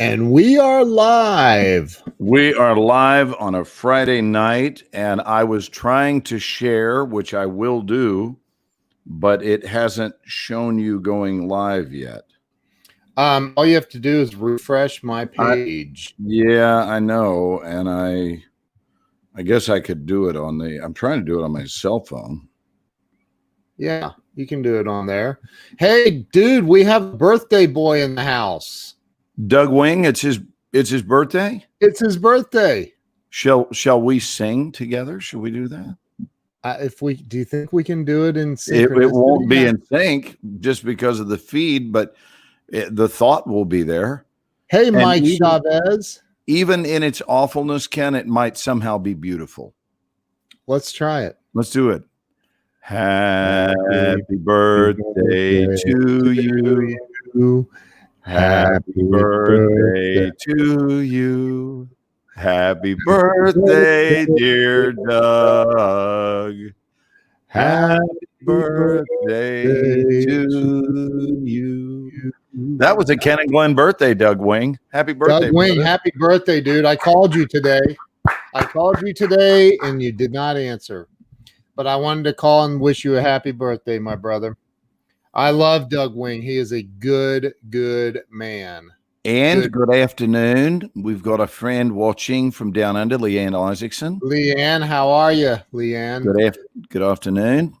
And we are live. We are live on a Friday night, and I was trying to share, which I will do, but it hasn't shown you going live yet. All you have to do is refresh my page. Yeah, I know, and I guess I could do it on I'm trying to do it on my cell phone. Yeah, you can do it on there. Hey, dude, we have a birthday boy in the house. Doug Wing, it's his birthday? It's his birthday. Shall we sing together? Should we do that? Do you think we can do it in synchronicity? It won't be in sync just because of the feed, but the thought will be there. Hey, Mike Chavez. Even in its awfulness, Ken, it might somehow be beautiful. Let's try it. Let's do it. Happy birthday to you. Happy birthday to you. Happy birthday, dear Doug. Happy birthday to you. That was a Ken and Glenn birthday, Doug Wing. Happy birthday, Doug Wing. brother. Happy birthday, dude. I called you today. And you did not answer. But I wanted to call and wish you a happy birthday, my brother. I love Doug Wing. He is a good man. And good afternoon. We've got a friend watching from down under, Leanne Isaacson. Leanne, how are you, Leanne? Good afternoon.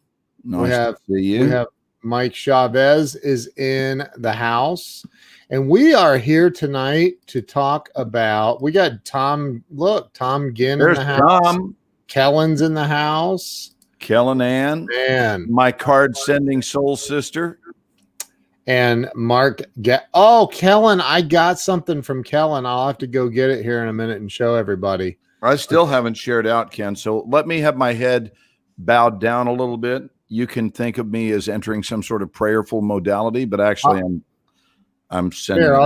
Nice to see you. We have Mike Chavez is in the house. And we are here tonight to talk about, we got Tom Ginn in the house. Tom. Kellen's in the house. Kellen Ann. Man. My card sending soul sister. And Mark, Kellen, I got something from Kellen. I'll have to go get it here in a minute and show everybody. I still haven't shared out, Ken. So let me have my head bowed down a little bit. You can think of me as entering some sort of prayerful modality, but actually I'm sending. Here,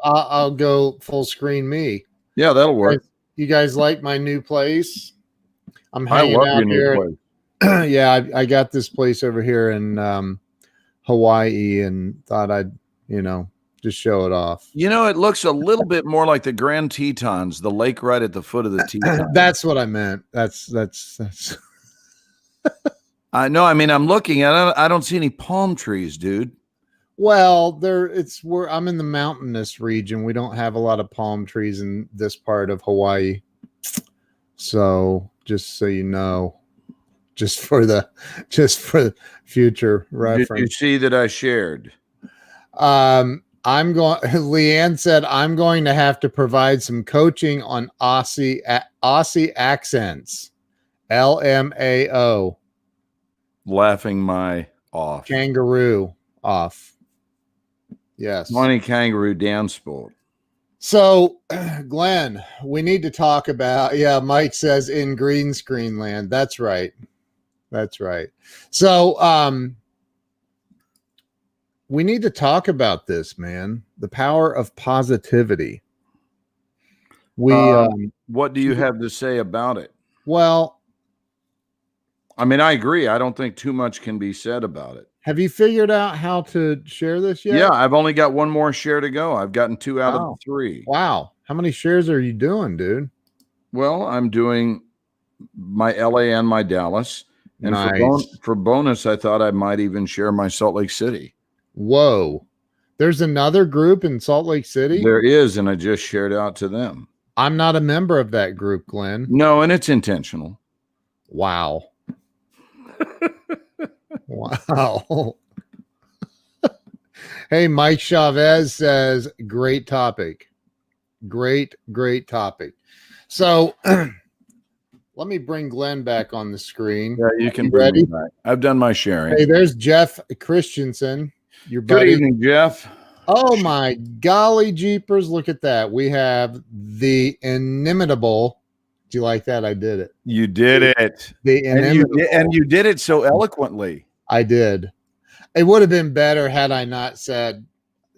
I'll go full screen me. Yeah, that'll work. You guys like my new place? I'm hanging out your here. New place. Yeah, I got this place over here in Hawaii and thought I'd, just show it off. It looks a little bit more like the Grand Tetons, the lake right at the foot of the Tetons. That's what I meant. That's I know. I mean, I'm looking at it. I don't see any palm trees, dude. Well, I'm in the mountainous region. We don't have a lot of palm trees in this part of Hawaii. So just so you know. Just for the future reference. Did you see that I shared? Leanne said I'm going to have to provide some coaching on Aussie accents. LMAO. Laughing my off. Kangaroo off. Yes. Money kangaroo down sport. So, Glenn, we need to talk about, Mike says in green screen land. That's right. So, we need to talk about this, man. The power of positivity. What do you have to say about it? Well, I mean, I agree. I don't think too much can be said about it. Have you figured out how to share this yet? Yeah, I've only got one more share to go. I've gotten 2 out of the 3. Wow. How many shares are you doing, dude? Well, I'm doing my LA and my Dallas. And nice. for bonus, I thought I might even share my Salt Lake City. Whoa. There's another group in Salt Lake City? There is, and I just shared out to them. I'm not a member of that group, Glenn. No, and it's intentional. Wow. Wow. Hey, Mike Chavez says, great topic. Great topic. So let me bring Glenn back on the screen. Yeah, you can bring me back. I've done my sharing. Hey, there's Jeff Christensen. Your buddy. Good evening, Jeff. Oh my golly jeepers. Look at that. We have the inimitable. Do you like that? I did it. You did it. And you did it so eloquently. I did. It would have been better had I not said,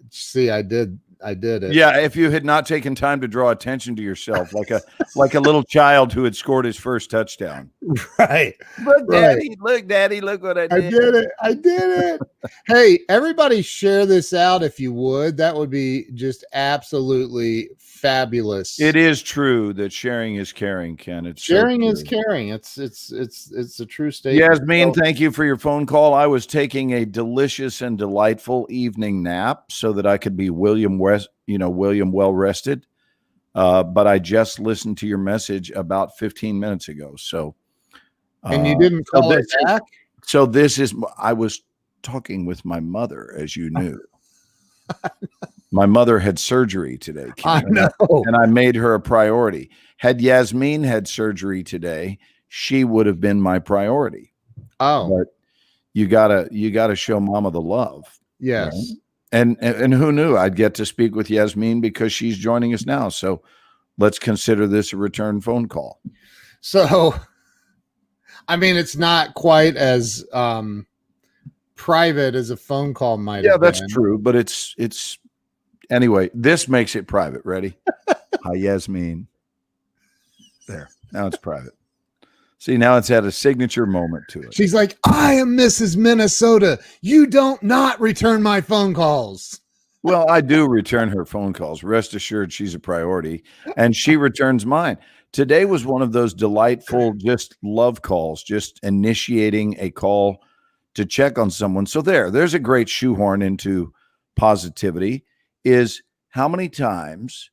see, I did I did it. Yeah, if you had not taken time to draw attention to yourself, like a little child who had scored his first touchdown. Right. Look, Right. Daddy, look what I I did. did it. I did it. Hey, everybody share this out if you would. That would be just absolutely fabulous. It is true that sharing is caring, Ken. It's Sharing so is true. caring. It's a true statement. Yasmin, thank you for your phone call. I was taking a delicious and delightful evening nap so that I could be William well rested. But I just listened to your message about 15 minutes ago. So, And you didn't call it back? So I was talking with my mother, as you knew. My mother had surgery today, Ken, I know. and I made her a priority. Had Yasmin had surgery today, she would have been my priority. Oh, but you gotta show Mama the love. yes. Right? And who knew I'd get to speak with Yasmin because she's joining us now. So let's consider this a return phone call. So, I mean, it's not quite as private as a phone call might have been. Yeah, that's true. But it's anyway, this makes it private. Ready? Hi, Yasmin. There. Now it's private. See, now it's had a signature moment to it. She's like, I am Mrs. Minnesota. You don't not return my phone calls. Well, I do return her phone calls. Rest assured, she's a priority, and she returns mine. Today was one of those delightful, just love calls, just initiating a call to check on someone. So there's a great shoehorn into positivity. Is how many times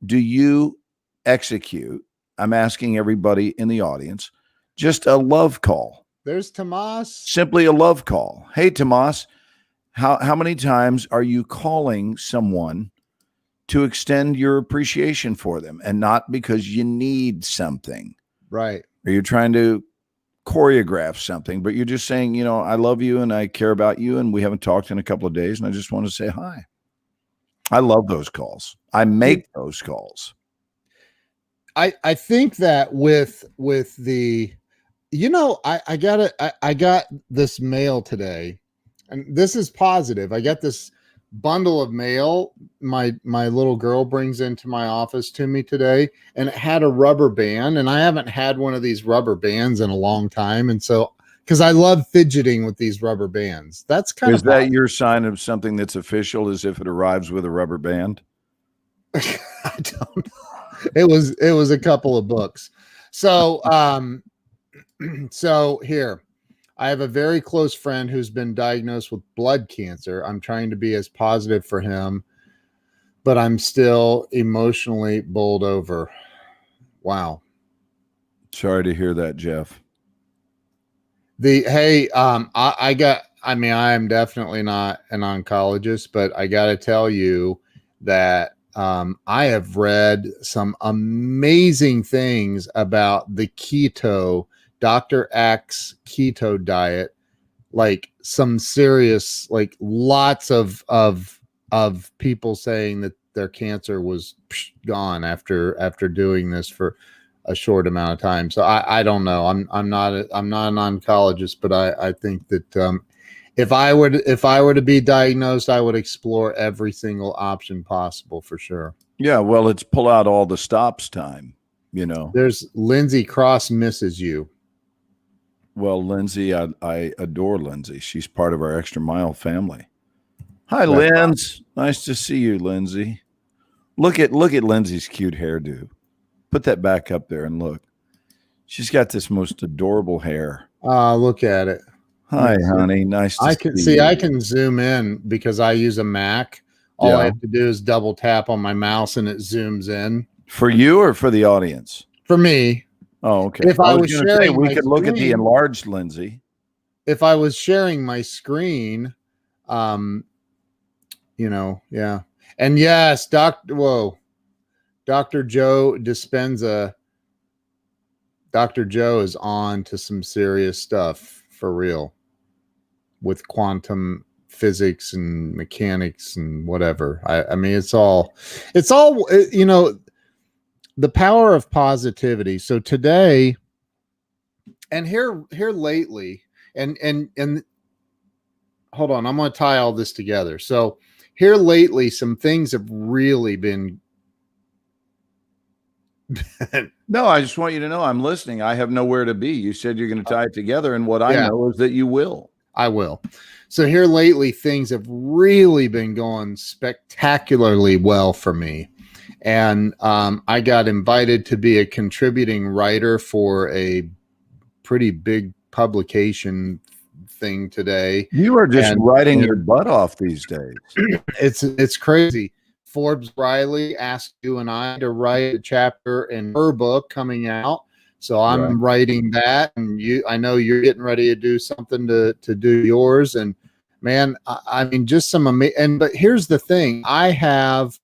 do you execute? I'm asking everybody in the audience, just a love call. There's Tomas. Simply a love call. Hey, Tomas, how many times are you calling someone to extend your appreciation for them and not because you need something? Right. Or you're trying to choreograph something, but you're just saying, I love you and I care about you and we haven't talked in a couple of days and I just want to say hi. I love those calls. I make those calls. I think that with the, I got this mail today, and this is positive. I got this bundle of mail my little girl brings into my office to me today, and it had a rubber band, and I haven't had one of these rubber bands in a long time, and so because I love fidgeting with these rubber bands. That's kind of that your sign of something that's official, as if it arrives with a rubber band? I don't know. It was a couple of books. So so here, I have a very close friend who's been diagnosed with blood cancer. I'm trying to be as positive for him, but I'm still emotionally bowled over. Wow. Sorry to hear that, Jeff. I am definitely not an oncologist, but I got to tell you that I have read some amazing things about the Dr. X keto diet, like some serious, like lots of people saying that their cancer was gone after doing this for a short amount of time. So I don't know. I'm not an oncologist, but I think that if I were to be diagnosed, I would explore every single option possible for sure. Yeah, well, it's pull out all the stops time, There's Lindsay Cross misses you. Well, Lindsay, I adore Lindsay. She's part of our Extra Mile family. Hi, Linz. Nice to see you, Lindsay. Look at Lindsay's cute hairdo. Put that back up there and look. She's got this most adorable hair. Look at it. Hi, honey. Nice to see you. I can zoom in because I use a Mac. All I have to do is double tap on my mouse and it zooms in. For you or for the audience? For me. Oh, okay. If I was sharing, we could look at the enlarged Lindsay. If I was sharing my screen, yeah. And yes, Dr. Joe Dispenza. Dr. Joe is on to some serious stuff for real with quantum physics and mechanics and whatever. I mean, it's all, the power of positivity. So today and here lately, and hold on, I'm going to tie all this together. So here lately, some things have really been. No, I just want you to know I'm listening. I have nowhere to be. You said you're going to tie it together, and what I know is that you will. I will. So here lately, things have really been going spectacularly well for me. And I got invited to be a contributing writer for a pretty big publication thing today. You are just writing your butt off these days. It's crazy. Forbes Riley asked you and I to write a chapter in her book coming out. So I'm writing that, and I know you're getting ready to do something to do yours. And man, I mean, just some amazing. But here's the thing: I've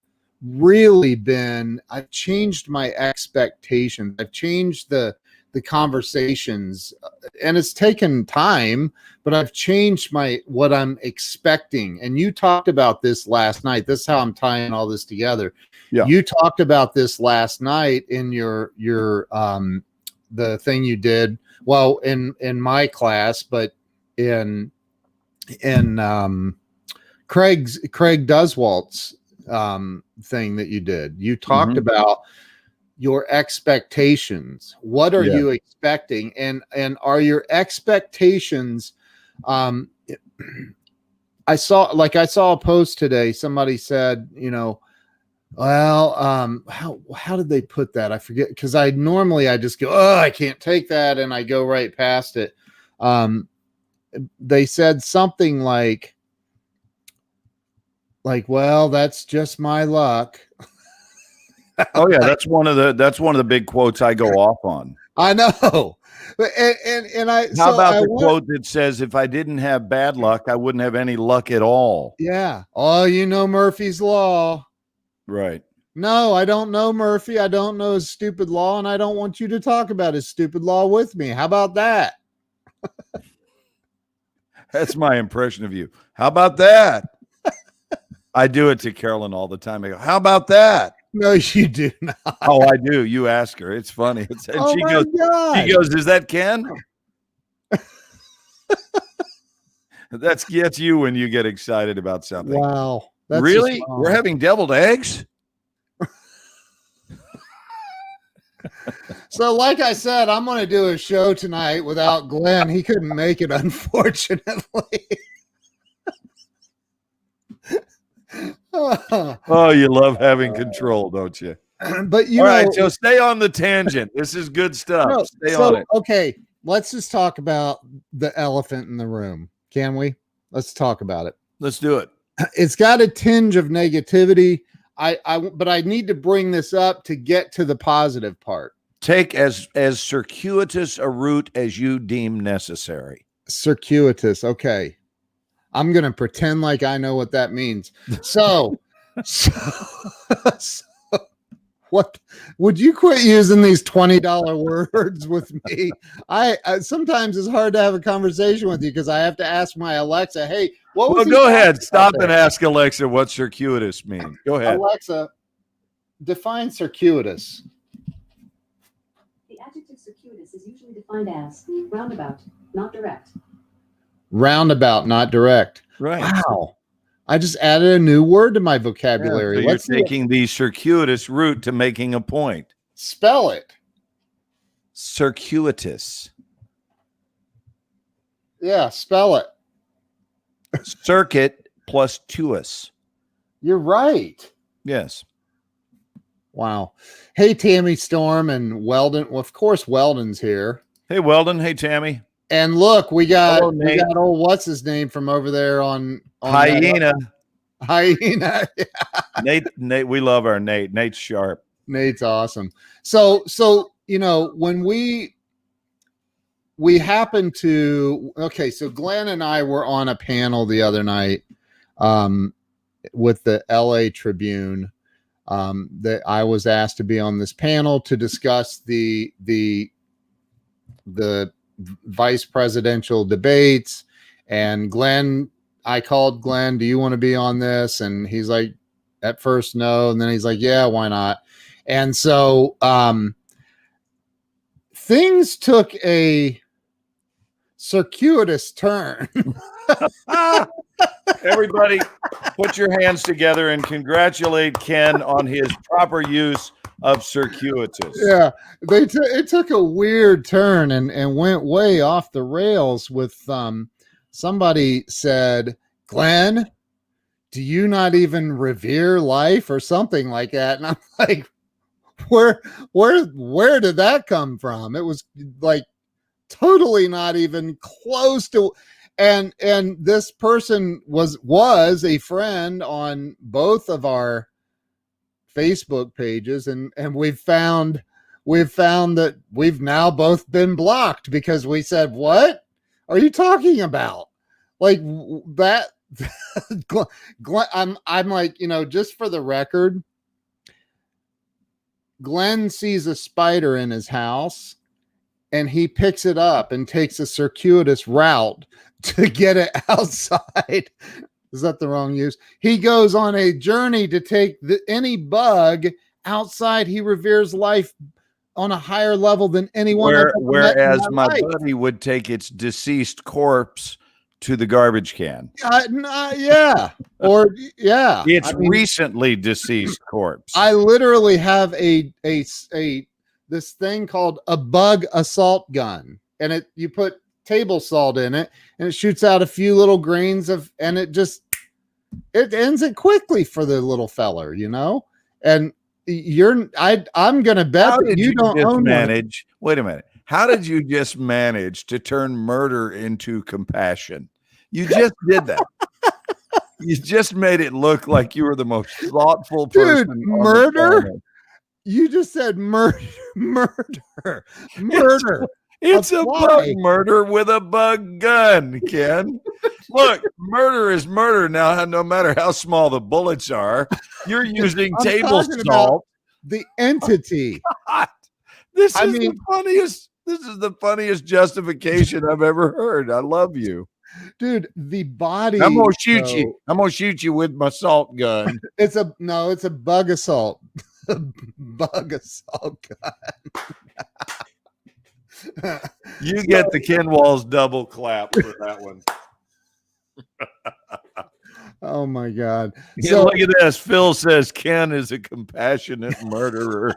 changed my expectations. I've changed the conversations, and it's taken time, but I've changed what I'm expecting. And you talked about this last night. This is how I'm tying all this together. Yeah. You talked about this last night in your the thing you did, well, in my class, but in Craig Duswalt's thing that you did. You talked about your expectations. What are you expecting? And are your expectations I saw a post today. Somebody said, well, how did they put that? I forget, because I just go, oh, I can't take that, and I go right past it. They said something like, well, that's just my luck. Oh yeah, that's one of the big quotes I go off on. I know. And how about the quote that says, if I didn't have bad luck, I wouldn't have any luck at all? Yeah. Oh, Murphy's Law. Right. No, I don't know Murphy. I don't know his stupid law, and I don't want you to talk about his stupid law with me. How about that? That's my impression of you. How about that? I do it to Carolyn all the time. I go, how about that? No, you do not. Oh, I do. You ask her. It's funny. And she goes, is that Ken? That's you when you get excited about something. Wow. Really? We're having deviled eggs? So like I said, I'm going to do a show tonight without Glenn. He couldn't make it, unfortunately. Oh, you love having control, don't you? But all right, so stay on the tangent. This is good stuff. Stay on it. Okay, let's just talk about the elephant in the room. Can we? Let's talk about it. Let's do it. It's got a tinge of negativity. But I need to bring this up to get to the positive part. Take as circuitous a route as you deem necessary. Circuitous. Okay. I'm going to pretend like I know what that means. So what would you quit using these $20 words with me? I sometimes it's hard to have a conversation with you because I have to ask my Alexa, hey, what was go ahead. Stop and ask Alexa what circuitous means. Go ahead. Alexa, define circuitous. The adjective circuitous is usually defined as roundabout, not direct. Roundabout, not direct. Right. Wow. I just added a new word to my vocabulary. Yeah, so you're taking the circuitous route to making a point. Spell it. Circuitous. Yeah, spell it. Circuit plus tuous. You're right. Yes. Wow. Hey, Tammy Storm and Weldon. Well, of course, Weldon's here. Hey, Weldon. Hey, Tammy. And look, we got old what's his name from over there on Hyena. Hyena. Nate, we love our Nate. Nate's sharp. Nate's awesome. So when we happen to so Glenn and I were on a panel the other night with the LA Tribune. That I was asked to be on this panel to discuss the vice presidential debates. And Glenn, I called Glenn, do you want to be on this? And he's like, at first, no. And then he's like, yeah, why not? And so things took a circuitous turn. Everybody, put your hands together and congratulate Ken on his proper use of circuitous. Yeah, it took a weird turn and went way off the rails with somebody said, Glenn, do you not even revere life or something like that? And I'm like, where did that come from? It was like totally not even close to. And this person was a friend on both of our Facebook pages, and we've found that we've now both been blocked because we said, what are you talking about? Like that. I'm like, just for the record, Glenn sees a spider in his house and he picks it up and takes a circuitous route to get it outside. Is that the wrong use? He goes on a journey to take any bug outside. He reveres life on a higher level than anyone. Whereas my buddy would take its deceased corpse to the garbage can. Yeah. Or yeah. It's recently deceased corpse. I literally have this thing called a bug assault gun, and you put table salt in it and it shoots out a few little grains and it ends it quickly for the little feller, and I'm going to bet that you don't own manage. Wait a minute. How did you just manage to turn murder into compassion? You just did that. You just made it look like you were the most thoughtful person. Dude, murder? You just said murder. It's a bug murder with a bug gun, Ken. Look, murder is murder now, no matter how small the bullets are. You're using table salt. The entity. This is the funniest justification I've ever heard. I love you. Dude, the body. I'm gonna shoot you. I'm gonna shoot you with my salt gun. It's a bug assault. Bug assault gun. You get the Ken Walls double clap for that one. Oh my God. So look at this. Phil says Ken is a compassionate murderer.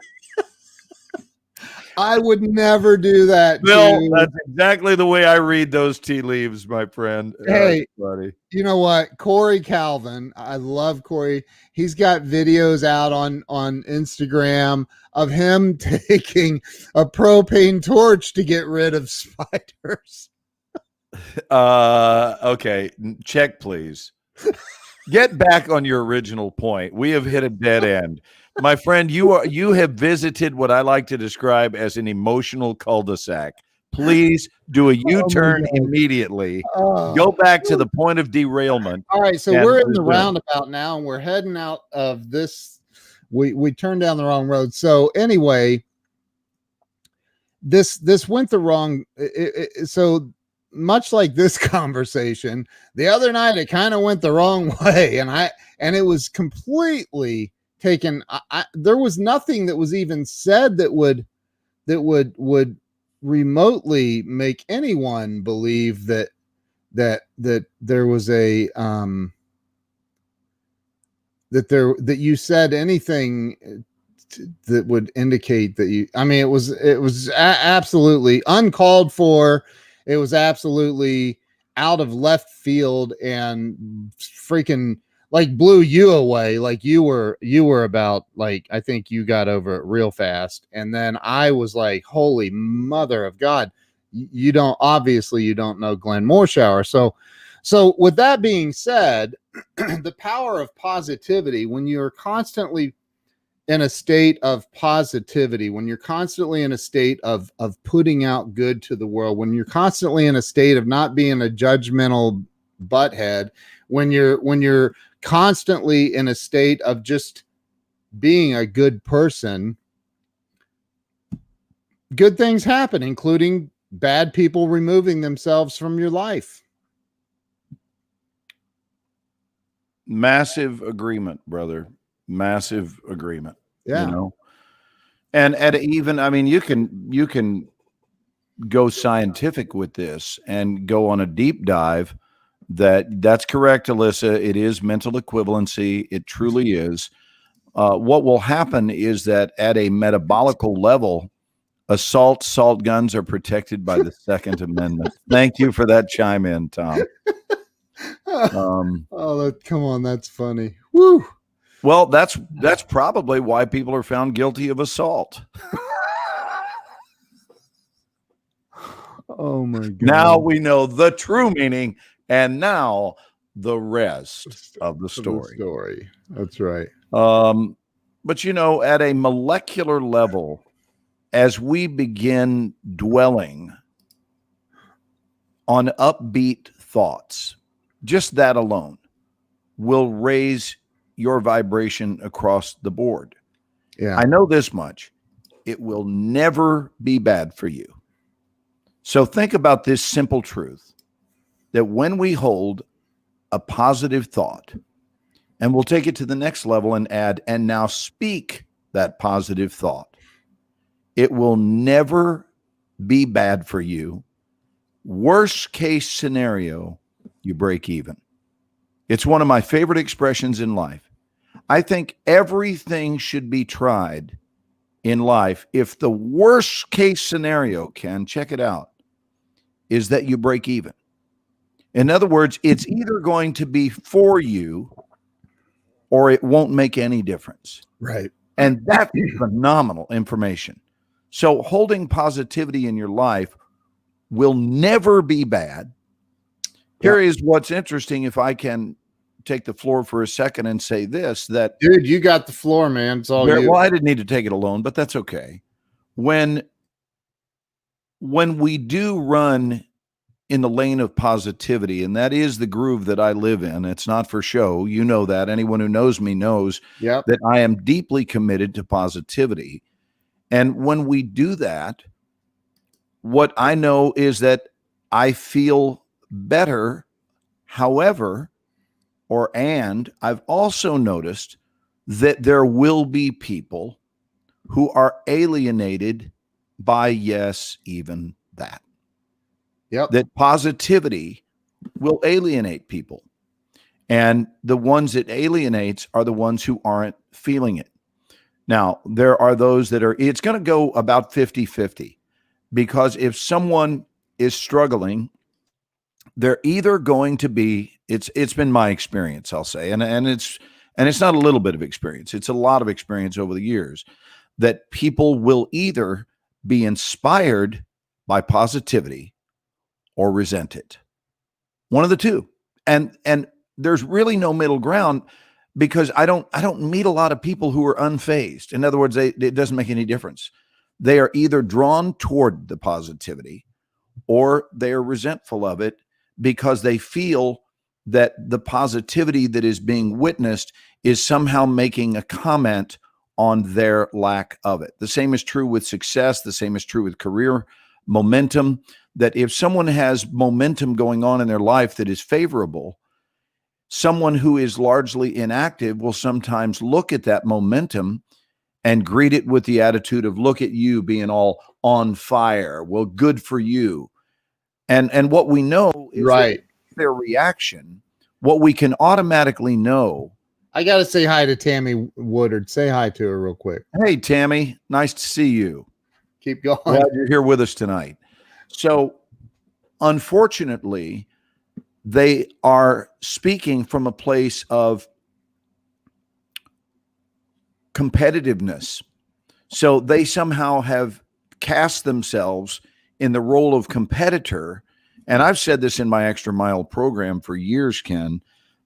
I would never do that. Phil, that's exactly the way I read those tea leaves, my friend. Hey, buddy. You know what? Corey Calvin. I love Corey. He's got videos out on Instagram of him taking a propane torch to get rid of spiders. Okay. Check, please. Get back on your original point. We have hit a dead end. My friend, you have visited what I like to describe as an emotional cul-de-sac. Please do a U-turn immediately. Go back to the point of derailment. All right, so we're in the roundabout now, and we're heading out of this. We turned down the wrong road. So anyway, this went the wrong. So much like this conversation, the other night it kind of went the wrong way, and it was completely taken. There was nothing that was even said that would remotely make anyone believe that there was a that you said anything that would indicate that you. I mean, it was absolutely uncalled for. It was absolutely out of left field and freaking like blew you away. Like you were about, like, I think you got over it real fast. And then I was like, holy mother of God, you don't know Glenn Morshower. So with that being said, the power of positivity, when you're constantly in a state of positivity, when you're constantly in a state of putting out good to the world, when you're constantly in a state of not being a judgmental butthead, when you're constantly in a state of just being a good person, good things happen, including bad people removing themselves from your life. Massive agreement, brother. Massive agreement. Yeah. And at even, I mean, you can go scientific with this and go on a deep dive, that's correct, Alyssa. It is mental equivalency. It truly is. What will happen is that at a metabolical level, salt guns are protected by the Second Amendment. Thank you for that chime in, Tom. Come on, that's funny. Woo. Well, that's probably why people are found guilty of assault. Oh my God. Now we know the true meaning, and now the rest of the story. That's right. But at a molecular level, as we begin dwelling on upbeat thoughts, just that alone will raise your vibration across the board. Yeah. I know this much. It will never be bad for you. So think about this simple truth, that when we hold a positive thought, and we'll take it to the next level and add, and now speak that positive thought, it will never be bad for you. Worst case scenario, you break even. It's one of my favorite expressions in life. I think everything should be tried in life if the worst case scenario, Ken, check it out, is that you break even. In other words, it's either going to be for you or it won't make any difference. Right. And that's phenomenal information. So holding positivity in your life will never be bad. Here is what's interesting, if I can take the floor for a second and say this, that dude, you got the floor, man. It's all you. Well, I didn't need to take it alone, but that's okay. When we do run in the lane of positivity, and that is the groove that I live in, it's not for show. You know that. Anyone who knows me knows that I am deeply committed to positivity. And when we do that, what I know is that I feel better. However, and I've also noticed that there will be people who are alienated by, yes, even that. Yep. That positivity will alienate people. And the ones it alienates are the ones who aren't feeling it. Now, there are those that are, it's going to go about 50-50, because if someone is struggling, they're either going to be, it's been my experience, I'll say, and it's not a little bit of experience, it's a lot of experience over the years, that people will either be inspired by positivity or resent it. One of the two. And there's really no middle ground, because I don't meet a lot of people who are unfazed. In other words, it doesn't make any difference. They are either drawn toward the positivity or they are resentful of it, because they feel that the positivity that is being witnessed is somehow making a comment on their lack of it. The same is true with success. The same is true with career momentum, that if someone has momentum going on in their life that is favorable, someone who is largely inactive will sometimes look at that momentum and greet it with the attitude of, look at you being all on fire. Well, good for you. And what we know is their reaction, what we can automatically know. I got to say hi to Tammy Woodard. Say hi to her real quick. Hey, Tammy, nice to see you. Keep going. Glad you're here with us tonight. So, unfortunately, they are speaking from a place of competitiveness. So they somehow have cast themselves in the role of competitor. And I've said this in my Extra Mile program for years, Ken,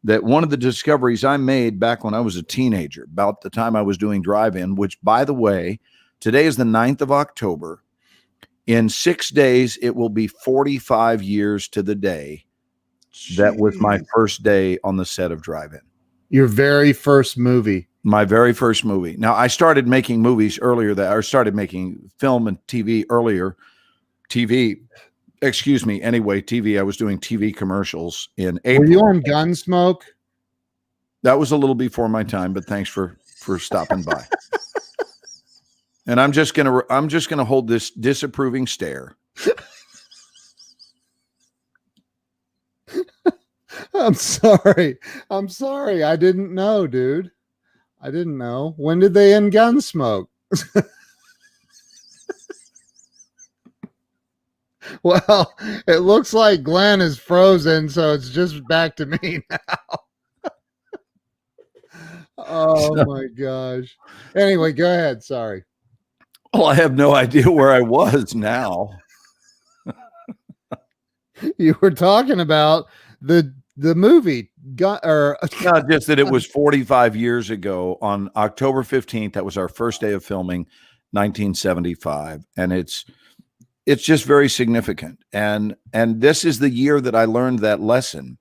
that one of the discoveries I made back when I was a teenager, about the time I was doing drive-in, which, by the way, today is the 9th of October. In 6 days, it will be 45 years to the day. That was my first day on the set of Drive-In. Your very first movie. My very first movie. Now, I started making movies earlier, started making film and TV earlier. TV, I was doing TV commercials in April. Were you on Gunsmoke? That was a little before my time, but thanks for stopping by. And I'm just gonna hold this disapproving stare I'm sorry. I'm sorry. I didn't know, dude. I didn't know. When did they end Gunsmoke? Well, it looks like Glenn is frozen, so it's just back to me now. Oh So, my gosh. Anyway, go ahead. Sorry. well, I have no idea where I was now. You were talking about the movie or Not just that it was 45 years ago on October 15th. That was our first day of filming, 1975. And it's just very significant. And this is the year that I learned that lesson.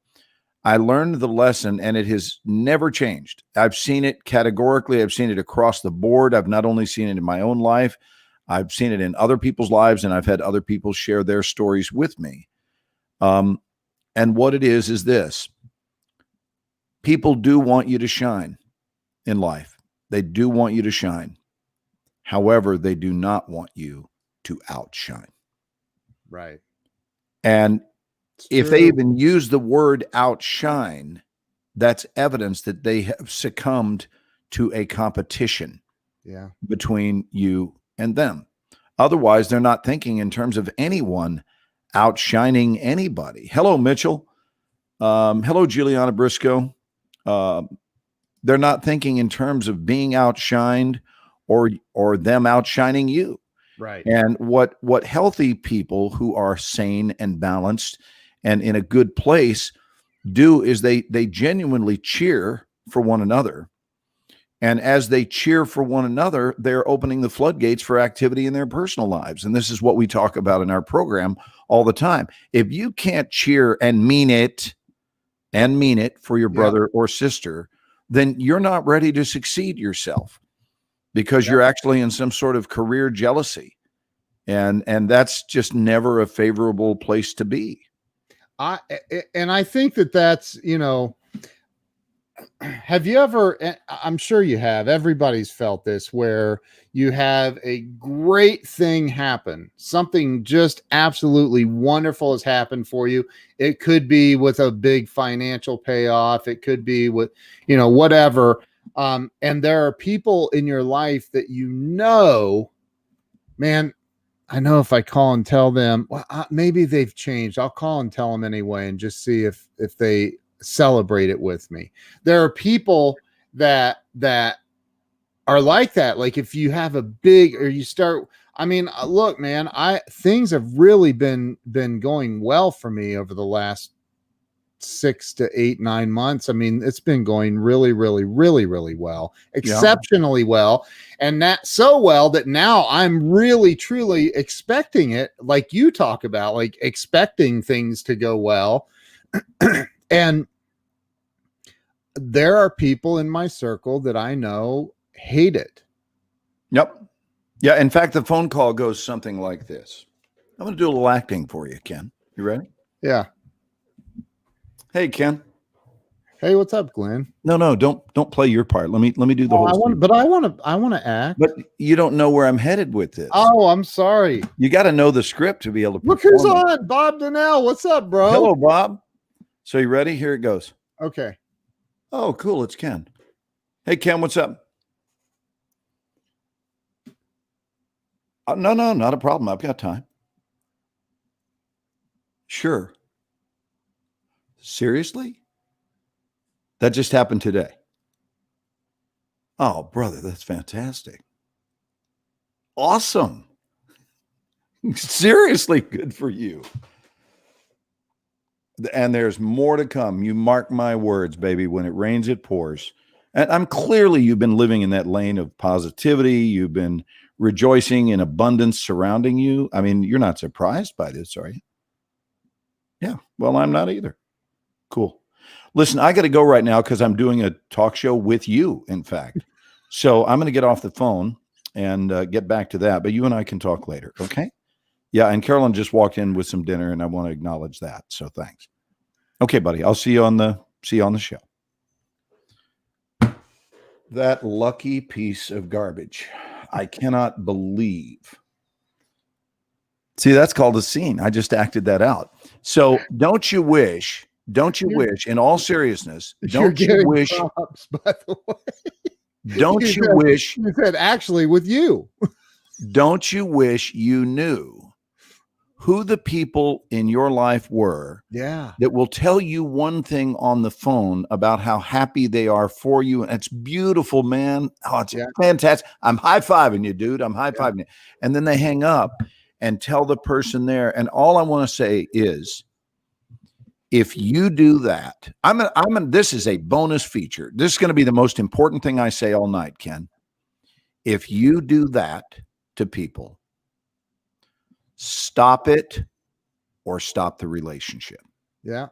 I learned the lesson and it has never changed. I've seen it categorically. I've seen it across the board. I've not only seen it in my own life, I've seen it in other people's lives, and I've had other people share their stories with me. And what it is this: people do want you to shine in life. They do want you to shine. However, they do not want you to outshine. right. And It's if true. they even use the word outshine, that's evidence that they have succumbed to a competition Yeah. between you and them. Otherwise, they're not thinking in terms of anyone outshining anybody. Hello, Mitchell. Hello, Juliana Briscoe. They're not thinking in terms of being outshined or them outshining you. Right. And what healthy people who are sane and balanced and in a good place do is they genuinely cheer for one another. And as they cheer for one another, they're opening the floodgates for activity in their personal lives. And this is what we talk about in our program all the time. If you can't cheer and mean it for your brother or sister, then you're not ready to succeed yourself because you're actually in some sort of career jealousy. And that's just never a favorable place to be. I think that's, have you ever, I'm sure you have, everybody's felt this, where you have a great thing happen, something just absolutely wonderful has happened for you. It could be with a big financial payoff, it could be with whatever, and there are people in your life that man, I know if I call and tell them, well, maybe they've changed. I'll call and tell them anyway and just see if they celebrate it with me. There are people that are like that. Like if you have a big, or you start, look, man, things have really been going well for me over the last 6 to 8, 9 months. It's been going really, really, really, really well, exceptionally well. And that so well that now I'm really, truly expecting it. Like you talk about, like expecting things to go well. And there are people in my circle that I know hate it. Yep. Yeah. In fact, the phone call goes something like this. I'm going to do a little acting for you, Ken. You ready? Yeah. Hey, Ken. Hey, what's up, Glenn? No, don't play your part. Let me do the whole thing. I want to act. But you don't know where I'm headed with this. Oh, I'm sorry. You got to know the script to be able to Look perform who's on. Bob Donnell. What's up, bro? Hello, Bob. So you ready? Here it goes. Okay. Oh, cool. It's Ken. Hey, Ken, what's up? No, not a problem. I've got time. Sure. Seriously? That just happened today. Oh, brother, that's fantastic. Awesome. Seriously, good for you. And there's more to come. You mark my words, baby. When it rains, it pours. And I'm clearly, you've been living in that lane of positivity. You've been rejoicing in abundance surrounding you. You're not surprised by this, are you? Yeah. Well, I'm not either. Cool. Listen, I got to go right now because I'm doing a talk show with you, in fact. So I'm going to get off the phone and get back to that. But you and I can talk later. Okay. Yeah. And Carolyn just walked in with some dinner and I want to acknowledge that. So thanks. Okay, buddy. I'll see you on the show. That lucky piece of garbage. I cannot believe See, that's called a scene. I just acted that out. So don't you wish, in all seriousness, You're don't you getting wish, props, by the way. don't you wish, You said actually with you. don't you wish you knew who the people in your life were Yeah. that will tell you one thing on the phone about how happy they are for you? And it's beautiful, man. Oh, it's Yeah. fantastic. I'm high-fiving you, dude. I'm high-fiving you. And then they hang up and tell the person there. And all I want to say is, if you do that, this is a bonus feature. This is going to be the most important thing I say all night, Ken. If you do that to people, stop it or stop the relationship. Yeah.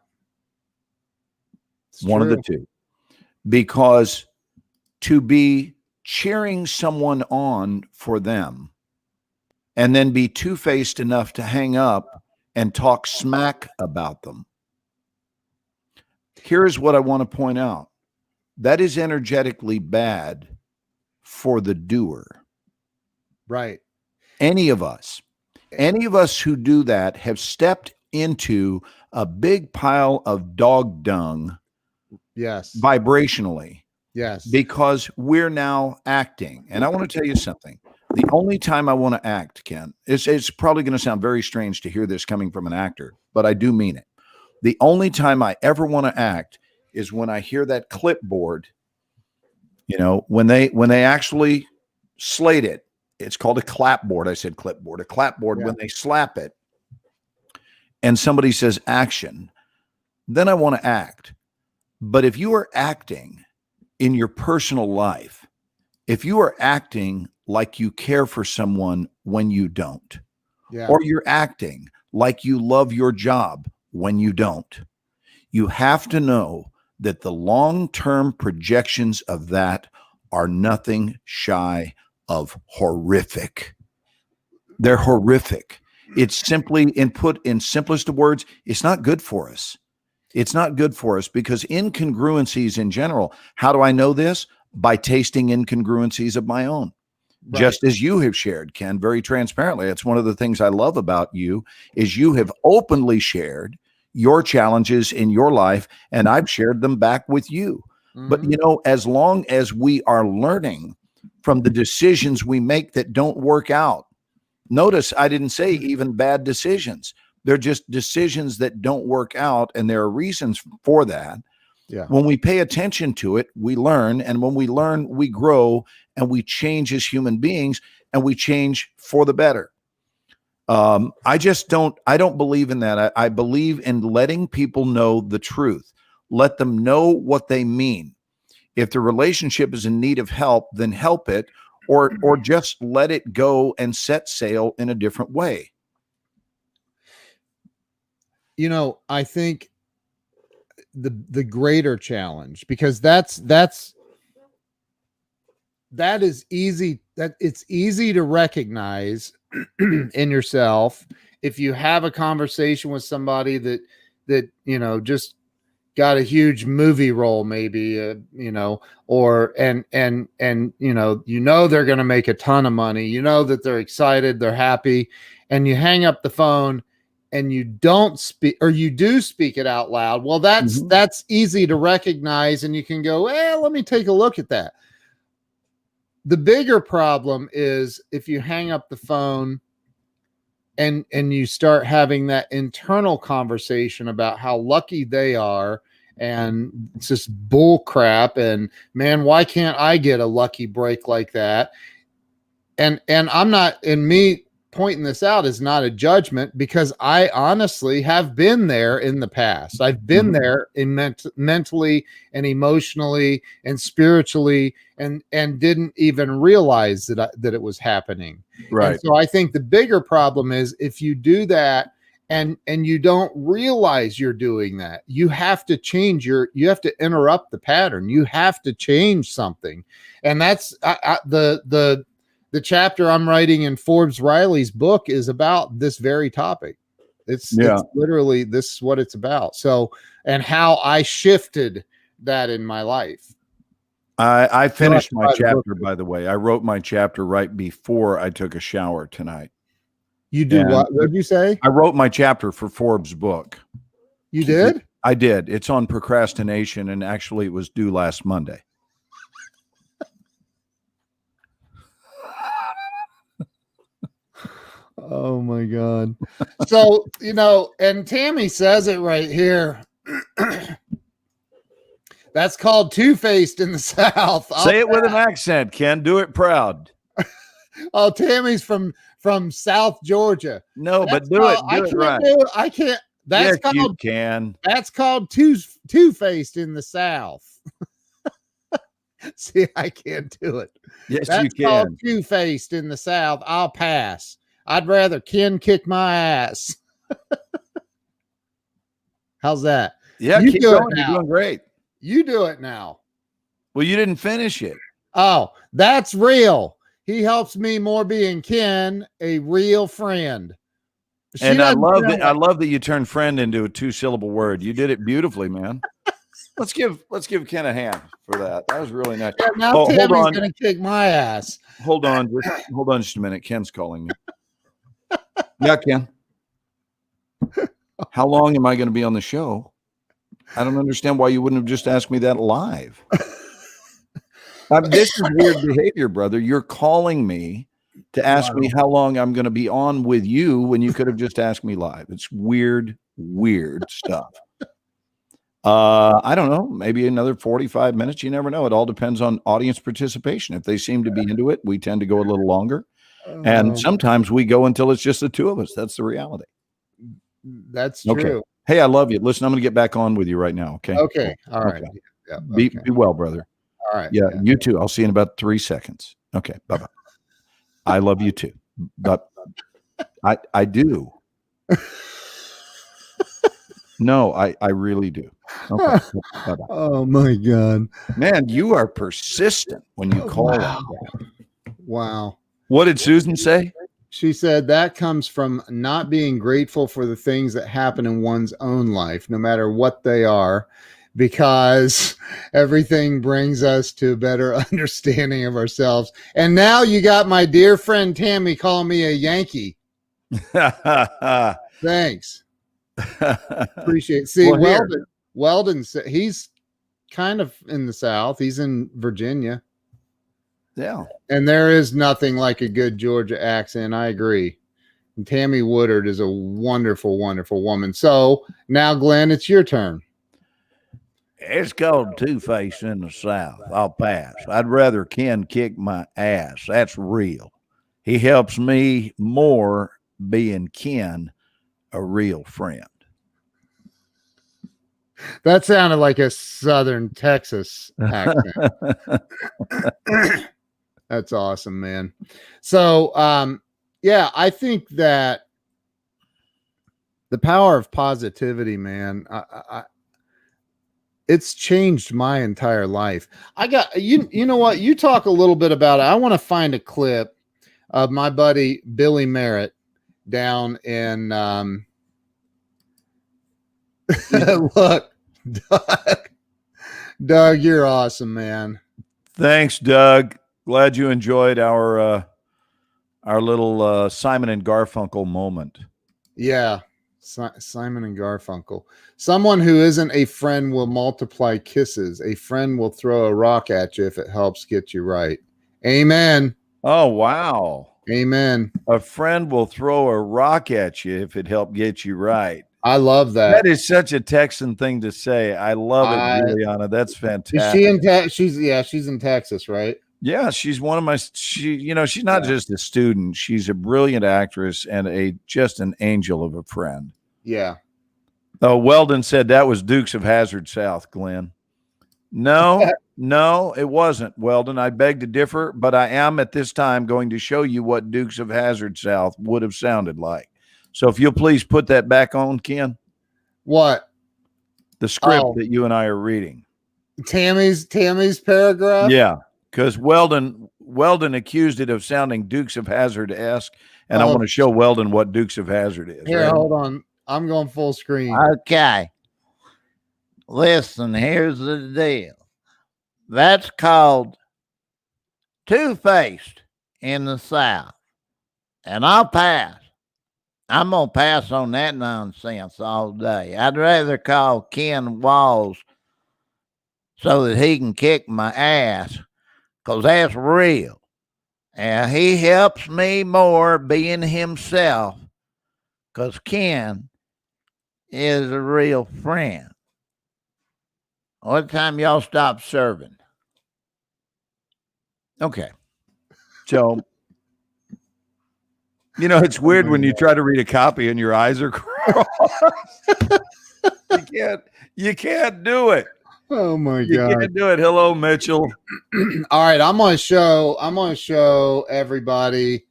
It's One of true. the two. Because to be cheering someone on for them and then be two-faced enough to hang up and talk smack about them. Here's what I want to point out. That is energetically bad for the doer. Right. Any of us who do that have stepped into a big pile of dog dung. Yes. Vibrationally. Yes. Because we're now acting. And I want to tell you something. The only time I want to act, Ken, it's probably going to sound very strange to hear this coming from an actor, but I do mean it. The only time I ever want to act is when I hear that clipboard, when they actually slate it. It's called a clapboard. I said clipboard, a clapboard. Yeah. When they slap it and somebody says action, then I want to act. But if you are acting in your personal life, if you are acting like you care for someone when you don't, or you're acting like you love your job when you don't, you have to know that the long-term projections of that are nothing shy of horrific. They're horrific. It's simply, put in simplest of words, it's not good for us. It's not good for us because incongruencies in general, how do I know this? By tasting incongruencies of my own. Right. Just as you have shared, Ken, very transparently. It's one of the things I love about you is you have openly shared your challenges in your life, and I've shared them back with you. Mm-hmm. But, as long as we are learning from the decisions we make that don't work out, notice I didn't say even bad decisions. They're just decisions that don't work out, and there are reasons for that. Yeah. When we pay attention to it, we learn, and when we learn, we grow, and we change as human beings, and we change for the better. I don't believe in that. I believe in letting people know the truth. Let them know what they mean. If the relationship is in need of help, then help it, or just let it go and set sail in a different way. I think the greater challenge, because that is easy, that it's easy to recognize in yourself if you have a conversation with somebody that just got a huge movie role, maybe, or and they're going to make a ton of money, that they're excited, they're happy, and you hang up the phone and you don't speak, or you do speak it out loud. Well, that's easy to recognize, and you can go, well, let me take a look at that. The bigger problem is if you hang up the phone and you start having that internal conversation about how lucky they are, and it's just bull crap, and man, why can't I get a lucky break like that? And I'm not, and me pointing this out is not a judgment, because I honestly have been there in the past. I've been there in mentally and emotionally and spiritually, and didn't even realize that it was happening. Right. And so I think the bigger problem is if you do that and you don't realize you're doing that, you have to change you have to interrupt the pattern. You have to change something. And that's the chapter I'm writing in Forbes Riley's book is about this very topic. It's literally, this is what it's about. So, and how I shifted that in my life. I finished my chapter, by the way. I wrote my chapter right before I took a shower tonight. You do And what? What'd you say? I wrote my chapter for Forbes' book. You did? I did. It's on procrastination, and actually it was due last Monday. Oh my God. So, and Tammy says it right here. That's called two-faced in the South. Say it with an accent, Ken. Do it proud. Oh, Tammy's from South Georgia. No, That's but do called, it right. I can't. That's Yes, you called can. That's called two-faced in the South. See, I can't do it. Yes, That's you called can. two-faced in the South. I'll pass. I'd rather Ken kick my ass. How's that? Yeah, You keep do it going. You're now. doing great. You do it now. Well, you didn't finish it. Oh, that's real. He helps me more being Ken, a real friend. And I love that. I love that you turned friend into a 2-syllable word. You did it beautifully, man. Let's give Ken a hand for that. That was really nice. Yeah, now hold Tammy's on. gonna kick my ass. Hold on just a minute. Ken's calling me. Yeah, Ken. How long am I going to be on the show? I don't understand why you wouldn't have just asked me that live. This is weird behavior, brother. You're calling me to ask me how long I'm going to be on with you when you could have just asked me live. It's weird stuff. I don't know, maybe another 45 minutes. You never know. It all depends on audience participation. If they seem to be into it, we tend to go a little longer. And sometimes we go until it's just the two of us. That's the reality. That's true. Okay. Hey, I love you. Listen, I'm going to get back on with you right now. Okay. Okay. All right. Okay. Yeah, Be well, brother. All right. Yeah, you too. I'll see you in about 3 seconds. Okay. Bye-bye. I love you too. But I do. No, I really do. Okay. Bye-bye. Oh my God. Man, you are persistent when you call like that. Wow. What did Susan say? She said that comes from not being grateful for the things that happen in one's own life, no matter what they are, because everything brings us to a better understanding of ourselves. And now you got my dear friend Tammy calling me a Yankee. Thanks. Appreciate it. See, well, Weldon said he's kind of in the South. He's in Virginia. Yeah. And there is nothing like a good Georgia accent. I agree. And Tammy Woodard is a wonderful, wonderful woman. So now, Glenn, it's your turn. It's called two-face in the South. I'll pass. I'd rather Ken kick my ass. That's real. He helps me more being Ken, a real friend. That sounded like a Southern Texas accent. That's awesome, man. So, yeah, I think that the power of positivity, man, it's changed my entire life. I got, you know what? You talk a little bit about it. I want to find a clip of my buddy Billy Merritt down in, look, Doug, you're awesome, man. Thanks, Doug. Glad you enjoyed our little Simon and Garfunkel moment. Yeah, Simon and Garfunkel. Someone who isn't a friend will multiply kisses. A friend will throw a rock at you if it helps get you right. Amen. Oh, wow. Amen. A friend will throw a rock at you if it helped get you right. I love that. That is such a Texan thing to say. I love it, Juliana. That's fantastic. Is she in she's in Texas, right? Yeah, she's one of my. She's not just a student. She's a brilliant actress and just an angel of a friend. Yeah. Oh, Weldon said that was Dukes of Hazzard South, Glenn. No, no, it wasn't, Weldon. I beg to differ, but I am at this time going to show you what Dukes of Hazzard South would have sounded like. So if you'll please put that back on, Ken. What? The script that you and I are reading. Tammy's paragraph? Yeah, because Weldon accused it of sounding Dukes of Hazzard-esque, and I want to show Weldon what Dukes of Hazzard is. Here, hold on. I'm going full screen. Okay. Listen, here's the deal. That's called two-faced in the South. And I'll pass. I'm going to pass on that nonsense all day. I'd rather call Ken Walls so that he can kick my ass, because that's real. And he helps me more being himself, because Ken is a real friend. What time y'all stop serving? Okay. So, you know, it's weird when you try to read a copy and your eyes are crossed. You can't do it. Oh my You God. can't do it. Hello, Mitchell. All right, I'm gonna show everybody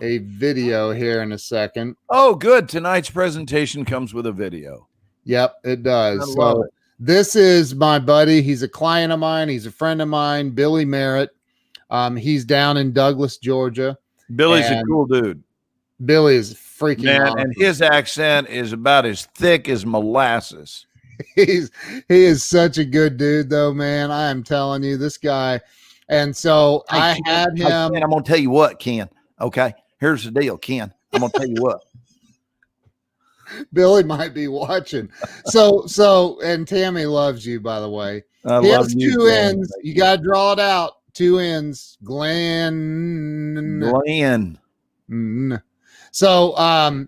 a video here in a second. Oh, good. Tonight's presentation comes with a video. Yep, it does. I love So it. this is my buddy. He's a client of mine. He's a friend of mine, Billy Merritt. He's down in Douglas, Georgia. Billy's a And cool dude. Billy is freaking Man, awesome. and his accent is about as thick as molasses. He is such a good dude, though, man. I am telling you, this guy. And so I had him. Ken, I'm gonna tell you what, Ken. Okay, here's the deal, Ken. I'm gonna tell you what. Billy might be watching. So, and Tammy loves you, by the way. I He love has you, two Ken. ends. You got to draw it out. Two ends. Glenn. So,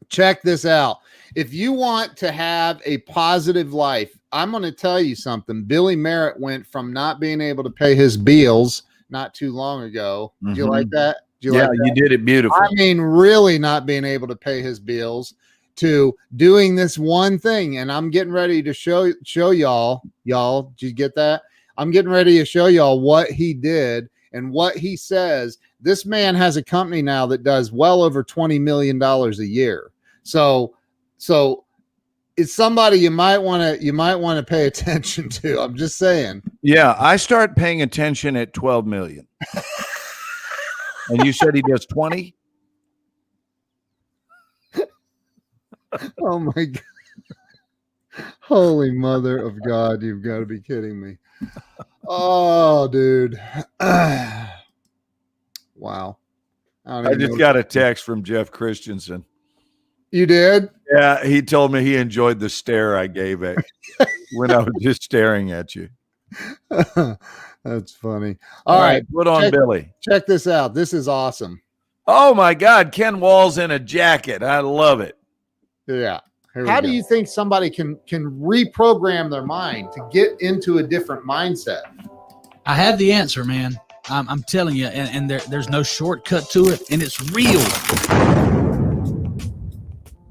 check this out. If you want to have a positive life, I'm going to tell you something. Billy Merritt went from not being able to pay his bills not too long ago. Do you like that? Do you like that? You did it beautiful. I mean, really not being able to pay his bills to doing this one thing. And I'm getting ready to show y'all. Did you get that? I'm getting ready to show y'all what he did and what he says. This man has a company now that does well over $20 million a year. So it's somebody you might want to pay attention to. I'm just saying. Yeah, I start paying attention at 12 million. And you said he does 20? Oh my God. Holy mother of God, you've got to be kidding me. Oh, dude. Wow. I just got a text from Jeff Christensen. You did? Yeah, he told me he enjoyed the stare I gave it when I was just staring at you. That's funny. All right, put on Billy. Check this out. This is awesome. Oh my God, Ken Wall's in a jacket. I love it. Yeah. How do you think somebody can reprogram their mind to get into a different mindset? I have the answer, man. I'm telling you, and there's no shortcut to it, and it's real.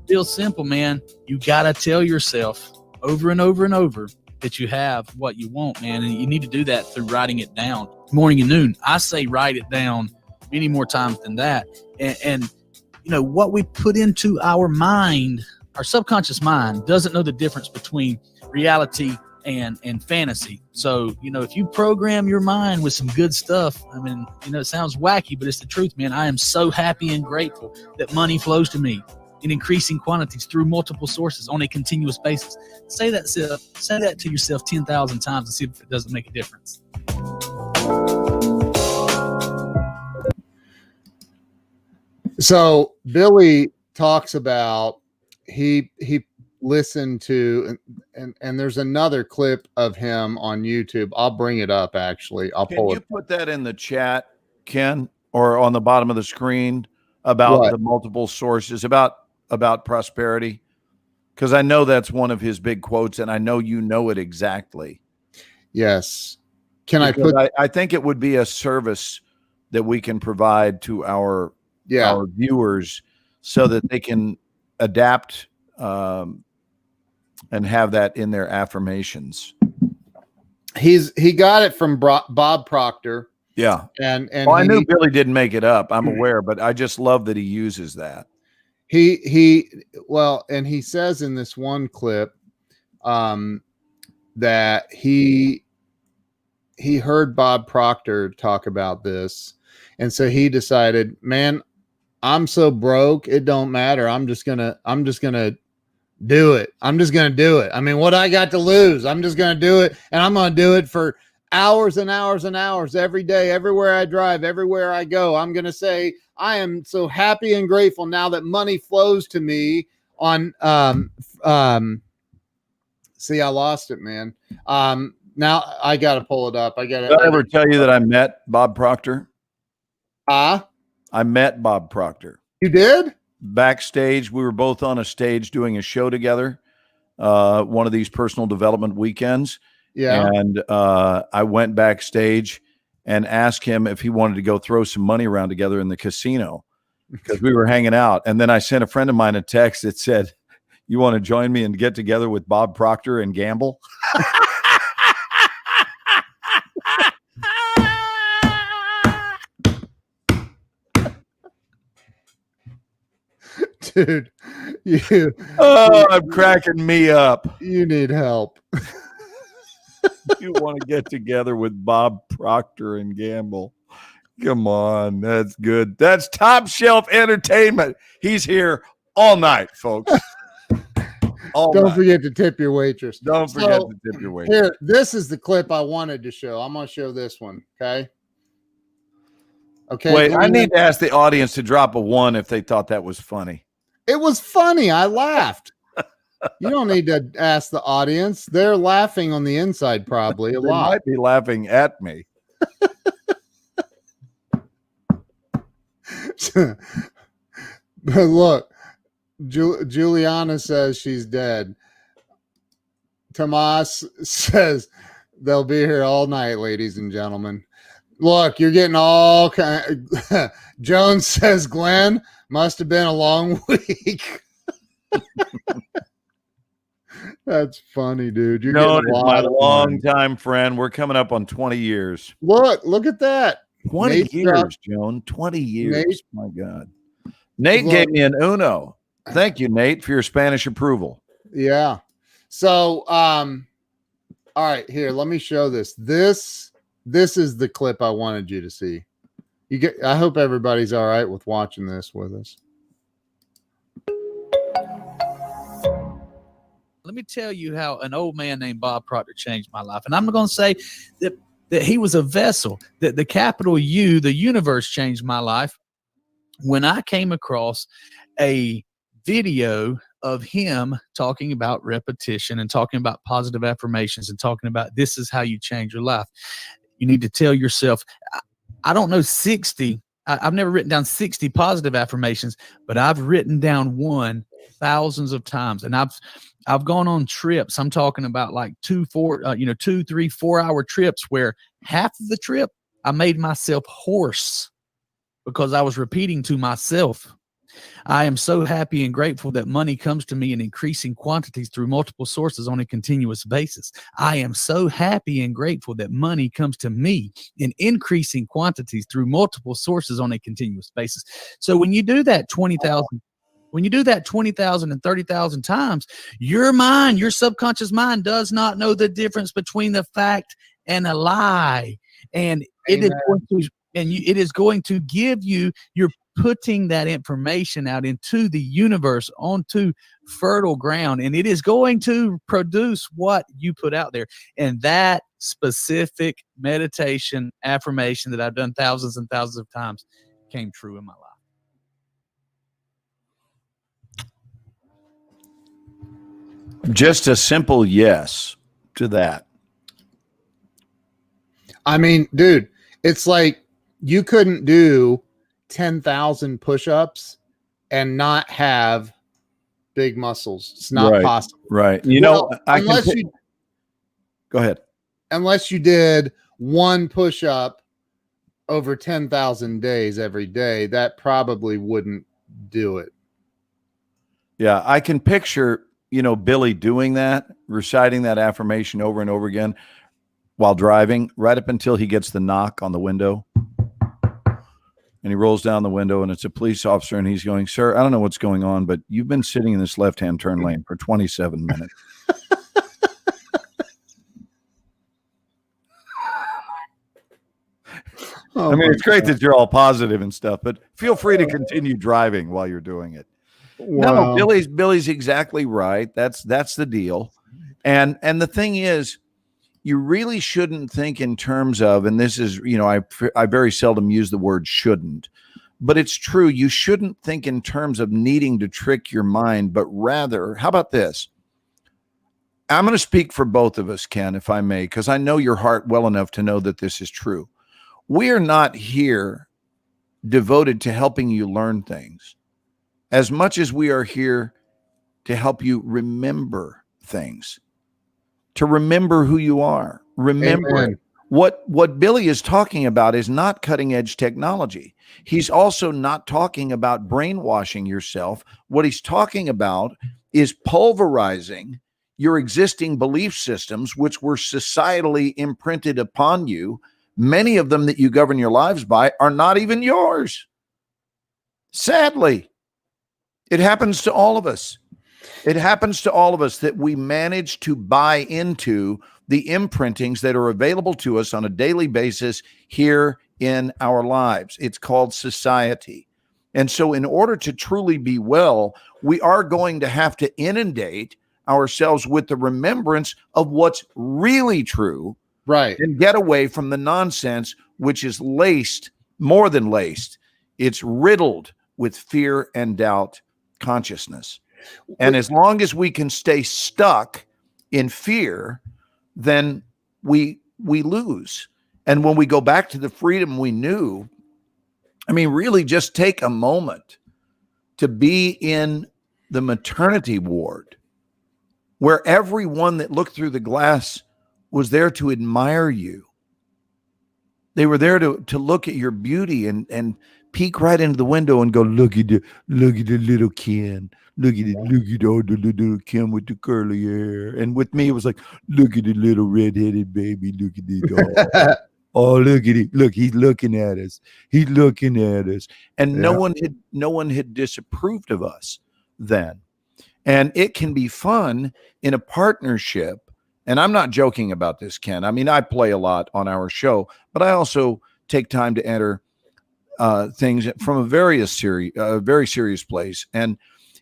Real simple, man. You gotta tell yourself over and over and over that you have what you want, man, and you need to do that through writing it down morning and noon. I say write it down many more times than that, and you know what we put into our mind, our subconscious mind doesn't know the difference between reality and fantasy. So, you know, if you program your mind with some good stuff, I mean, you know, it sounds wacky, but it's the truth, man. I am so happy and grateful that money flows to me in increasing quantities through multiple sources on a continuous basis. Say that to yourself 10,000 times and see if it doesn't make a difference. So Billy talks about he listened to and there's another clip of him on YouTube. I'll bring it up actually. Can you put that in the chat, Ken, or on the bottom of the screen about the multiple sources about prosperity? Because I know that's one of his big quotes, and I know you know it exactly. Yes. I think it would be a service that we can provide to our viewers so that they can adapt and have that in their affirmations. He got it from Bob Proctor. Yeah. And I knew Billy didn't make it up. I'm aware, but I just love that he uses that. And he says in this one clip that he heard Bob Proctor talk about this, and so he decided, man, I'm so broke, it don't matter. I'm just gonna do it. I'm just gonna do it. I mean, what I got to lose? I'm just gonna do it, and I'm gonna do it for hours and hours and hours every day, everywhere I drive, everywhere I go. I'm going to say I am so happy and grateful now that money flows to me on see, I lost it, man. Now I got to pull it up. Did I ever tell you that I met Bob Proctor? I met Bob Proctor. You did? Backstage, we were both on a stage doing a show together, one of these personal development weekends. Yeah. And I went backstage and asked him if he wanted to go throw some money around together in the casino because we were hanging out. And then I sent a friend of mine a text that said, "You want to join me and get together with Bob Proctor and gamble?" Dude, I'm cracking me up. You need help. You want to get together with Bob Proctor and gamble? Come on, that's good. That's top shelf entertainment. He's here all night, folks. Don't forget to tip your waitress. Don't forget to tip your waitress. Here, this is the clip I wanted to show. I'm going to show this one. Okay. Okay. Wait, I need to ask the audience to drop a 1 if they thought that was funny. It was funny. I laughed. You don't need to ask the audience. They're laughing on the inside probably a lot. They might be laughing at me. But look, Juliana says she's dead. Tomas says they'll be here all night, ladies and gentlemen. Look, you're getting all kind. Jones says Glenn must have been a long week. That's funny, dude. You're getting my long-time friend. We're coming up on 20 years. Look at that. 20 Nate years, Joan. 20 years. Nate, my God. Nate gave me an Uno. Thank you, Nate, for your Spanish approval. Yeah. So, all right, here, let me show this. This is the clip I wanted you to see. I hope everybody's all right with watching this with us. Let me tell you how an old man named Bob Proctor changed my life. And I'm going to say that he was a vessel, that the capital U, the universe, changed my life when I came across a video of him talking about repetition and talking about positive affirmations and talking about this is how you change your life. You need to tell yourself, I don't know 60. I've never written down 60 positive affirmations, but I've written down one thousands of times. And I've gone on trips. I'm talking about like 2, 3, 4 hour trips where half of the trip I made myself hoarse because I was repeating to myself. I am so happy and grateful that money comes to me in increasing quantities through multiple sources on a continuous basis. I am so happy and grateful that money comes to me in increasing quantities through multiple sources on a continuous basis. So when you do that 20,000 and 30,000 times, your mind, your subconscious mind does not know the difference between the fact and a lie. And it is going to give you, you're putting that information out into the universe, onto fertile ground, and it is going to produce what you put out there. And that specific meditation affirmation that I've done thousands and thousands of times came true in my life. Just a simple yes to that. I mean, dude, it's like you couldn't do 10,000 push-ups and not have big muscles. It's not possible. Right. Go ahead. Unless you did one push-up over 10,000 days every day, that probably wouldn't do it. Yeah, I can picture, Billy doing that, reciting that affirmation over and over again while driving, right up until he gets the knock on the window. And he rolls down the window, and it's a police officer, and he's going, "Sir, I don't know what's going on, but you've been sitting in this left-hand turn lane for 27 minutes." I mean, it's great that you're all positive and stuff, but feel free to continue driving while you're doing it. Wow. No, Billy's exactly right. That's the deal. And the thing is, you really shouldn't think in terms of, and this is, you know, I very seldom use the word shouldn't, but it's true. You shouldn't think in terms of needing to trick your mind, but rather, how about this? I'm going to speak for both of us, Ken, if I may, because I know your heart well enough to know that this is true. We are not here devoted to helping you learn things as much as we are here to help you remember things, to remember who you are. Remember Amen. what Billy is talking about is not cutting edge technology. He's also not talking about brainwashing yourself. What he's talking about is pulverizing your existing belief systems, which were societally imprinted upon you. Many of them that you govern your lives by are not even yours. Sadly, it happens to all of us. It happens to all of us that we manage to buy into the imprintings that are available to us on a daily basis here in our lives. It's called society. And so in order to truly be well, we are going to have to inundate ourselves with the remembrance of what's really true, Right. and get away from the nonsense, which is laced, more than laced. It's riddled with fear and doubt consciousness. And as long as we can stay stuck in fear, then we lose. And when we go back to the freedom we knew, I mean, really just take a moment to be in the maternity ward where everyone that looked through the glass was there to admire you. They were there to look at your beauty and peek right into the window and go, look at the little Ken. Look at all the little Ken with the curly hair. And with me, it was like, look at the little redheaded baby. Look at it. Oh, look at it. Look, he's looking at us. He's looking at us. And no one had disapproved of us then. And it can be fun in a partnership. And I'm not joking about this, Ken. I mean, I play a lot on our show, but I also take time to enter things from a very serious place. And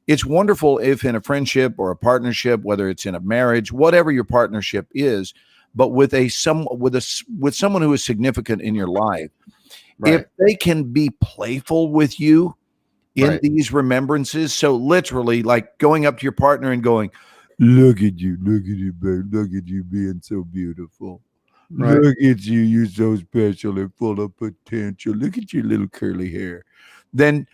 it's wonderful if in a friendship or a partnership, whether it's in a marriage, whatever your partnership is, but with someone who is significant in your life, if they can be playful with you in these remembrances. So literally, like going up to your partner and going, look at you, babe. Look at you being so beautiful. Right. Look at you, you're so special and full of potential. Look at your little curly hair. Then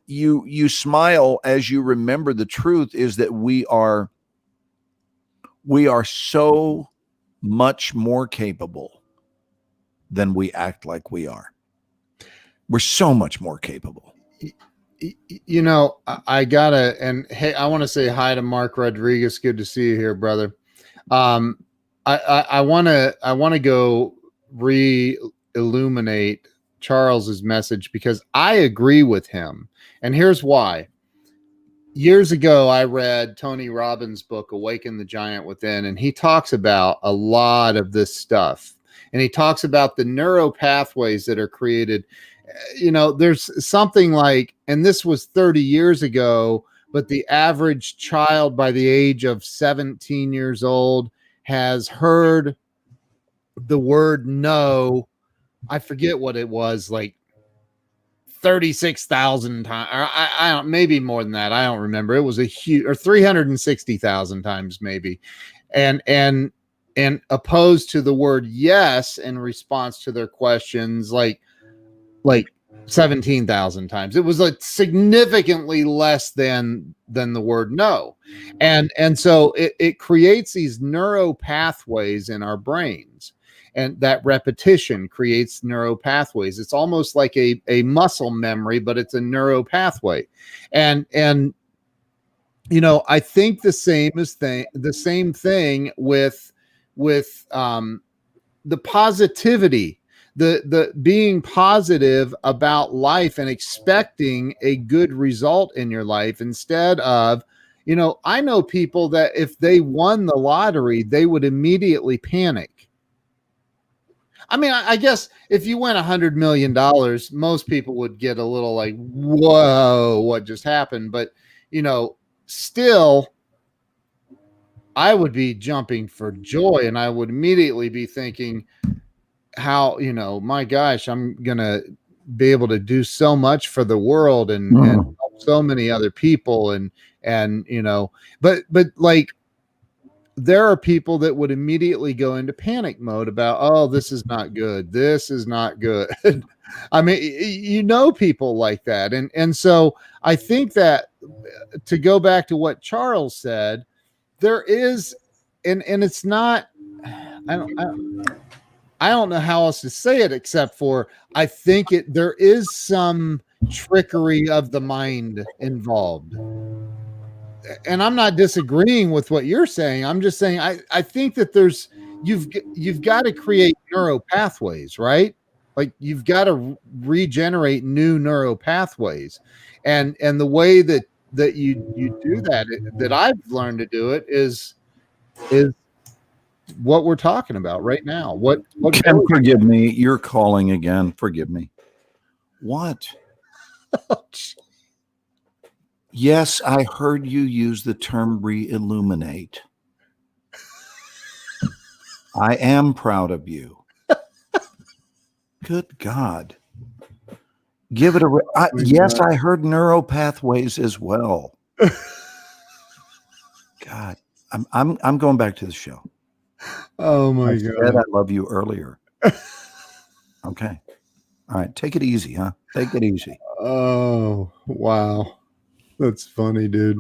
you smile as you remember the truth is that we are so much more capable than we act like we are. We're so much more capable. You know, I gotta, and hey, I want to say hi to Mark Rodriguez. Good to see you here, brother. I want to go re-illuminate Charles's message because I agree with him, and here's why. Years ago, I read Tony Robbins' book, Awaken the Giant Within, and he talks about a lot of this stuff. And he talks about the neural pathways that are created. You know, there's something like, and this was 30 years ago, but the average child by the age of 17 years old has heard the word no. I forget what it was, like 36,000 times, or I don't, maybe more than that. I don't remember. It was a huge, or 360,000 times maybe. And opposed to the word yes in response to their questions, like 17,000 times. It was like significantly less than the word no. And so it creates these neuro pathways in our brains. And that repetition creates neuro pathways. It's almost like a muscle memory, but it's a neuro pathway. And you know, I think the same thing with the positivity, the being positive about life and expecting a good result in your life instead of, you know, I know people that if they won the lottery, they would immediately panic. I mean, I guess if you win $100 million, most people would get a little like, whoa, what just happened? But, you know, still, I would be jumping for joy, and I would immediately be thinking how, my gosh, I'm going to be able to do so much for the world and help so many other people. And, but like, there are people that would immediately go into panic mode about, oh, this is not good. This is not good. I mean, people like that. And so I think that to go back to what Charles said, there is, and it's not, I don't know how else to say it except for I think there is some trickery of the mind involved. And I'm not disagreeing with what you're saying. I'm just saying I think that you've got to create neural pathways, right? Like you've got to regenerate new neural pathways. And the way that you do that I've learned to do it is what we're talking about right now. What Ken, forgive me. You're calling again. Forgive me. What? Yes, I heard you use the term re-illuminate. I am proud of you. Good God. Give it a yes, I heard neuropathways as well. God, I'm going back to the show. Oh my I God. said I love you earlier. Okay. All right. Take it easy, huh? Take it easy. Oh, wow. That's funny, dude.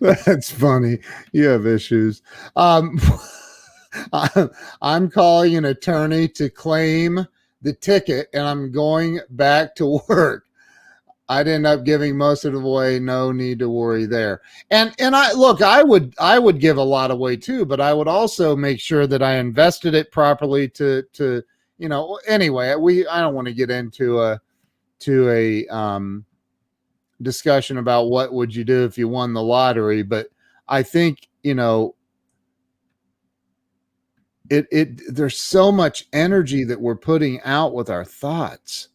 That's funny. You have issues. I'm calling an attorney to claim the ticket, and I'm going back to work. I'd end up giving most of it away. No need to worry there. And I would give a lot away too, but I would also make sure that I invested it properly to anyway, I don't want to get into a discussion about what would you do if you won the lottery, but I think, there's so much energy that we're putting out with our thoughts.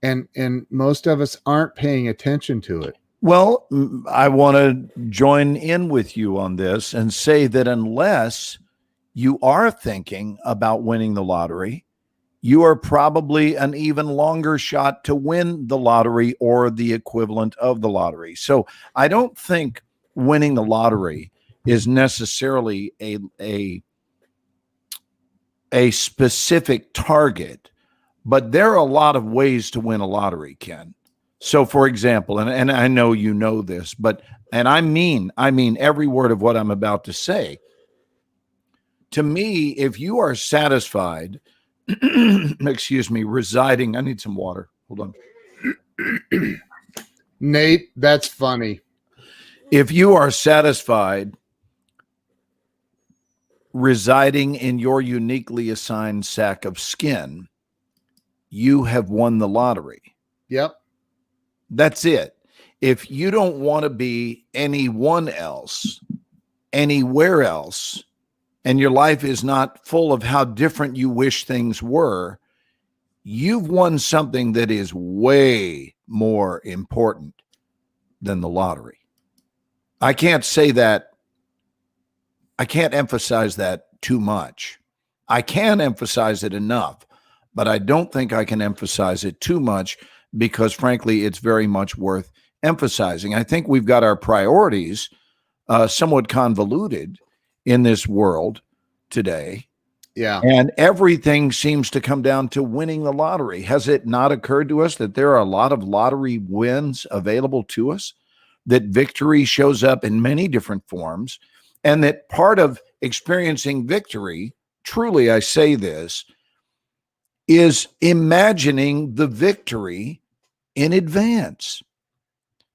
And most of us aren't paying attention to it. Well, I want to join in with you on this and say that unless you are thinking about winning the lottery, you are probably an even longer shot to win the lottery or the equivalent of the lottery. So I don't think winning the lottery is necessarily a specific target. But there are a lot of ways to win a lottery, Ken. So, for example, and I know you know this, and I mean every word of what I'm about to say. To me, if you are satisfied, excuse me, residing, I need some water. Hold on. Nate, that's funny. If you are satisfied residing in your uniquely assigned sack of skin, you have won the lottery. Yep. That's it. If you don't want to be anyone else, anywhere else, and your life is not full of how different you wish things were, you've won something that is way more important than the lottery. I can't say that. I can't emphasize that too much. I can emphasize it enough, but I don't think I can emphasize it too much because, frankly, it's very much worth emphasizing. I think we've got our priorities somewhat convoluted in this world today. Yeah. And everything seems to come down to winning the lottery. Has it not occurred to us that there are a lot of lottery wins available to us, that victory shows up in many different forms, and that part of experiencing victory, truly I say this, is imagining the victory in advance.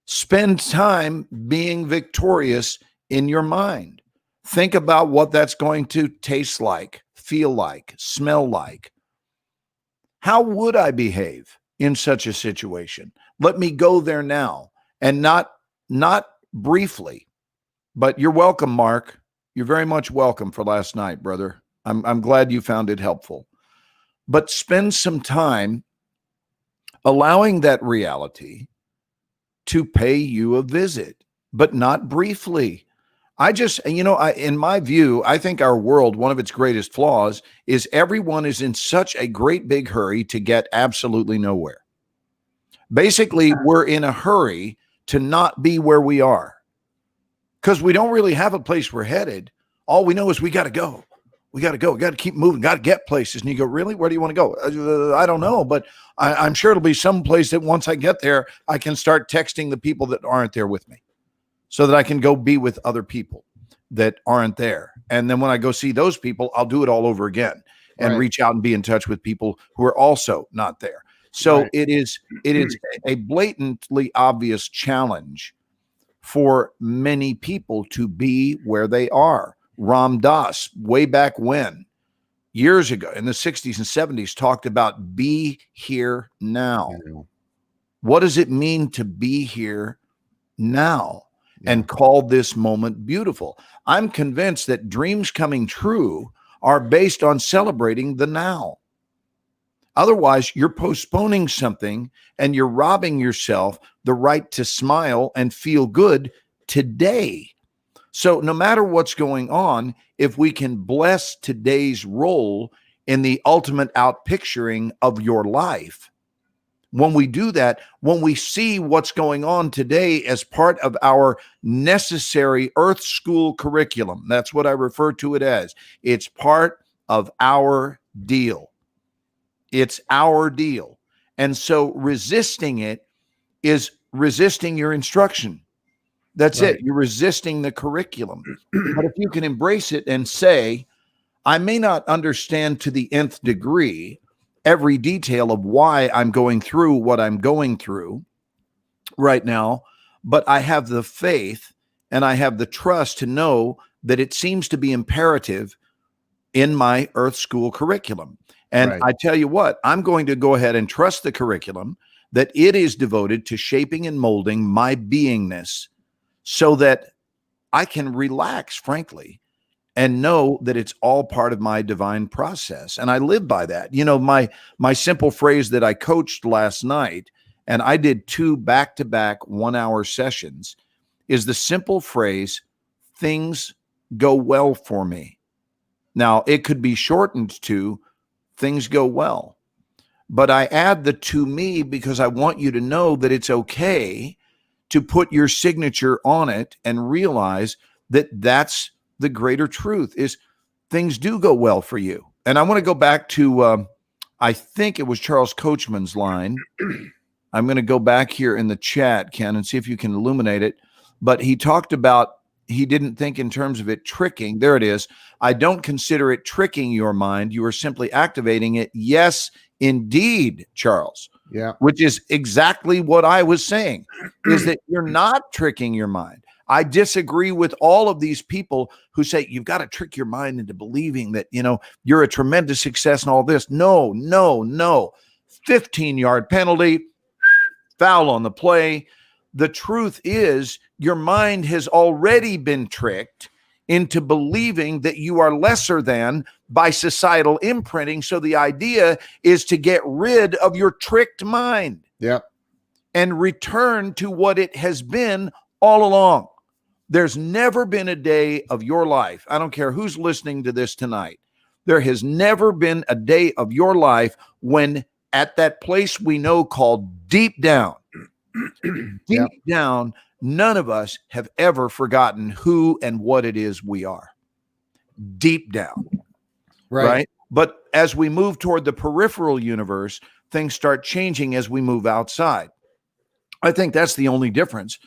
Spend time being victorious in your mind. Think about what that's going to taste like, feel like, smell like. How would I behave in such a situation? Let me go there now, and not briefly, but you're welcome, Mark. You're very much welcome for last night, brother. I'm glad you found it helpful. But spend some time allowing that reality to pay you a visit, but not briefly. In my view, I think our world, one of its greatest flaws is everyone is in such a great big hurry to get absolutely nowhere. Basically, we're in a hurry to not be where we are because we don't really have a place we're headed. All we know is we got to go. We got to go. We got to keep moving. Got to get places. And you go, really? Where do you want to go? I don't know, but I'm sure it'll be some place that once I get there, I can start texting the people that aren't there with me so that I can go be with other people that aren't there. And then when I go see those people, I'll do it all over again and reach out and be in touch with people who are also not there. So it is a blatantly obvious challenge for many people to be where they are. Ram Dass, way back when, years ago in the 60s and 70s, talked about be here now. What does it mean to be here now? And called this moment beautiful. I'm convinced that dreams coming true are based on celebrating the now. Otherwise, you're postponing something and you're robbing yourself the right to smile and feel good today. So no matter what's going on, if we can bless today's role in the ultimate outpicturing of your life, when we do that, when we see what's going on today as part of our necessary Earth School curriculum, that's what I refer to it as. It's part of our deal. It's our deal. And so resisting it is resisting your instruction. That's it. You're resisting the curriculum. But if you can embrace it and say, I may not understand to the nth degree every detail of why I'm going through what I'm going through right now, but I have the faith and I have the trust to know that it seems to be imperative in my Earth School curriculum. And I tell you what, I'm going to go ahead and trust the curriculum that it is devoted to shaping and molding my beingness so that I can relax, frankly, and know that it's all part of my divine process. And I live by that. You know, my simple phrase that I coached last night, and I did 2 back-to-back 1-hour sessions, is the simple phrase, things go well for me. Now, it could be shortened to things go well. But I add the to me because I want you to know that it's okay to put your signature on it and realize that that's the greater truth is things do go well for you. And I want to go back to, I think it was Charles Coachman's line. I'm going to go back here in the chat, Ken, and see if you can illuminate it. But he talked about, he didn't think in terms of it tricking. There it is. I don't consider it tricking your mind. You are simply activating it. Yes, indeed, Charles. Yeah. Which is exactly what I was saying, is that you're not tricking your mind. I disagree with all of these people who say you've got to trick your mind into believing that, you know, you're a tremendous success and all this. No. 15-yard penalty, foul on the play. The truth is your mind has already been tricked into believing that you are lesser than by societal imprinting. So the idea is to get rid of your tricked mind. Yeah. And return to what it has been all along. There's never been a day of your life. I don't care who's listening to this tonight. There has never been a day of your life when at that place we know called deep down, down, none of us have ever forgotten who and what it is we are. Deep down. Right? But as we move toward the peripheral universe, things start changing as we move outside. I think that's the only difference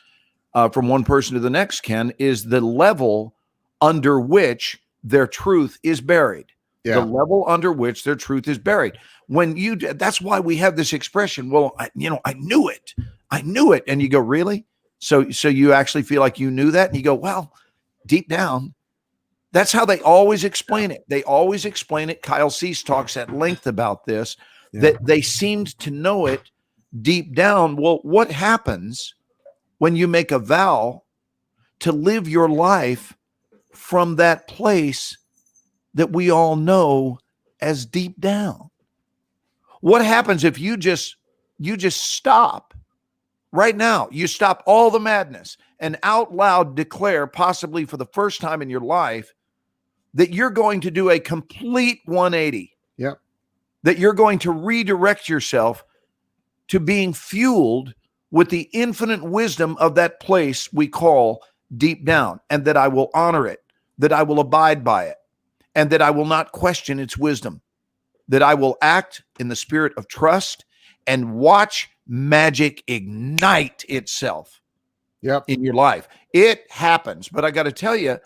from one person to the next, Ken, is the level under which their truth is buried. Yeah. The level under which their truth is buried. That's why we have this expression. Well, I knew it. And you go, really? So you actually feel like you knew that? And you go, well, deep down, that's how they always explain it. They always explain it. Kyle Cease talks at length about this, that they seemed to know it deep down. Well, what happens when you make a vow to live your life from that place that we all know as deep down? What happens if you just stop right now? You stop all the madness and out loud declare, possibly for the first time in your life, that you're going to do a complete 180. Yep. That you're going to redirect yourself to being fueled with the infinite wisdom of that place we call deep down, and that I will honor it, that I will abide by it, and that I will not question its wisdom, that I will act in the spirit of trust and watch magic ignite itself in your life. It happens. But I got to tell you,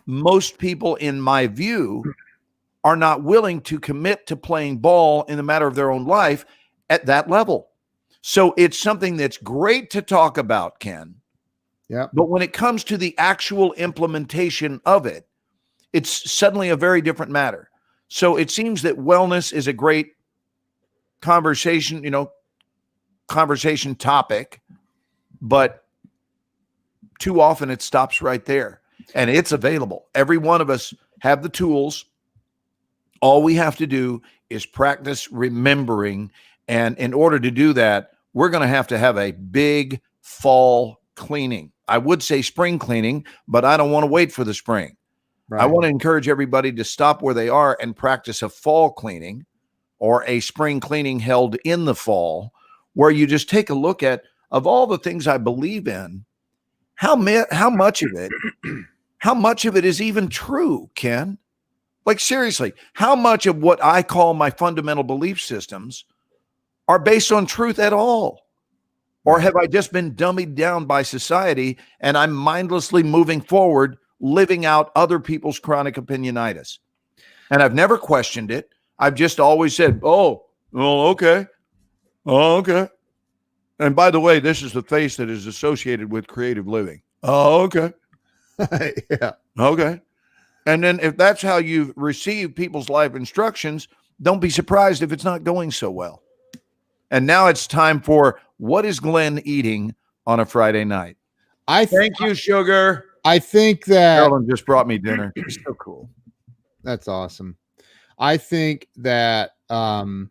most people, in my view, are not willing to commit to playing ball in the matter of their own life at that level. So it's something that's great to talk about, Ken. Yeah. But when it comes to the actual implementation of it, it's suddenly a very different matter. So it seems that wellness is a great conversation, conversation topic, but too often it stops right there. And it's available. Every one of us have the tools. All we have to do is practice remembering. And in order to do that, we're going to have a big fall cleaning. I would say spring cleaning, but I don't want to wait for the spring. Right. I want to encourage everybody to stop where they are and practice a fall cleaning or a spring cleaning held in the fall, where you just take a look at, of all the things I believe in, how much of it is even true, Ken? Like, seriously, how much of what I call my fundamental belief systems are based on truth at all? Or have I just been dummied down by society and I'm mindlessly moving forward, living out other people's chronic opinionitis? And I've never questioned it. I've just always said, oh, well, okay. Oh, okay. And by the way, this is the face that is associated with creative living. Oh, okay. Yeah. Okay. And then if that's how you receive people's life instructions, don't be surprised if it's not going so well. And now it's time for, what is Glenn eating on a Friday night? Thank you, sugar. I think that Carolyn just brought me dinner. It's so cool. That's awesome. I think that can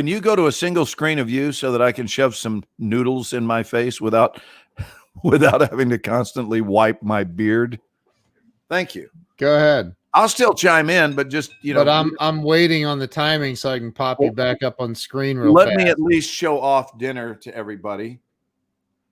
you go to a single screen of you so that I can shove some noodles in my face without having to constantly wipe my beard? Thank you. Go ahead. I'll still chime in, but just, But I'm waiting on the timing so I can pop you back up on screen real let fast. me at least show off dinner to everybody.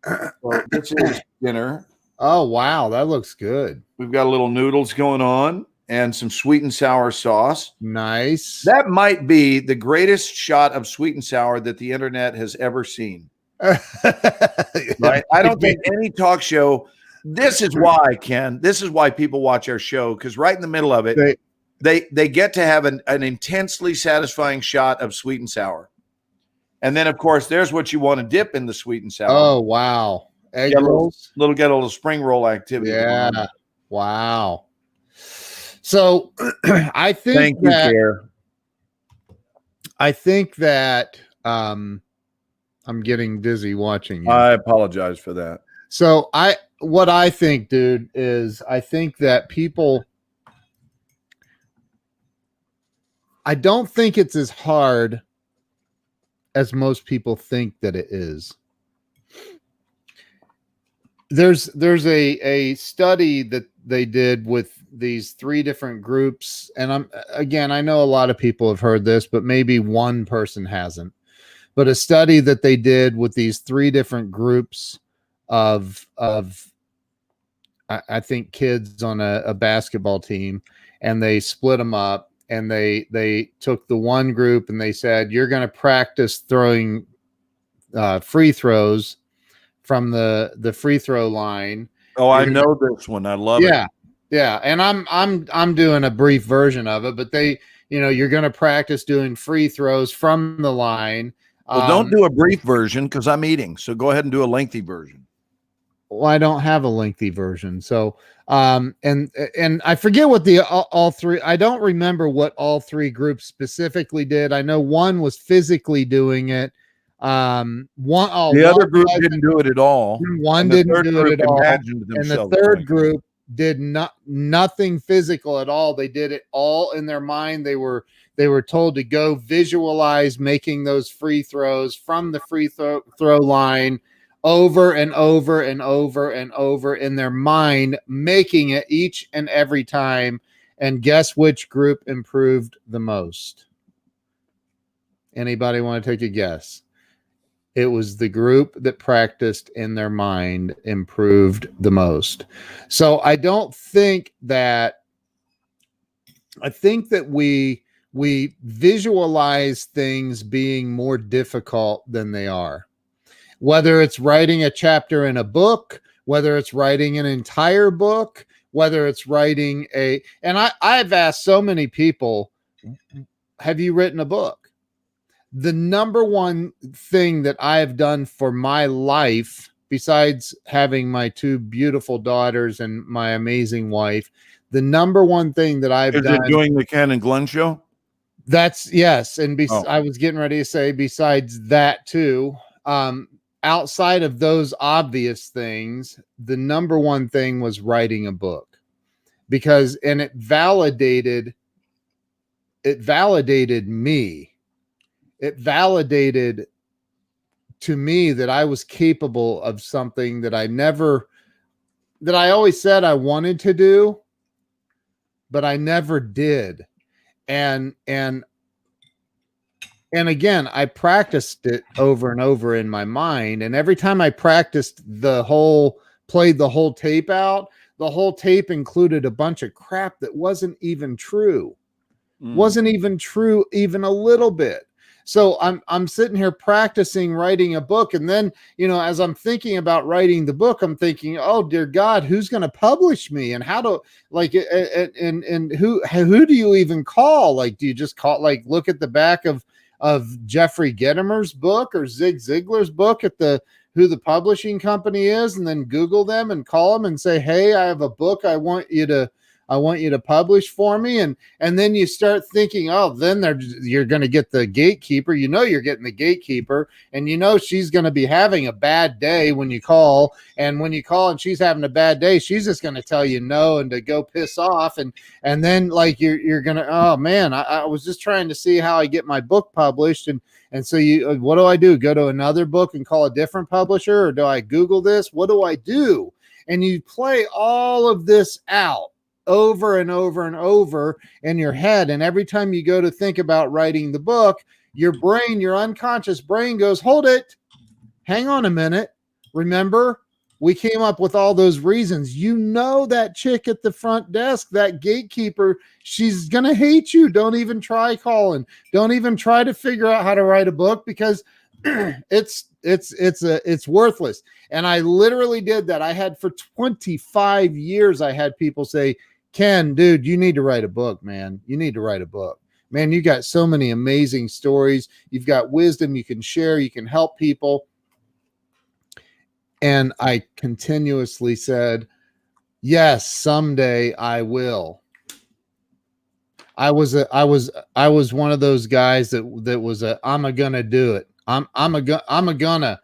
So this is dinner. Oh, wow. That looks good. We've got a little noodles going on and some sweet and sour sauce. Nice. That might be the greatest shot of sweet and sour that the internet has ever seen. Right? I don't think any talk show. This is why, Ken. This is why people watch our show, because right in the middle of it, they get to have an intensely satisfying shot of sweet and sour. And then, of course, there's what you want to dip in the sweet and sour. Oh, wow. Egg rolls. Get a little spring roll activity. Yeah. Wow. So I think Thank you, Care. I think that I'm getting dizzy watching you. I apologize for that. So what I think, dude, is I think that people, I don't think it's as hard as most people think that it is. There's a study that they did with these 3 different groups, and I know a lot of people have heard this, but maybe one person hasn't. But a study that they did with these 3 different groups of I think kids on a basketball team, and they split them up, and they took the one group and they said, you're going to practice throwing free throws from the free throw line. Oh, I know this one. I love it. Yeah. And I'm doing a brief version of it, but you're going to practice doing free throws from the line. Well, don't do a brief version because I'm eating. So go ahead and do a lengthy version. Well, I don't have a lengthy version. So, and I forget what all 3, I don't remember what all 3 groups specifically did. I know one was physically doing it. The other group didn't do it at all. One didn't do it at all. And the third group did nothing physical at all. They did it all in their mind. They were told to go visualize making those free throws from the free throw line over and over and over and over in their mind, making it each and every time. And guess which group improved the most? Anybody want to take a guess? It was the group that practiced in their mind improved the most. So I think that we visualize things being more difficult than they are. Whether it's writing a chapter in a book, whether it's writing an entire book, whether it's writing and I've asked so many people, have you written a book? The number one thing that I have done for my life, besides having my two beautiful daughters and my amazing wife, the number one thing that I've done. Is it doing the Ken and Glenn show? That's yes. And I was getting ready to say, besides that too, outside of those obvious things, the number one thing was writing a book, because it validated me. It validated to me that I was capable of something that I always said I wanted to do, but I never did. And again, I practiced it over and over in my mind. And every time I practiced played the whole tape out, the whole tape included a bunch of crap that wasn't even true. Wasn't even true, even a little bit. So I'm sitting here practicing writing a book. And then, as I'm thinking about writing the book, I'm thinking, oh, dear God, who's going to publish me? And how to and who do you even call? Like, do you just call, look at the back of Jeffrey Gitomer's book or Zig Ziglar's book at who the publishing company is, and then Google them and call them and say, hey, I have a book I want you to publish for me. And then you start thinking, oh, then you're going to get the gatekeeper. You're getting the gatekeeper, and she's going to be having a bad day when you call. And when you call and she's having a bad day, she's just going to tell you no and to go piss off. And then you're going to, oh man, I was just trying to see how I get my book published. And so what do I do? Go to another book and call a different publisher? Or do I Google this? What do I do? And you play all of this out over and over and over in your head. And every time you go to think about writing the book, your unconscious brain goes, hold it, hang on a minute. Remember, we came up with all those reasons. That chick at the front desk, that gatekeeper, she's going to hate you. Don't even try calling. Don't even try to figure out how to write a book, because it's worthless. And I literally did that. I had for 25 years, I had people say, Ken, dude, you need to write a book, man. You need to write a book. Man, you got so many amazing stories. You've got wisdom you can share. You can help people. And I continuously said, yes, someday I will. I was one of those guys that was I'm gonna do it. I'm a gonna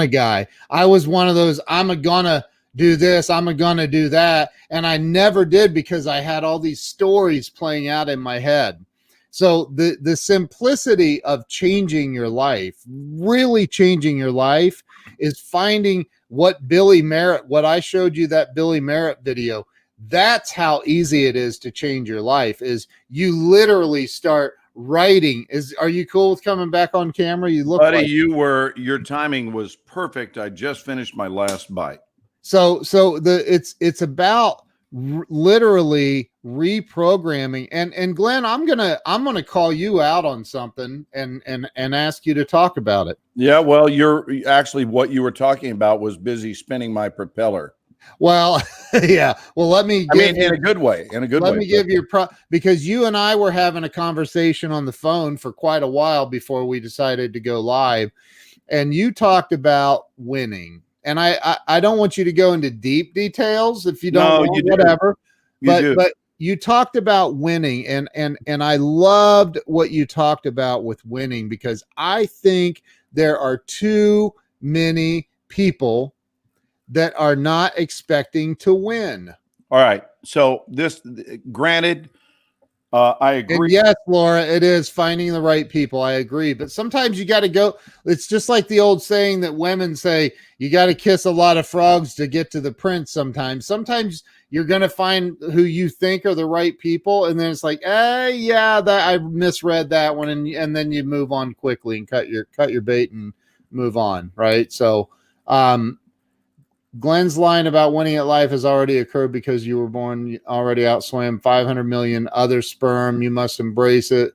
guy. I was one of those I'm a gonna do this, I'm gonna do that, and I never did, because I had all these stories playing out in my head. So the simplicity of changing your life, really changing your life, is finding what I showed you, that Billy Merritt video. That's how easy it is to change your life. Is you literally start writing. Are you cool with coming back on camera? You look, buddy, your timing was perfect. I just finished my last bite. So it's about literally reprogramming. And Glenn, I'm gonna call you out on something and ask you to talk about it. Yeah, well, what you were talking about was busy spinning my propeller. Well, yeah. Well, in a good way. Let me give you because you and I were having a conversation on the phone for quite a while before we decided to go live, and you talked about winning. And I don't want you to go into deep details if you don't want, whatever. But you talked about winning, and I loved what you talked about with winning, because I think there are too many people that are not expecting to win. All right. So this, granted, I agree. And yes, Laura, it is finding the right people. I agree. But sometimes you got to go. It's just like the old saying that women say, you got to kiss a lot of frogs to get to the prince sometimes. Sometimes you're going to find who you think are the right people. And then it's like, yeah, that I misread that one. And then you move on quickly and cut your bait and move on. Right. So, Glenn's line about winning at life has already occurred because you were born already outswam 500 million other sperm. You must embrace it.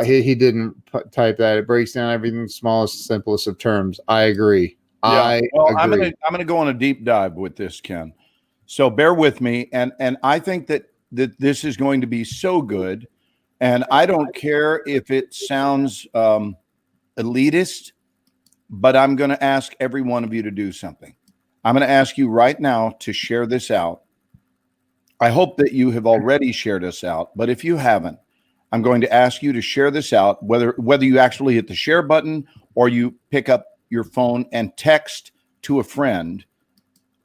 He didn't type that. It breaks down everything in the smallest, simplest of terms. I agree. Yeah. Well, agree. I'm gonna go on a deep dive with this, Ken. So bear with me, and I think that this is going to be so good, and I don't care if it sounds elitist, but I'm going to ask every one of you to do something. I'm going to ask you right now to share this out. I hope that you have already shared us out, but if you haven't, I'm going to ask you to share this out, whether you actually hit the share button or you pick up your phone and text to a friend.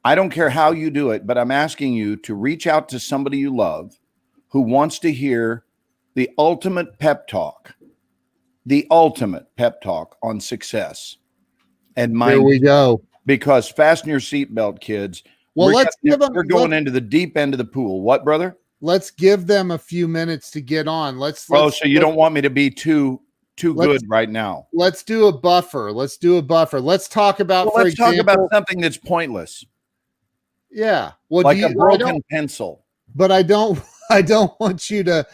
I don't care how you do it, but I'm asking you to reach out to somebody you love who wants to hear the ultimate pep talk on success. And Here we go. Because fasten your seatbelt, kids. Well, we're going into the deep end of the pool. What, brother? Let's give them a few minutes to get on. So you don't want me to be too good right now. Let's do a buffer. Let's talk about, talk about something that's pointless. Yeah. Well, like a broken pencil. But I don't want you to,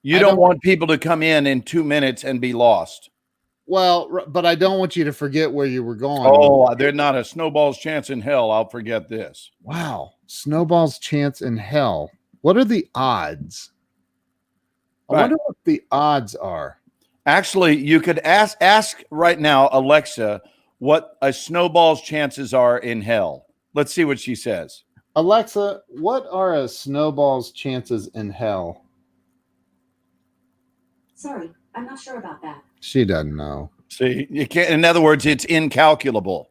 you don't want people to come in 2 minutes and be lost. Well, but I don't want you to forget where you were going. Oh, there's not a snowball's chance in hell I'll forget this. Wow. Snowball's chance in hell. What are the odds? I wonder what the odds are. Actually, you could ask right now, Alexa, what a snowball's chances are in hell. Let's see what she says. Alexa, what are a snowball's chances in hell? Sorry, I'm not sure about that. She doesn't know. See, you can't. In other words, it's incalculable.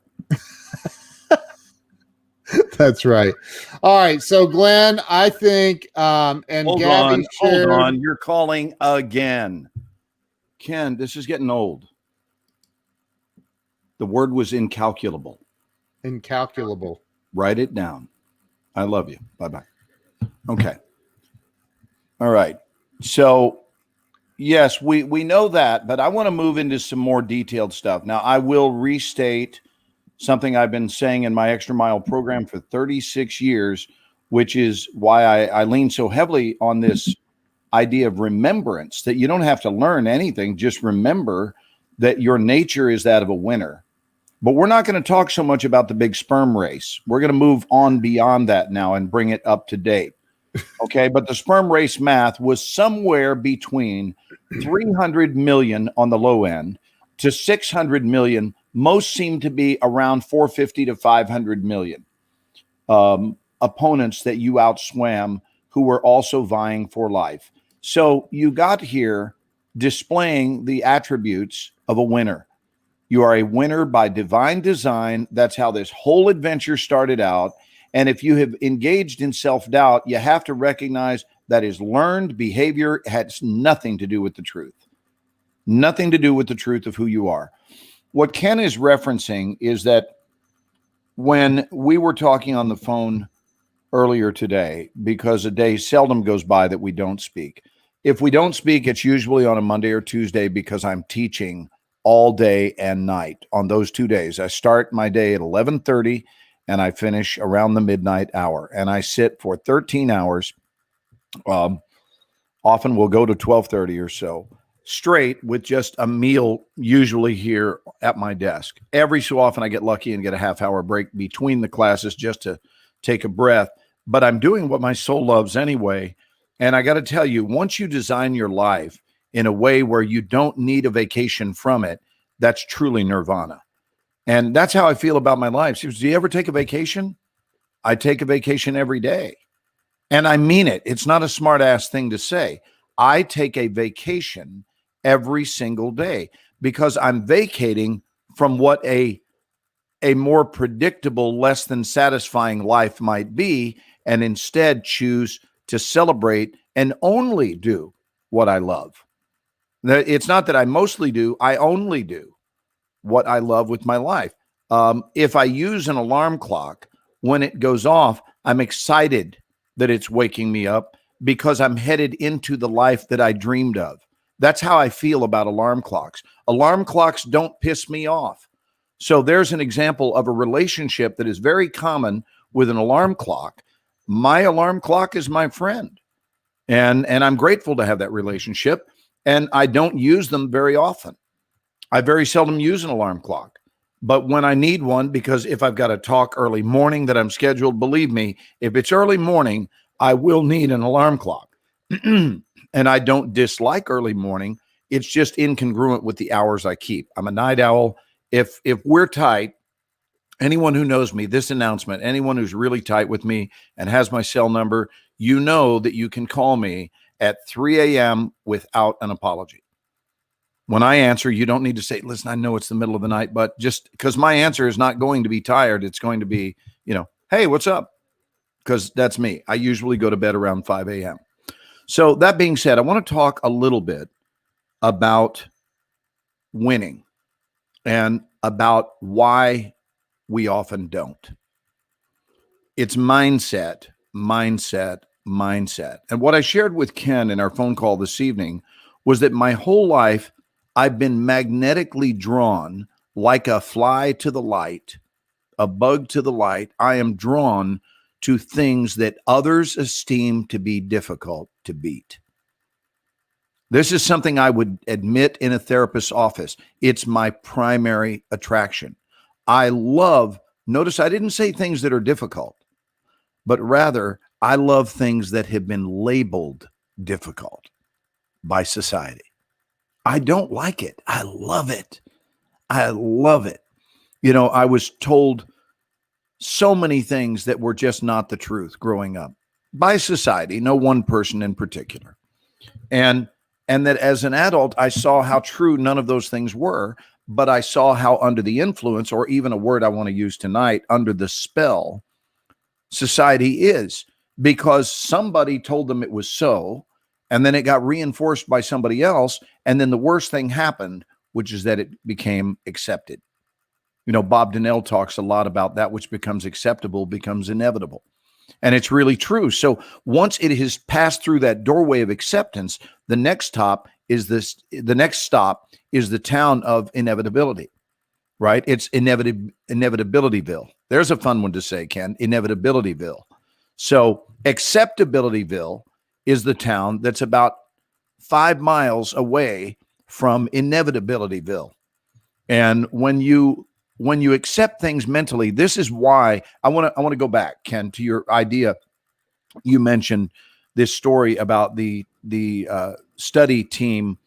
That's right. All right. So, Glenn, I think, and Gabby hold on. You're calling again. Ken, this is getting old. The word was incalculable. Incalculable. Write it down. I love you. Bye-bye. Okay. All right. So, yes, we know that, but I want to move into some more detailed stuff. Now, I will restate something I've been saying in my Extra Mile program for 36 years, which is why I lean so heavily on this idea of remembrance, that you don't have to learn anything. Just remember that your nature is that of a winner. But we're not going to talk so much about the big sperm race. We're going to move on beyond that now and bring it up to date. Okay, but the sperm race math was somewhere between 300 million on the low end to 600 million. Most seem to be around 450 to 500 million opponents that you outswam who were also vying for life. So you got here displaying the attributes of a winner. You are a winner by divine design. That's how this whole adventure started out. And if you have engaged in self-doubt, you have to recognize that is learned behavior, has nothing to do with the truth. Nothing to do with the truth of who you are. What Ken is referencing is that when we were talking on the phone earlier today, because a day seldom goes by that we don't speak. If we don't speak, it's usually on a Monday or Tuesday because I'm teaching all day and night on those 2 days. I start my day at 11:30 and I finish around the midnight hour. And I sit for 13 hours. Often we'll go to 12:30 or so straight with just a meal, usually here at my desk. Every so often I get lucky and get a half-hour break between the classes just to take a breath. But I'm doing what my soul loves anyway. And I got to tell you, once you design your life in a way where you don't need a vacation from it, that's truly nirvana. And that's how I feel about my life. So, do you ever take a vacation? I take a vacation every day. And I mean it. It's not a smart ass thing to say. I take a vacation every single day because I'm vacating from what a a more predictable, less than satisfying life might be, and instead choose to celebrate and only do what I love. It's not that I mostly do, I only do what I love with my life. If I use an alarm clock, when it goes off, I'm excited that it's waking me up because I'm headed into the life that I dreamed of. That's how I feel about alarm clocks. Alarm clocks don't piss me off. So there's an example of a relationship that is very common with an alarm clock. My alarm clock is my friend, and I'm grateful to have that relationship, and I don't use them very often. I very seldom use an alarm clock. But when I need one, because if I've got a talk early morning that I'm scheduled, believe me, if it's early morning, I will need an alarm clock. And I don't dislike early morning. It's just incongruent with the hours I keep. I'm a night owl. If we're tight, anyone who knows me, this announcement, anyone who's really tight with me and has my cell number, you know that you can call me at 3 a.m. without an apology. When I answer, you don't need to say, listen, I know it's the middle of the night, but just because my answer is not going to be tired, it's going to be, hey, what's up? Because that's me. I usually go to bed around 5 a.m. So that being said, I want to talk a little bit about winning and about why we often don't. It's mindset. And what I shared with Ken in our phone call this evening was that my whole life, I've been magnetically drawn like a fly to the light, a bug to the light. I am drawn to things that others esteem to be difficult to beat. This is something I would admit in a therapist's office. It's my primary attraction. Notice I didn't say things that are difficult, but rather I love things that have been labeled difficult by society. I don't like it. I love it. I was told so many things that were just not the truth growing up by society, no one person in particular. And that as an adult, I saw how true none of those things were, but I saw how under the influence, or even a word I want to use tonight, under the spell, society is, because somebody told them it was so. And then it got reinforced by somebody else. And then the worst thing happened, which is that it became accepted. Bob Donnell talks a lot about that which becomes acceptable becomes inevitable. And it's really true. So once it has passed through that doorway of acceptance, the next stop is the town of inevitability, right? It's inevitabilityville. There's a fun one to say, Ken, inevitabilityville. So acceptabilityville is the town that's about 5 miles away from inevitabilityville. And when you accept things mentally, this is why I want to go back, Ken, to your idea. You mentioned this story about the study team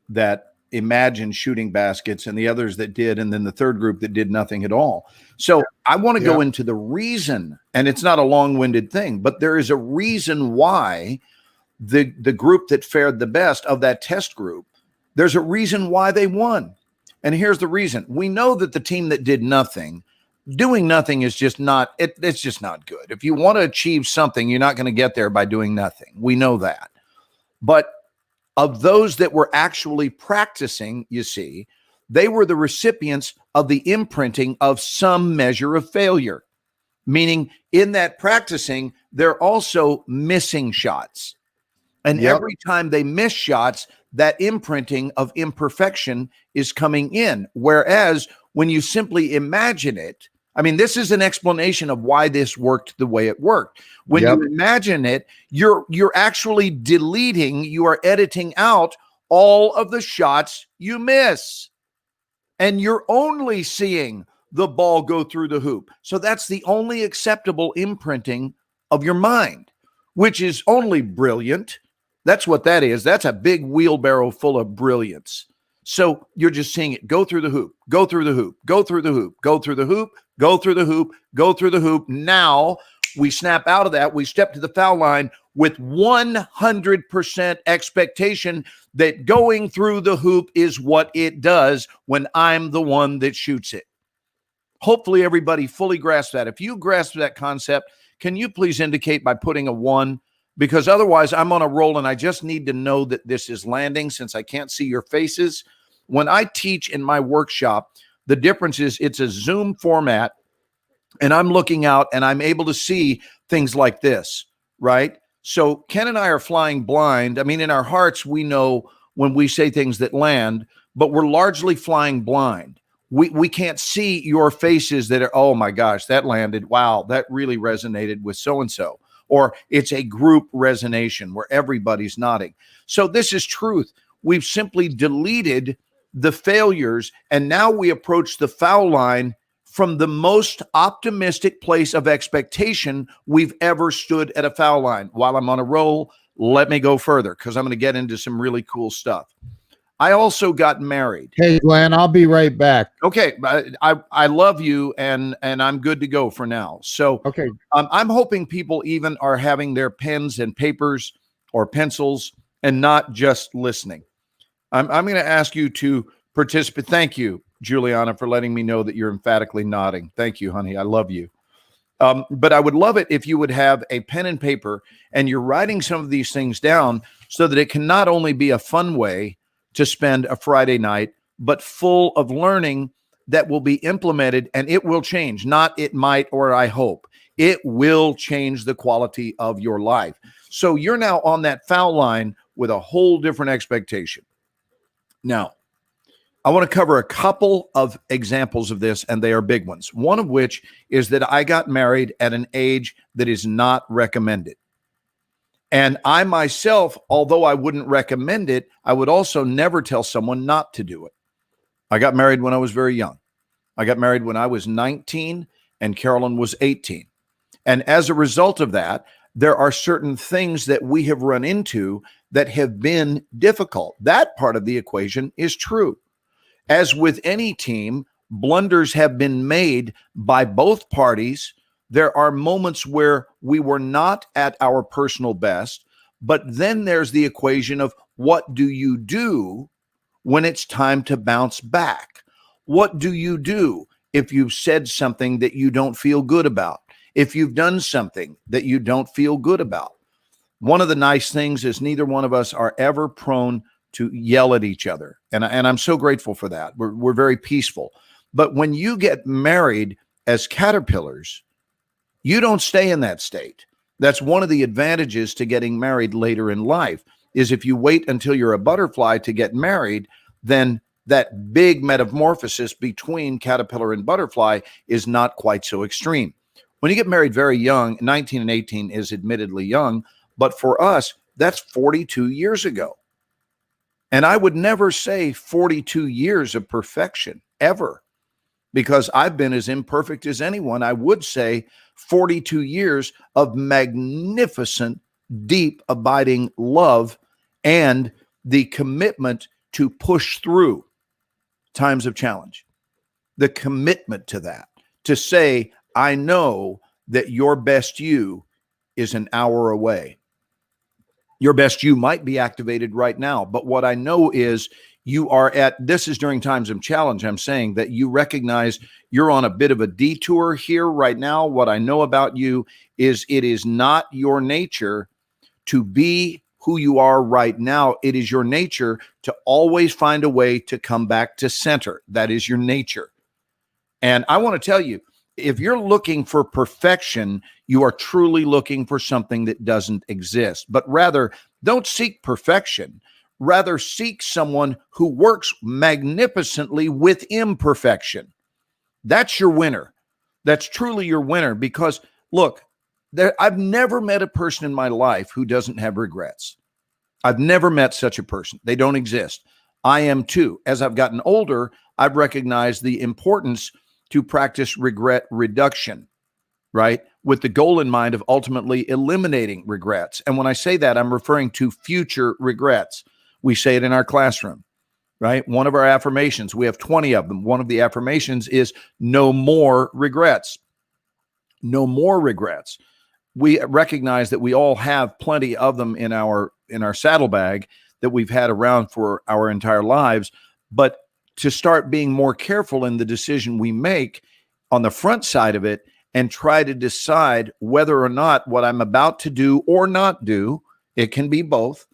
that imagined shooting baskets and the others that did, and then the third group that did nothing at all. So I want to go into the reason, and it's not a long-winded thing, but there is a reason why the group that fared the best of that test group, there's a reason why they won. And here's the reason. We know that the team that did nothing, doing nothing is just not, it's just not good. If you want to achieve something, you're not going to get there by doing nothing. We know that. But of those that were actually practicing, you see, they were the recipients of the imprinting of some measure of failure. Meaning in that practicing, they're also missing shots. And every time they miss shots, that imprinting of imperfection is coming in. Whereas when you simply imagine it, I mean, this is an explanation of why this worked the way it worked. When you imagine it, you're actually deleting, you are editing out all of the shots you miss. And you're only seeing the ball go through the hoop. So that's the only acceptable imprinting of your mind, which is only brilliant. That's what that is. That's a big wheelbarrow full of brilliance. So you're just seeing it go through the hoop, go through the hoop, go through the hoop, go through the hoop, go through the hoop, go through the hoop. Now we snap out of that. We step to the foul line with 100% expectation that going through the hoop is what it does when I'm the one that shoots it. Hopefully everybody fully grasps that. If you grasp that concept, can you please indicate by putting a 1? Because otherwise I'm on a roll and I just need to know that this is landing since I can't see your faces. When I teach in my workshop, the difference is it's a Zoom format and I'm looking out and I'm able to see things like this, right? So Ken and I are flying blind. I mean, in our hearts, we know when we say things that land, but we're largely flying blind. We can't see your faces that are, oh my gosh, that landed. Wow, that really resonated with so-and-so. Or it's a group resonation where everybody's nodding. So this is truth. We've simply deleted the failures, and now we approach the foul line from the most optimistic place of expectation we've ever stood at a foul line. While I'm on a roll, let me go further because I'm going to get into some really cool stuff. I also got married. Hey, Glenn, I'll be right back. Okay, I love you, and I'm good to go for now. So Okay. I'm hoping people even are having their pens and papers or pencils and not just listening. I'm going to ask you to participate. Thank you, Juliana, for letting me know that you're emphatically nodding. Thank you, honey. I love you. But I would love it if you would have a pen and paper and you're writing some of these things down so that it can not only be a fun way to spend a Friday night, but full of learning that will be implemented, and it will change. Not it might or I hope. It will change the quality of your life. So you're now on that foul line with a whole different expectation. Now, I want to cover a couple of examples of this, and they are big ones. One of which is that I got married at an age that is not recommended. And I myself, although I wouldn't recommend it, I would also never tell someone not to do it. I got married when I was very young. I got married when I was 19 and Carolyn was 18. And as a result of that, there are certain things that we have run into that have been difficult. That part of the equation is true. As with any team, blunders have been made by both parties. There are moments where we were not at our personal best, but then there's the equation of what do you do when it's time to bounce back? What do you do if you've said something that you don't feel good about? If you've done something that you don't feel good about? One of the nice things is neither one of us are ever prone to yell at each other. And I'm so grateful for that. We're very peaceful. But when you get married as caterpillars, you don't stay in that state. That's one of the advantages to getting married later in life, is if you wait until you're a butterfly to get married, then that big metamorphosis between caterpillar and butterfly is not quite so extreme. When you get married very young, 19 and 18 is admittedly young, but for us, that's 42 years ago. And I would never say 42 years of perfection, ever, because I've been as imperfect as anyone. I would say 42 years of magnificent, deep, abiding love and the commitment to push through times of challenge. The commitment to that, to say, I know that your best you is an hour away. Your best you might be activated right now. But what I know is you are this is during times of challenge. I'm saying that you recognize you're on a bit of a detour here right now. What I know about you is it is not your nature to be who you are right now. It is your nature to always find a way to come back to center. That is your nature. And I want to tell you, if you're looking for perfection, you are truly looking for something that doesn't exist. But rather, don't seek perfection. Rather, seek someone who works magnificently with imperfection. That's your winner. That's truly your winner. Because, look, I've never met a person in my life who doesn't have regrets. I've never met such a person. They don't exist. I am too. As I've gotten older, I've recognized the importance to practice regret reduction, right? With the goal in mind of ultimately eliminating regrets. And when I say that, I'm referring to future regrets. We say it in our classroom, right? One of our affirmations, we have 20 of them. One of the affirmations is no more regrets. No more regrets. We recognize that we all have plenty of them in our saddlebag that we've had around for our entire lives, but to start being more careful in the decision we make on the front side of it and try to decide whether or not what I'm about to do or not do, it can be both,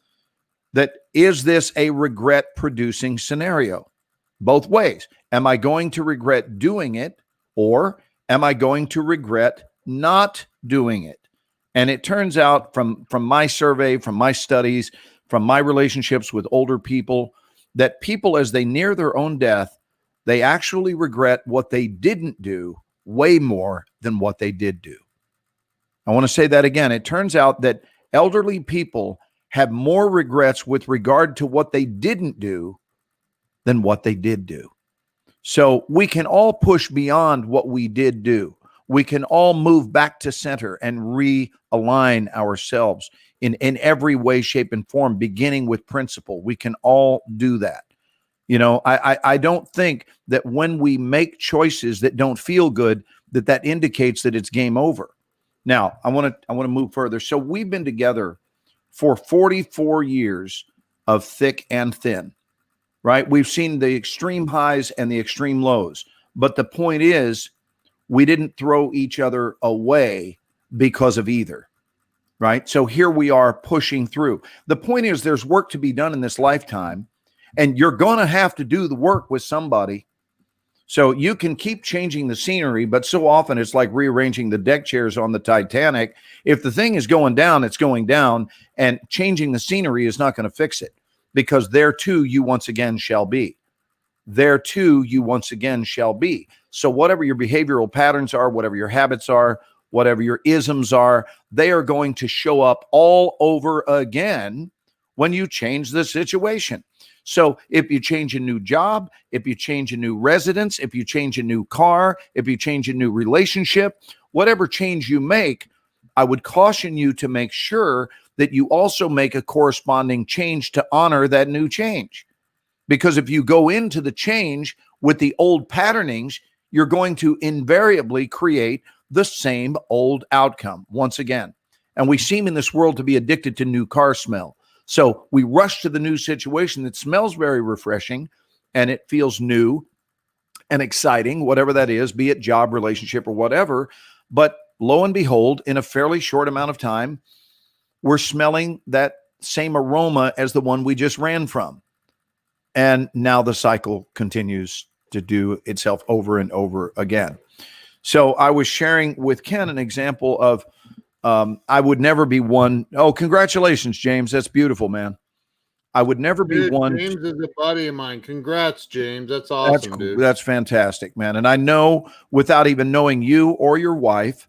that is this a regret producing scenario? Both ways. Am I going to regret doing it, or am I going to regret not doing it? And it turns out from my survey, from my studies, from my relationships with older people, that people, as they near their own death, they actually regret what they didn't do way more than what they did do. I want to say that again. It turns out that elderly people have more regrets with regard to what they didn't do than what they did do. So we can all push beyond what we did do. We can all move back to center and realign ourselves in every way, shape, and form, beginning with principle. We can all do that. You know, I don't think that when we make choices that don't feel good, that indicates that it's game over. Now, I want to move further. So we've been together for 44 years of thick and thin, right? We've seen the extreme highs and the extreme lows. But the point is, we didn't throw each other away because of either, right? So here we are pushing through. The point is, there's work to be done in this lifetime, and you're going to have to do the work with somebody. So you can keep changing the scenery, but so often it's like rearranging the deck chairs on the Titanic. If the thing is going down, it's going down, and changing the scenery is not going to fix it, because there too you once again shall be. There too you once again shall be. So whatever your behavioral patterns are, whatever your habits are, whatever your isms are, they are going to show up all over again when you change the situation. So if you change a new job, if you change a new residence, if you change a new car, if you change a new relationship, whatever change you make, I would caution you to make sure that you also make a corresponding change to honor that new change. Because if you go into the change with the old patternings, you're going to invariably create the same old outcome once again. And we seem in this world to be addicted to new car smell. So we rush to the new situation that smells very refreshing, and it feels new and exciting, whatever that is, be it job, relationship, or whatever. But lo and behold, in a fairly short amount of time, we're smelling that same aroma as the one we just ran from. And now the cycle continues to do itself over and over again. So I was sharing with Ken an example of I would never be one. Oh, congratulations, James. That's beautiful, man. I would never be one. James is a buddy of mine. Congrats, James. That's awesome, That's cool. dude. That's fantastic, man. And I know, without even knowing you or your wife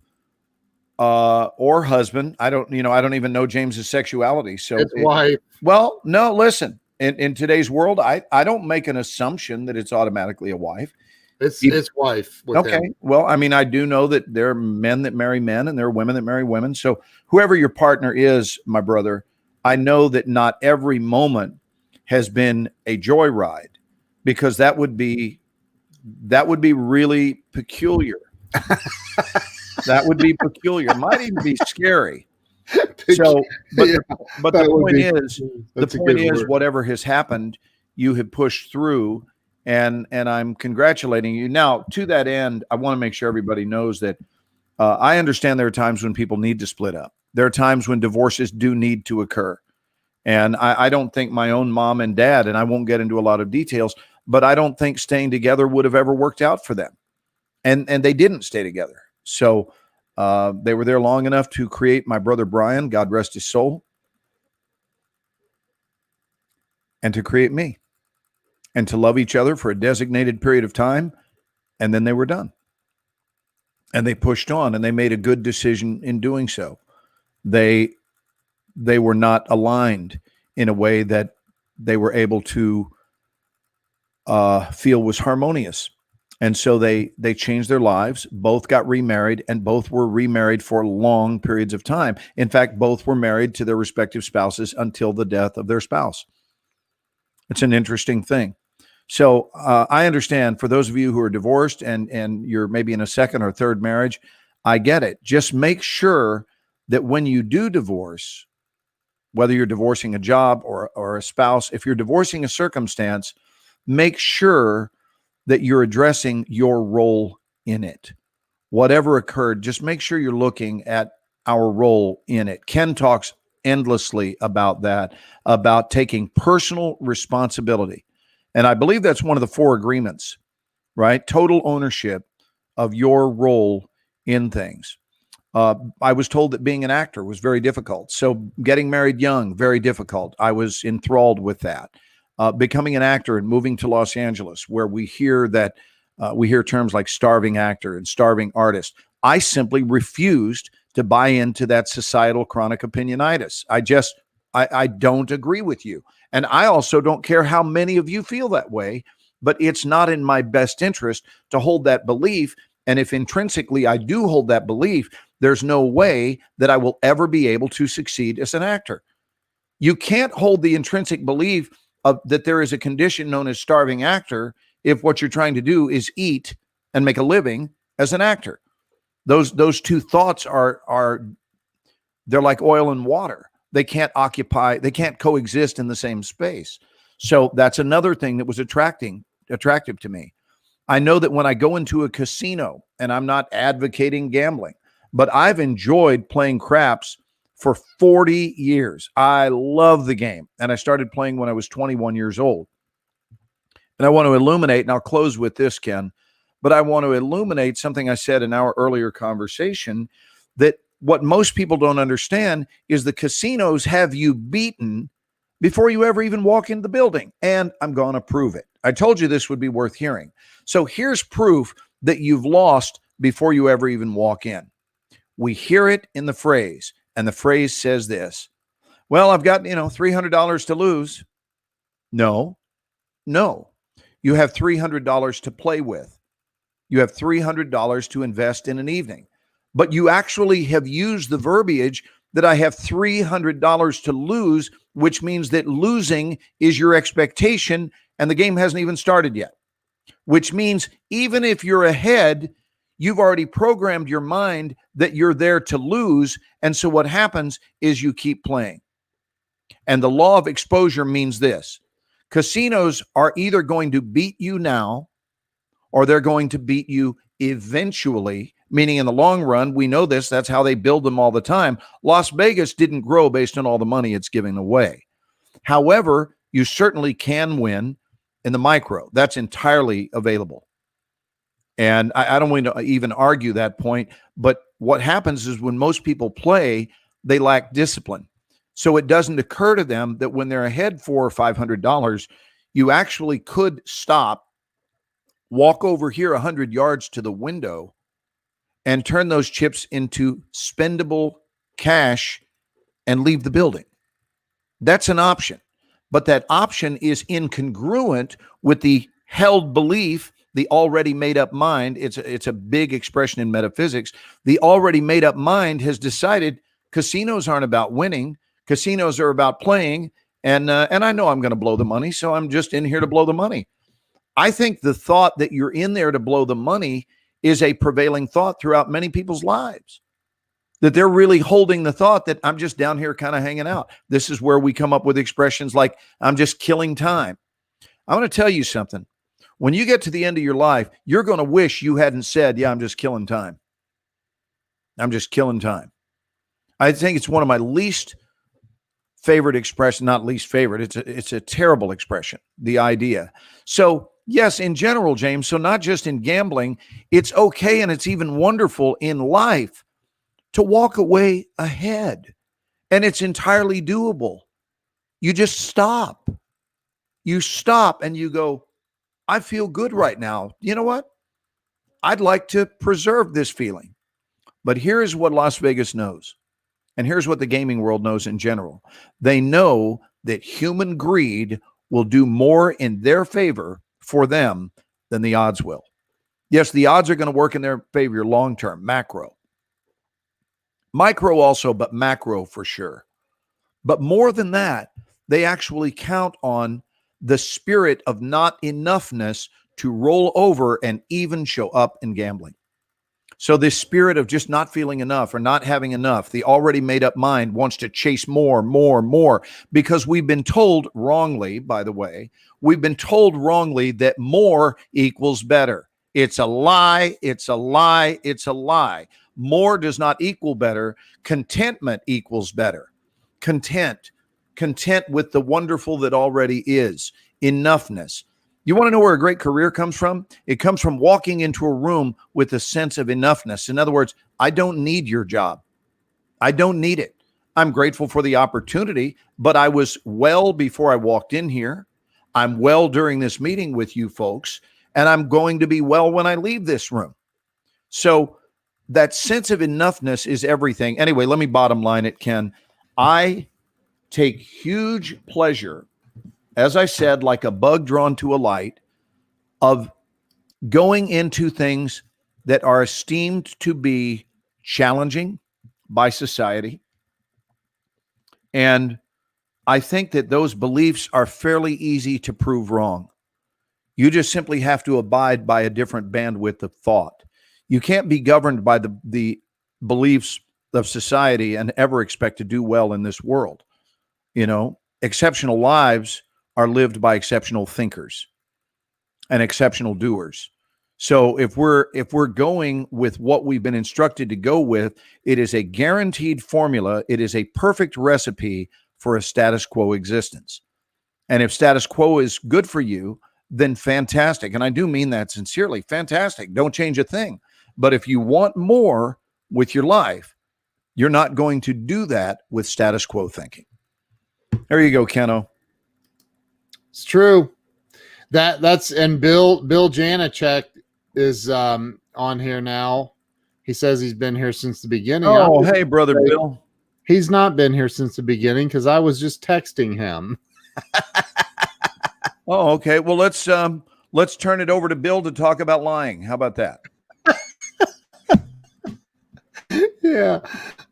or husband, I don't even know James's sexuality. So it's wife. Well, no, listen. In today's world, I don't make an assumption that it's automatically a wife. It's wife. Okay. Him. Well, I mean, I do know that there are men that marry men and there are women that marry women. So whoever your partner is, my brother, I know that not every moment has been a joyride, because that would be really peculiar. That would be peculiar. It might even be scary. So, but the point is, whatever has happened, you have pushed through, and I'm congratulating you. Now, to that end, I want to make sure everybody knows that I understand there are times when people need to split up. There are times when divorces do need to occur. And I don't think my own mom and dad, and I won't get into a lot of details, but I don't think staying together would have ever worked out for them. And they didn't stay together. So they were there long enough to create my brother Brian, God rest his soul, and to create me, and to love each other for a designated period of time. And then they were done. And they pushed on, and they made a good decision in doing so. They were not aligned in a way that they were able to feel was harmonious. And so they changed their lives. Both got remarried, and both were remarried for long periods of time. In fact, both were married to their respective spouses until the death of their spouse. It's an interesting thing. So I understand, for those of you who are divorced and you're maybe in a second or third marriage, I get it. Just make sure that when you do divorce, whether you're divorcing a job or a spouse, if you're divorcing a circumstance, make sure that you're addressing your role in it. Whatever occurred, just make sure you're looking at our role in it. Ken talks endlessly about that, about taking personal responsibility. And I believe that's one of the 4 agreements, right? Total ownership of your role in things. I was told that being an actor was very difficult. So getting married young, very difficult. I was enthralled with that. Becoming an actor and moving to Los Angeles, where we hear terms like starving actor and starving artist. I simply refused to buy into that societal chronic opinionitis. I don't agree with you. And I also don't care how many of you feel that way, but it's not in my best interest to hold that belief. And if intrinsically I do hold that belief, there's no way that I will ever be able to succeed as an actor. You can't hold the intrinsic belief of that there is a condition known as starving actor if what you're trying to do is eat and make a living as an actor. Those two thoughts are they're like oil and water. They can't coexist in the same space. So that's another thing that was attractive to me. I know that when I go into a casino, and I'm not advocating gambling, but I've enjoyed playing craps for 40 years. I love the game. And I started playing when I was 21 years old. And I want to illuminate, and I'll close with this, Ken, but I want to illuminate something I said in our earlier conversation, that what most people don't understand is the casinos have you beaten before you ever even walk into the building. And I'm going to prove it. I told you this would be worth hearing. So here's proof that you've lost before you ever even walk in. We hear it in the phrase, and the phrase says this: well, I've got, $300 to lose. No. You have $300 to play with. You have $300 to invest in an evening. But you actually have used the verbiage that I have $300 to lose, which means that losing is your expectation and the game hasn't even started yet. Which means even if you're ahead, you've already programmed your mind that you're there to lose. And so what happens is you keep playing. And the law of exposure means this: casinos are either going to beat you now or they're going to beat you eventually, meaning in the long run. We know this. That's how they build them all the time. Las Vegas didn't grow based on all the money it's giving away. However, you certainly can win in the micro. That's entirely available. And I don't want to even argue that point, but what happens is when most people play, they lack discipline. So it doesn't occur to them that when they're ahead $400 or $500, you actually could stop, walk over here 100 yards to the window, and turn those chips into spendable cash and leave the building. That's an option. But that option is incongruent with the held belief, the already made up mind. It's a big expression in metaphysics. The already made up mind has decided casinos aren't about winning. Casinos are about playing. And I know I'm going to blow the money, so I'm just in here to blow the money. I think the thought that you're in there to blow the money is a prevailing thought throughout many people's lives. That they're really holding the thought that I'm just down here kind of hanging out. This is where we come up with expressions like, I'm just killing time. I want to tell you something. When you get to the end of your life, you're going to wish you hadn't said, yeah, I'm just killing time. I'm just killing time. I think it's one of my least favorite expression, not least favorite. It's a terrible expression, the idea. So yes, in general, James, so not just in gambling, it's okay and it's even wonderful in life to walk away ahead. And it's entirely doable. You just stop. You stop and you go, I feel good right now. You know what? I'd like to preserve this feeling. But here's what Las Vegas knows. And here's what the gaming world knows in general. They know that human greed will do more in their favor for them than the odds will. Yes, the odds are going to work in their favor long-term, macro. Micro also, but macro for sure. But more than that, they actually count on the spirit of not enoughness to roll over and even show up in gambling. So this spirit of just not feeling enough or not having enough, the already made up mind wants to chase more, because we've been told wrongly, by the way, we've been told wrongly that more equals better. It's a lie. It's a lie. It's a lie. More does not equal better. Contentment equals better. Content with the wonderful that already is. Enoughness. You want to know where a great career comes from? It comes from walking into a room with a sense of enoughness. In other words, I don't need your job. I don't need it. I'm grateful for the opportunity, but I was well before I walked in here. I'm well during this meeting with you folks, and I'm going to be well when I leave this room. So that sense of enoughness is everything. Anyway, let me bottom line it, Ken. I take huge pleasure, as I said, like a bug drawn to a light, of going into things that are esteemed to be challenging by society. And I think that those beliefs are fairly easy to prove wrong. You just simply have to abide by a different bandwidth of thought. You can't be governed by the beliefs of society and ever expect to do well in this world. You know, exceptional lives are lived by exceptional thinkers and exceptional doers. So if we're going with what we've been instructed to go with, it is a guaranteed formula. It is a perfect recipe for a status quo existence. And if status quo is good for you, then fantastic. And I do mean that sincerely. Fantastic. Don't change a thing. But if you want more with your life, you're not going to do that with status quo thinking. There you go, Keno. It's true. That's and Bill Janicek is on here now. He says he's been here since the beginning. Oh, hey, brother Bill. He's not been here since the beginning because I was just texting him. Oh, okay. Well, let's turn it over to Bill to talk about lying. How about that? Yeah.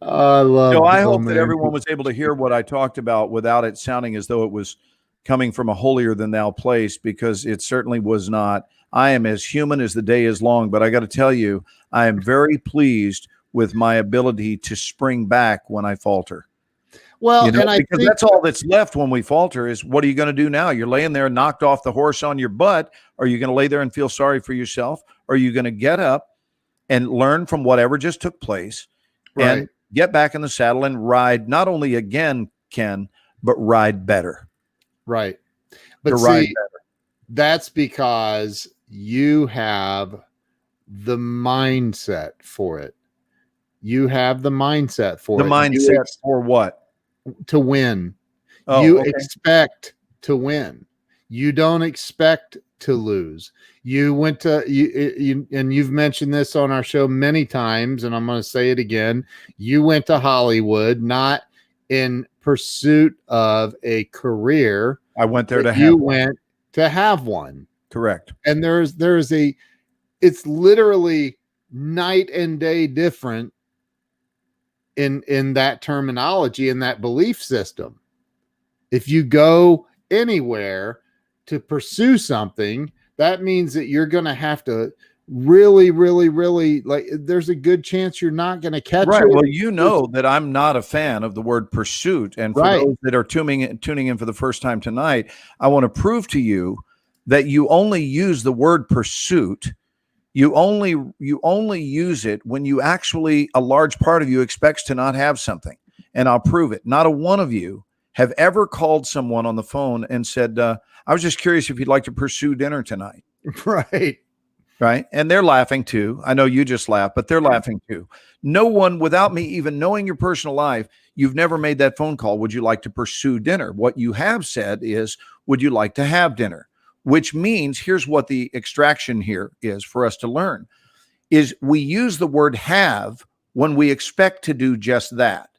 I love So I Bill, hope that man. everyone was able to hear what I talked about without it sounding as though it was coming from a holier than thou place, because it certainly was not. I am as human as the day is long, but I got to tell you, I am very pleased with my ability to spring back when I falter. Well, You know, and I because think that's all that's left when we falter is, what are you going to do now? You're laying there knocked off the horse on your butt. Are you going to lay there and feel sorry for yourself? Or are you going to get up and learn from whatever just took place and get back in the saddle and ride not only again, Ken, but ride better? Right. But To ride see, better. that's because you have the mindset for it. You have the mindset for The it. mindset for what? To win. Oh, You okay. expect to win. You don't expect to lose. You went to you and you've mentioned this on our show many times, and I'm going to say it again. You went to Hollywood not in pursuit of a career. I went there to have You one. went to have one. Correct. And there's a it's literally night and day different in that terminology, in that belief system. If you go anywhere to pursue something, that means that you're going to have to really, really, really, like, there's a good chance you're not going to catch Right. it. Well, you know that I'm not a fan of the word pursuit. And for those that are tuning in for the first time tonight, I want to prove to you that you only use the word pursuit. You only use it when you actually, a large part of you expects to not have something. And I'll prove it. Not a one of you have ever called someone on the phone and said, I was just curious if you'd like to pursue dinner tonight. Right. Right. And they're laughing too. I know you just laughed, but they're laughing too. No one, without me even knowing your personal life, you've never made that phone call. Would you like to pursue dinner? What you have said is, would you like to have dinner? Which means, here's what the extraction here is for us to learn, is we use the word have when we expect to do just that.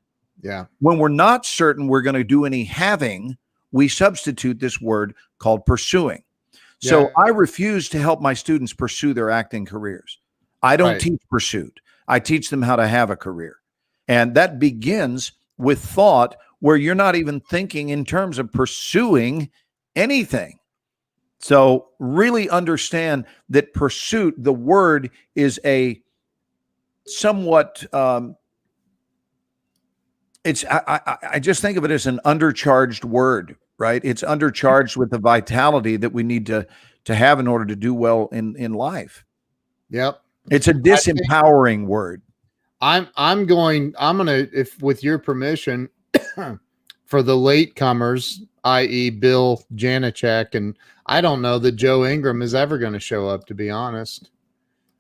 Yeah. When we're not certain we're going to do any having, we substitute this word called pursuing. So I refuse to help my students pursue their acting careers. I don't teach pursuit. I teach them how to have a career. And that begins with thought, where you're not even thinking in terms of pursuing anything. So really understand that pursuit, the word, is a somewhat, I just think of it as an undercharged word, right? It's undercharged with the vitality that we need to have in order to do well in life. Yep. It's a disempowering word. I'm gonna, if with your permission, for the latecomers, i.e. Bill Janicek, and I don't know that Joe Ingram is ever going to show up, to be honest.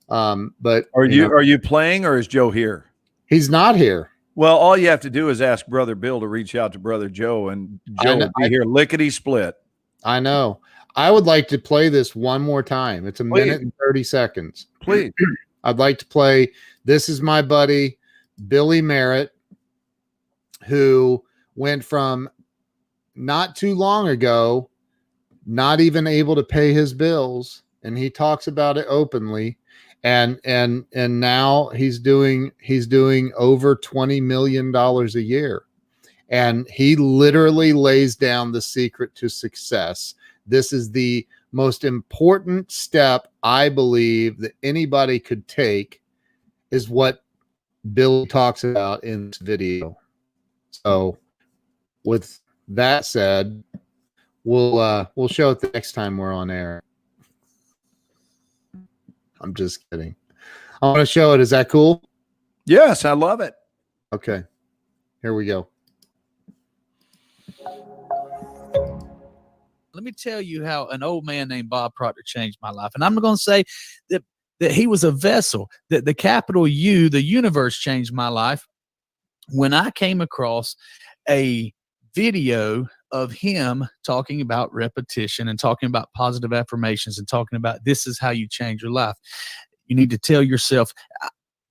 But Are you know, are you playing, or is Joe here? he's not here. Well, all you have to do is ask Brother Bill to reach out to Brother Joe, and Joe will be here lickety split. I know. I would like to play this one more time. It's a minute and 30 seconds. Please. I'd like to play. This is my buddy, Billy Merritt, who went from not too long ago, not even able to pay his bills. And he talks about it openly. And now he's doing over $20 million a year. And he literally lays down the secret to success. This is the most important step, I believe, that anybody could take, is what Bill talks about in this video. So with that said, we'll show it the next time we're on air. I'm just kidding. I want to show it. Is that cool? Yes, I love it. Okay. Here we go. Let me tell you how an old man named Bob Proctor changed my life. And I'm going to say that he was a vessel, that the capital U, the universe, changed my life when I came across a video of him talking about repetition and talking about positive affirmations and talking about this is how you change your life. You need to tell yourself,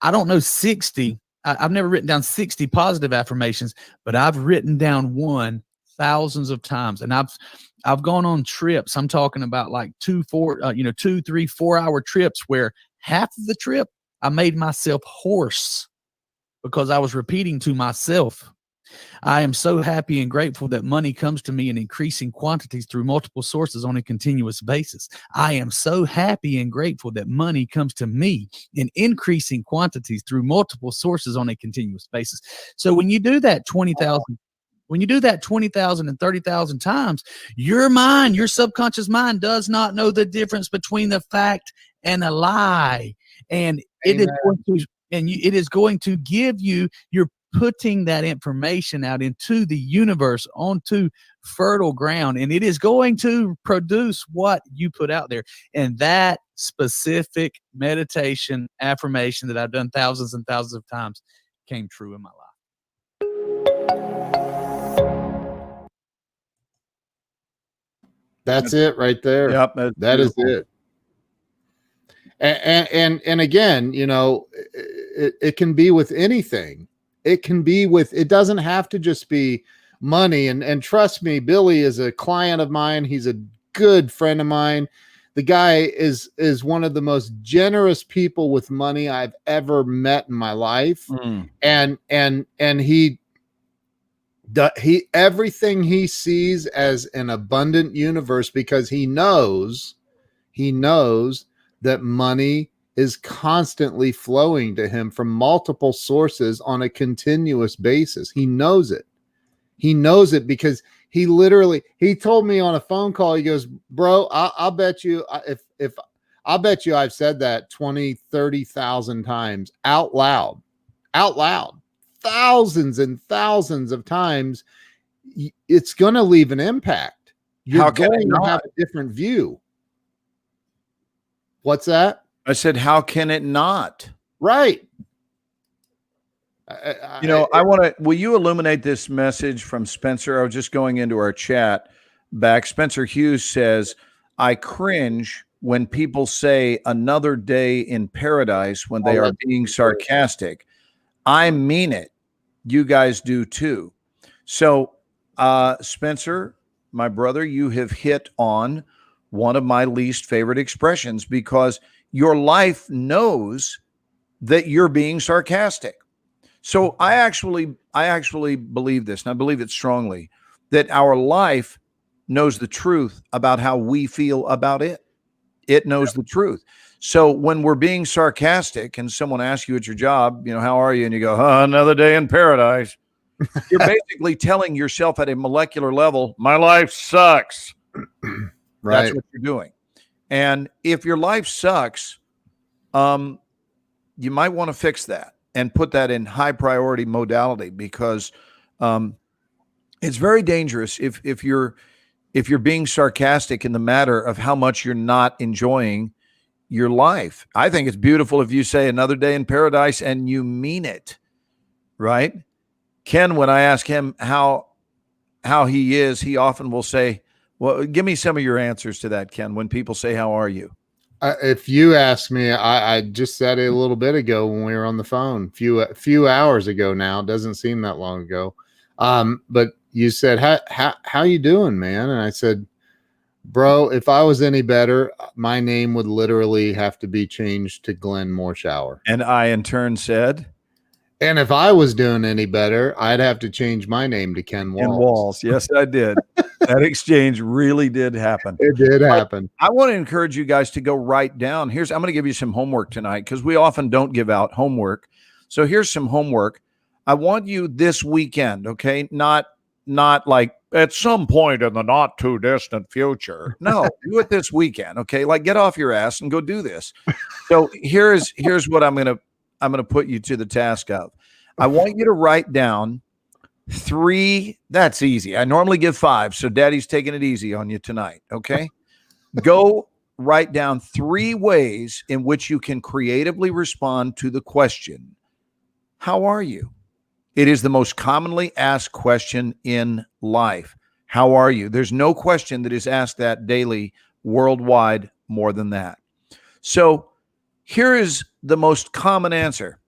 I don't know 60. I've never written down 60 positive affirmations, but I've written down one thousands of times. And I've gone on trips. I'm talking about like 2, 3, 4 hour trips where half of the trip I made myself hoarse because I was repeating to myself. I am so happy and grateful that money comes to me in increasing quantities through multiple sources on a continuous basis. I am so happy and grateful that money comes to me in increasing quantities through multiple sources on a continuous basis. So when you do that 20,000, and 30,000 times, your mind, your subconscious mind does not know the difference between the fact and a lie. And it is going to give you, you're putting that information out into the universe, onto fertile ground, and it is going to produce what you put out there. And that specific meditation affirmation that I've done thousands and thousands of times came true in my life. That's it right there. Yep, that is it. And again, you know, it can be with anything. It can be with, it doesn't have to just be money. And trust me, Billy is a client of mine. He's a good friend of mine. The guy is one of the most generous people with money I've ever met in my life. And he everything he sees as an abundant universe, because he knows that money is constantly flowing to him from multiple sources on a continuous basis. He knows it. He knows it because he told me on a phone call, he goes, bro, I'll bet you I'll bet you I've said that 20, 30,000 times out loud, thousands and thousands of times. It's going to leave an impact. You're going to have a different view. What's that? I said, how can it not? Right. I want to, will you illuminate this message from Spencer? I was just going into our chat back. Spencer Hughes says, I cringe when people say another day in paradise when they are being sarcastic. I mean it. You guys do too. So, Spencer, my brother, you have hit on one of my least favorite expressions, because your life knows that you're being sarcastic. So I actually believe this, and I believe it strongly, that our life knows the truth about how we feel about it. It knows the truth. So when we're being sarcastic and someone asks you at your job, how are you? And you go, another day in paradise. You're basically telling yourself at a molecular level, my life sucks. Right. That's what you're doing. And if your life sucks, you might want to fix that and put that in high priority modality, because it's very dangerous if you're being sarcastic in the matter of how much you're not enjoying your life. I think it's beautiful if you say another day in paradise and you mean it, right? Ken, when I ask him how he is, he often will say, well, give me some of your answers to that, Ken, when people say, how are you? If you ask me, I just said it a little bit ago when we were on the phone, few hours ago now. It doesn't seem that long ago. But you said, how you doing, man? And I said, bro, if I was any better, my name would literally have to be changed to Glenn Morshower. And I, in turn, said, and if I was doing any better, I'd have to change my name to Ken Walls. Ken Walls. Yes, I did. That exchange really did happen. It did happen. I want to encourage you guys to go write down. I'm going to give you some homework tonight, because we often don't give out homework. So here's some homework. I want you this weekend, okay? Not like at some point in the not too distant future. No, do it this weekend, okay? Like, get off your ass and go do this. So here's what I'm going to put you to the task of. I want you to write down 3. That's easy. I normally give 5, so Daddy's taking it easy on you tonight, okay? Go write down 3 ways in which you can creatively respond to the question, how are you? It is the most commonly asked question in life. How are you? There's no question that is asked that daily worldwide more than that. So here is the most common answer.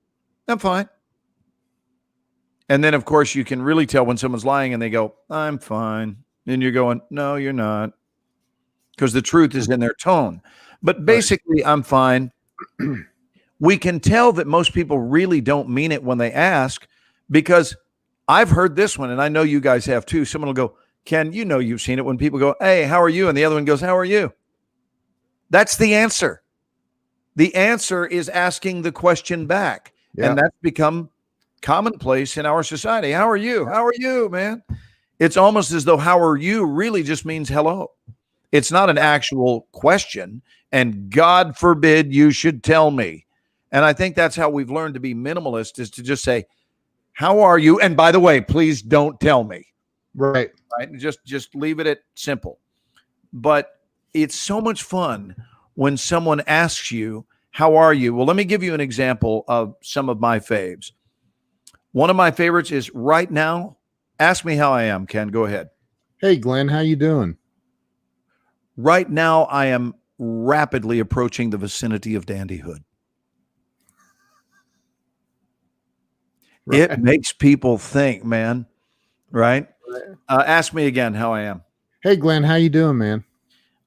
I'm fine. And then, of course, you can really tell when someone's lying and they go, I'm fine. And you're going, no, you're not. Because the truth is in their tone. But basically, I'm fine. We can tell that most people really don't mean it when they ask, because I've heard this one, and I know you guys have too. Someone will go, Ken, you know you've seen it when people go, hey, how are you? And the other one goes, how are you? That's the answer. The answer is asking the question back. Yeah. And that's become commonplace in our society. How are you? How are you, man? It's almost as though how are you really just means hello. It's not an actual question. And God forbid you should tell me. And I think that's how we've learned to be minimalist, is to just say, how are you? And by the way, please don't tell me. Right. Just leave it at simple. But it's so much fun when someone asks you, how are you? Well, let me give you an example of some of my faves. One of my favorites is right now. Ask me how I am, Ken. Go ahead. Hey, Glenn, how you doing? Right now, I am rapidly approaching the vicinity of dandyhood. Right. It makes people think, man. Right? Ask me again how I am. Hey, Glenn, how you doing, man?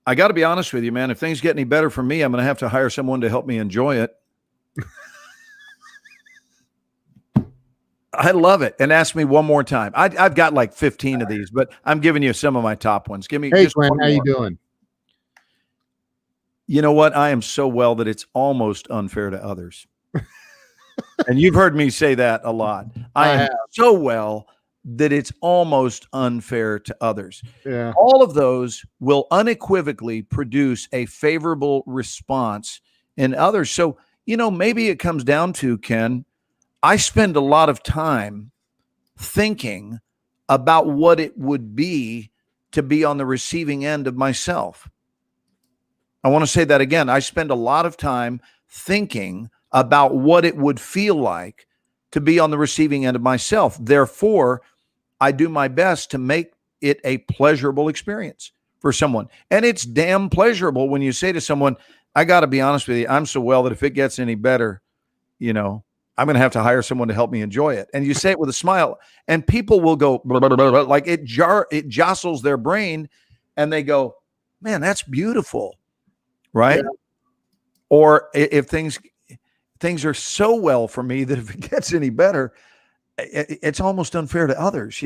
I got to be honest with you, man. If things get any better for me, I'm going to have to hire someone to help me enjoy it. I love it. And ask me one more time. I've got like 15 of these, but I'm giving you some of my top ones. Give me. Hey, Glenn, how you doing? You know what? I am so well that it's almost unfair to others. And you've heard me say that a lot. I am so well that it's almost unfair to others. Yeah. All of those will unequivocally produce a favorable response in others. So, maybe it comes down to, Ken, I spend a lot of time thinking about what it would be to be on the receiving end of myself. I want to say that again. I spend a lot of time thinking about what it would feel like to be on the receiving end of myself. Therefore, I do my best to make it a pleasurable experience for someone. And it's damn pleasurable when you say to someone, I got to be honest with you, I'm so well that if it gets any better, I'm going to have to hire someone to help me enjoy it. And you say it with a smile, and people will go blah, blah, blah, blah, like it jostles their brain, and they go, man, that's beautiful. Right? Yeah. Or if things are so well for me that if it gets any better, it's almost unfair to others,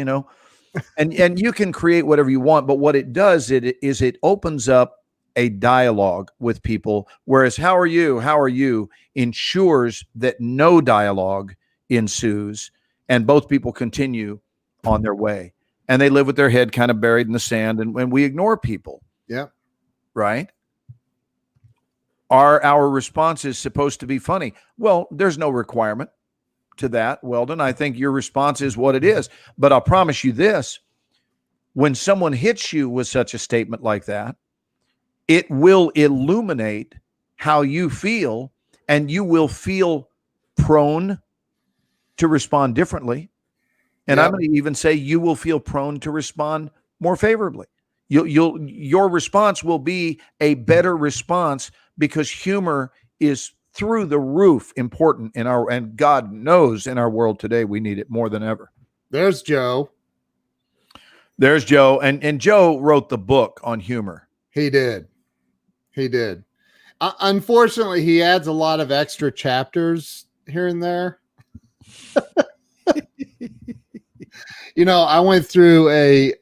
and you can create whatever you want. But what it does, it opens up a dialogue with people. Whereas how are you ensures that no dialogue ensues and both people continue on their way, and they live with their head kind of buried in the sand. And when we ignore people. Yeah. Right. Are our responses supposed to be funny? Well, there's no requirement to that, Weldon. I think your response is what it is. But I'll promise you this. When someone hits you with such a statement like that, it will illuminate how you feel, and you will feel prone to respond differently. And I'm going to even say you will feel prone to respond more favorably. Your response will be a better response because humor is through the roof important and God knows in our world today we need it more than ever. There's Joe. There's Joe. And Joe wrote the book on humor. He did. Unfortunately, he adds a lot of extra chapters here and there. I went through a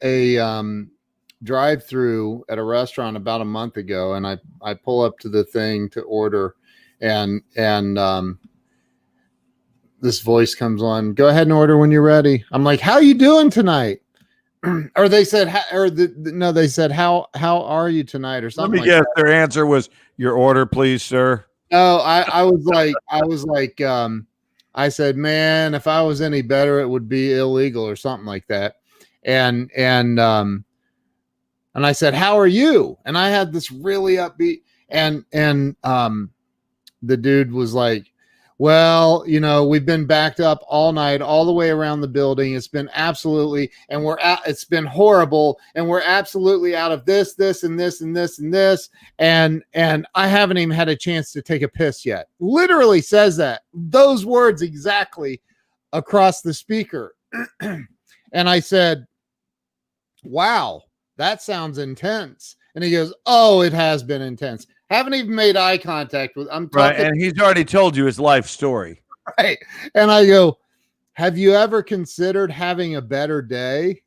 drive-through at a restaurant about a month ago, and I pull up to the thing to order, and this voice comes on. Go ahead and order when you're ready. I'm like, how you doing tonight? Or they said, they said, how are you tonight? Or something. Let me guess. Their answer was, your order, please, sir. Oh, I was like, I said, man, if I was any better, it would be illegal or something like that. And I said, how are you? And I had this really upbeat, and the dude was like, well, we've been backed up all night, all the way around the building. It's been absolutely, and it's been horrible. And we're absolutely out of this, and this, and this, and this. And I haven't even had a chance to take a piss yet. Literally says that, those words exactly across the speaker. And I said, wow, that sounds intense. And he goes, oh, it has been intense. Haven't even made eye contact with. I'm talking, right, and he's already told you his life story. Right. And I go, have you ever considered having a better day?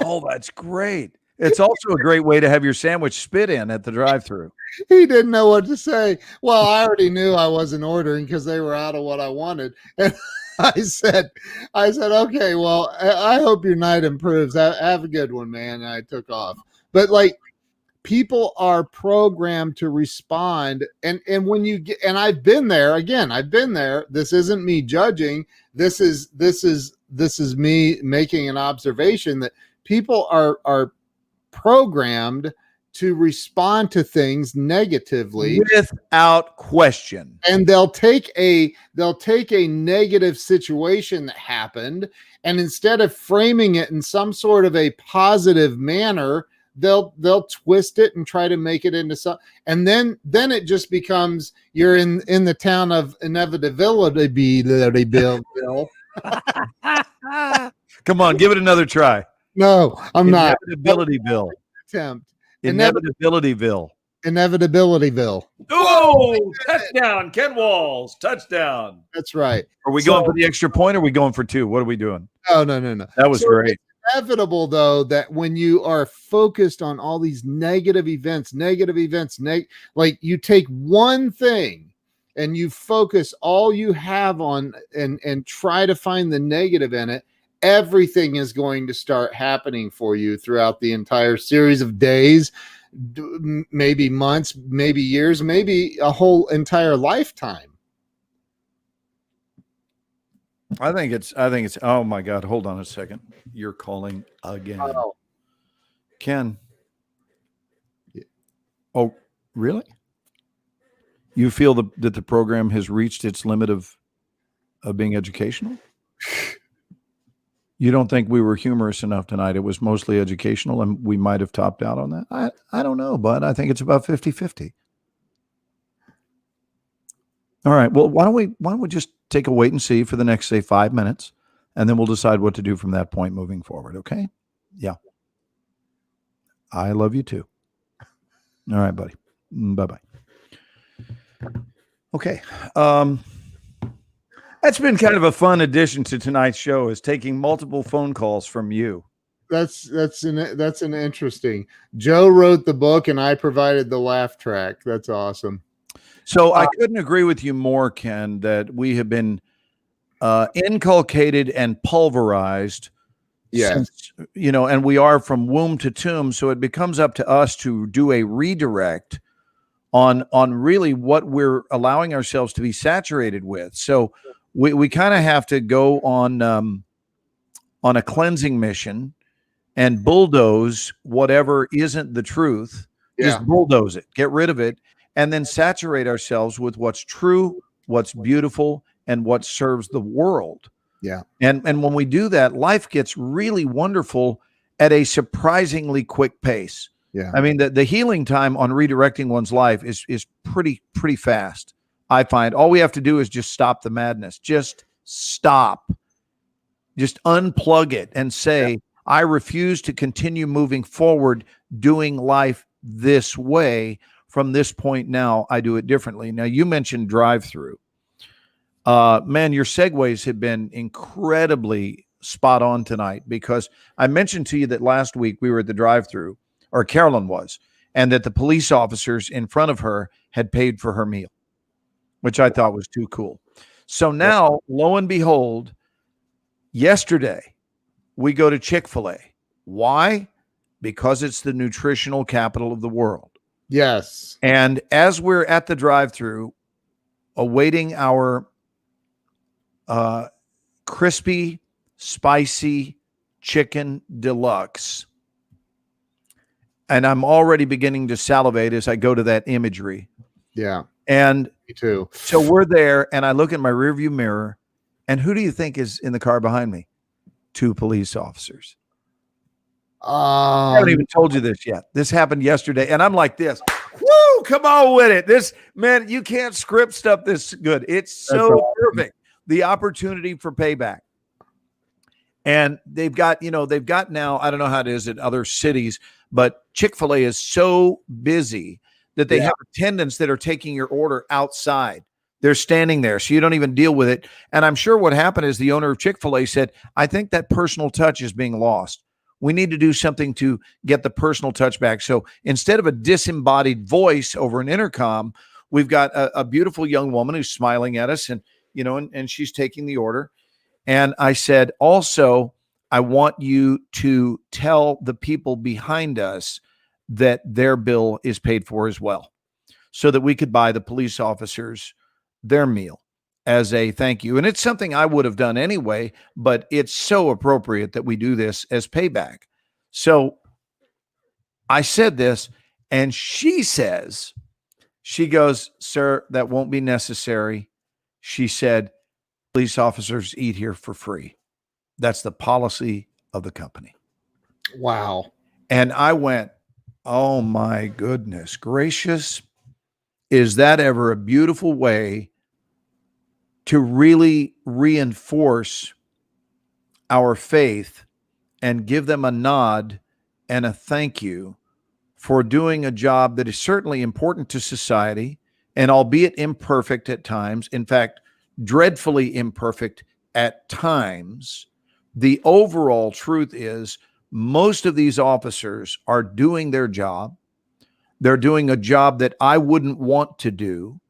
Oh, that's great. It's also a great way to have your sandwich spit in at the drive-thru. He didn't know what to say. Well, I already knew I wasn't ordering because they were out of what I wanted. And I said, okay, well, I hope your night improves. Have a good one, man. And I took off. But people are programmed to respond. And when you get, and I've been there. This isn't me judging. This is me making an observation that people are programmed to respond to things negatively without question. And they'll take a negative situation that happened, and instead of framing it in some sort of a positive manner, they'll twist it and try to make it into something. And then it just becomes, you're in the town of inevitability, Bill. Come on, give it another try. No, I'm not. Inevitabilityville. Attempt. Inevitabilityville. Inevitabilityville. Oh, touchdown, Ken Walls. Touchdown. That's right. Are we going for the extra point, or are we going for two? What are we doing? Oh, no. That was great. It's inevitable, though, that when you are focused on all these negative events, like you take one thing and you focus all you have on and try to find the negative in it, everything is going to start happening for you throughout the entire series of days, maybe months, maybe years, maybe a whole entire lifetime. I think it's, oh my God, hold on a second. You're calling again. Oh. Ken. Oh, really? You feel that the program has reached its limit of being educational? You don't think we were humorous enough tonight? It was mostly educational and we might have topped out on that. I don't know, but I think it's about 50-50. All right. Well, why don't we just take a wait and see for the next, say, 5 minutes, and then we'll decide what to do from that point moving forward. Okay. Yeah. I love you too. All right, buddy. Bye-bye. Okay. That's been kind of a fun addition to tonight's show, is taking multiple phone calls from you. That's an interesting. Joe wrote the book and I provided the laugh track. That's awesome. So I couldn't agree with you more, Ken, that we have been inculcated and pulverized. Yes. Since, and we are from womb to tomb. So it becomes up to us to do a redirect on really what we're allowing ourselves to be saturated with. So we kind of have to go on a cleansing mission and bulldoze whatever isn't the truth. Just bulldoze it, get rid of it, and then saturate ourselves with what's true, what's beautiful, and what serves the world. Yeah. And when we do that, life gets really wonderful at a surprisingly quick pace. Yeah. I mean, the healing time on redirecting one's life is pretty fast. I find all we have to do is just stop the madness. Just stop. Just unplug it and say, I refuse to continue moving forward doing life this way. From this point now, I do it differently. Now, you mentioned drive-through. Man, your segues have been incredibly spot on tonight, because I mentioned to you that last week we were at the drive-through, or Carolyn was, and that the police officers in front of her had paid for her meal, which I thought was too cool. So now, lo and behold, yesterday, we go to Chick-fil-A. Why? Because it's the nutritional capital of the world. Yes. And as we're at the drive-thru, awaiting our crispy, spicy chicken deluxe, and I'm already beginning to salivate as I go to that imagery. Yeah. And Me too. so we're there, and I look in my rearview mirror, and who do you think is in the car behind me? 2 police officers. I haven't even told you this yet. This happened yesterday, and I'm like this. Woo! Come on with it. This, man, you can't script stuff this good. It's so perfect. The opportunity for payback. And they've got now, I don't know how it is in other cities, but Chick-fil-A is so busy that they have attendants that are taking your order outside. They're standing there, so you don't even deal with it. And I'm sure what happened is the owner of Chick-fil-A said, I think that personal touch is being lost. We need to do something to get the personal touch back. So instead of a disembodied voice over an intercom, we've got a beautiful young woman who's smiling at us, and and she's taking the order. And I said, also, I want you to tell the people behind us that their bill is paid for as well, so that we could buy the police officers their meal as a thank you. And it's something I would have done anyway, but it's so appropriate that we do this as payback. So I said this, and she goes, sir, that won't be necessary. She said, police officers eat here for free. That's the policy of the company. Wow. And I went, oh my goodness gracious. Is that ever a beautiful way to really reinforce our faith and give them a nod and a thank you for doing a job that is certainly important to society, and albeit imperfect at times, in fact, dreadfully imperfect at times. The overall truth is most of these officers are doing their job. They're doing a job that I wouldn't want to do.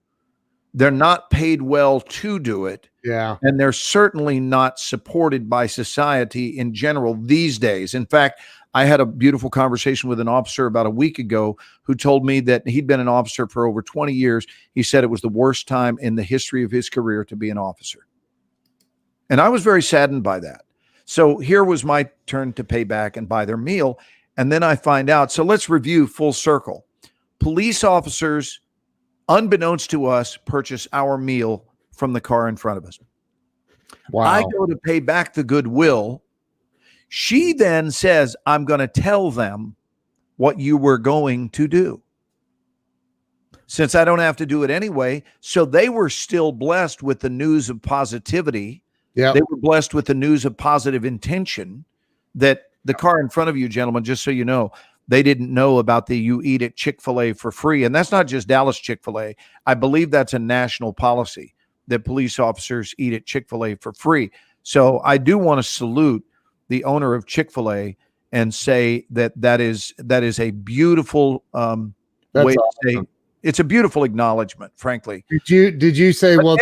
They're not paid well to do it. Yeah. And they're certainly not supported by society in general these days. In fact, I had a beautiful conversation with an officer about a week ago who told me that he'd been an officer for over 20 years. He said it was the worst time in the history of his career to be an officer. And I was very saddened by that. So here was my turn to pay back and buy their meal. And then I find out, so let's review full circle. Police officers, unbeknownst to us, purchase our meal from the car in front of us. Wow. I go to pay back the goodwill. She then says, I'm going to tell them what you were going to do, since I don't have to do it anyway. So they were still blessed with the news of positivity. Yeah. They were blessed with the news of positive intention that the car in front of you, gentlemen, just so you know, they didn't know about the you eat at Chick-fil-A for free. And that's not just Dallas Chick-fil-A. I believe that's a national policy that police officers eat at Chick-fil-A for free. So I do want to salute the owner of Chick-fil-A and say that is a beautiful way to say, it's a beautiful acknowledgement, frankly. Did you say, But well,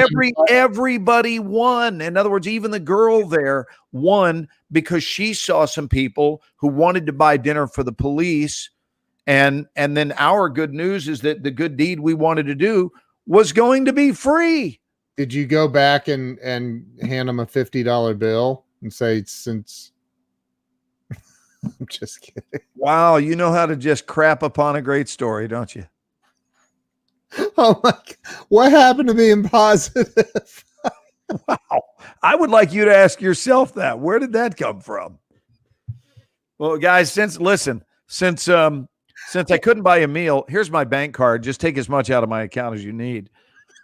everybody won? In other words, even the girl there won because she saw some people who wanted to buy dinner for the police And then our good news is that the good deed we wanted to do was going to be free. Did you go back and hand them a $50 bill and say, since I'm just kidding. Wow, you know how to just crap upon a great story, don't you? Oh my God. What happened to being positive? Wow. I would like you to ask yourself that. Where did that come from? Well, guys, since I couldn't buy a meal, here's my bank card. Just take as much out of my account as you need.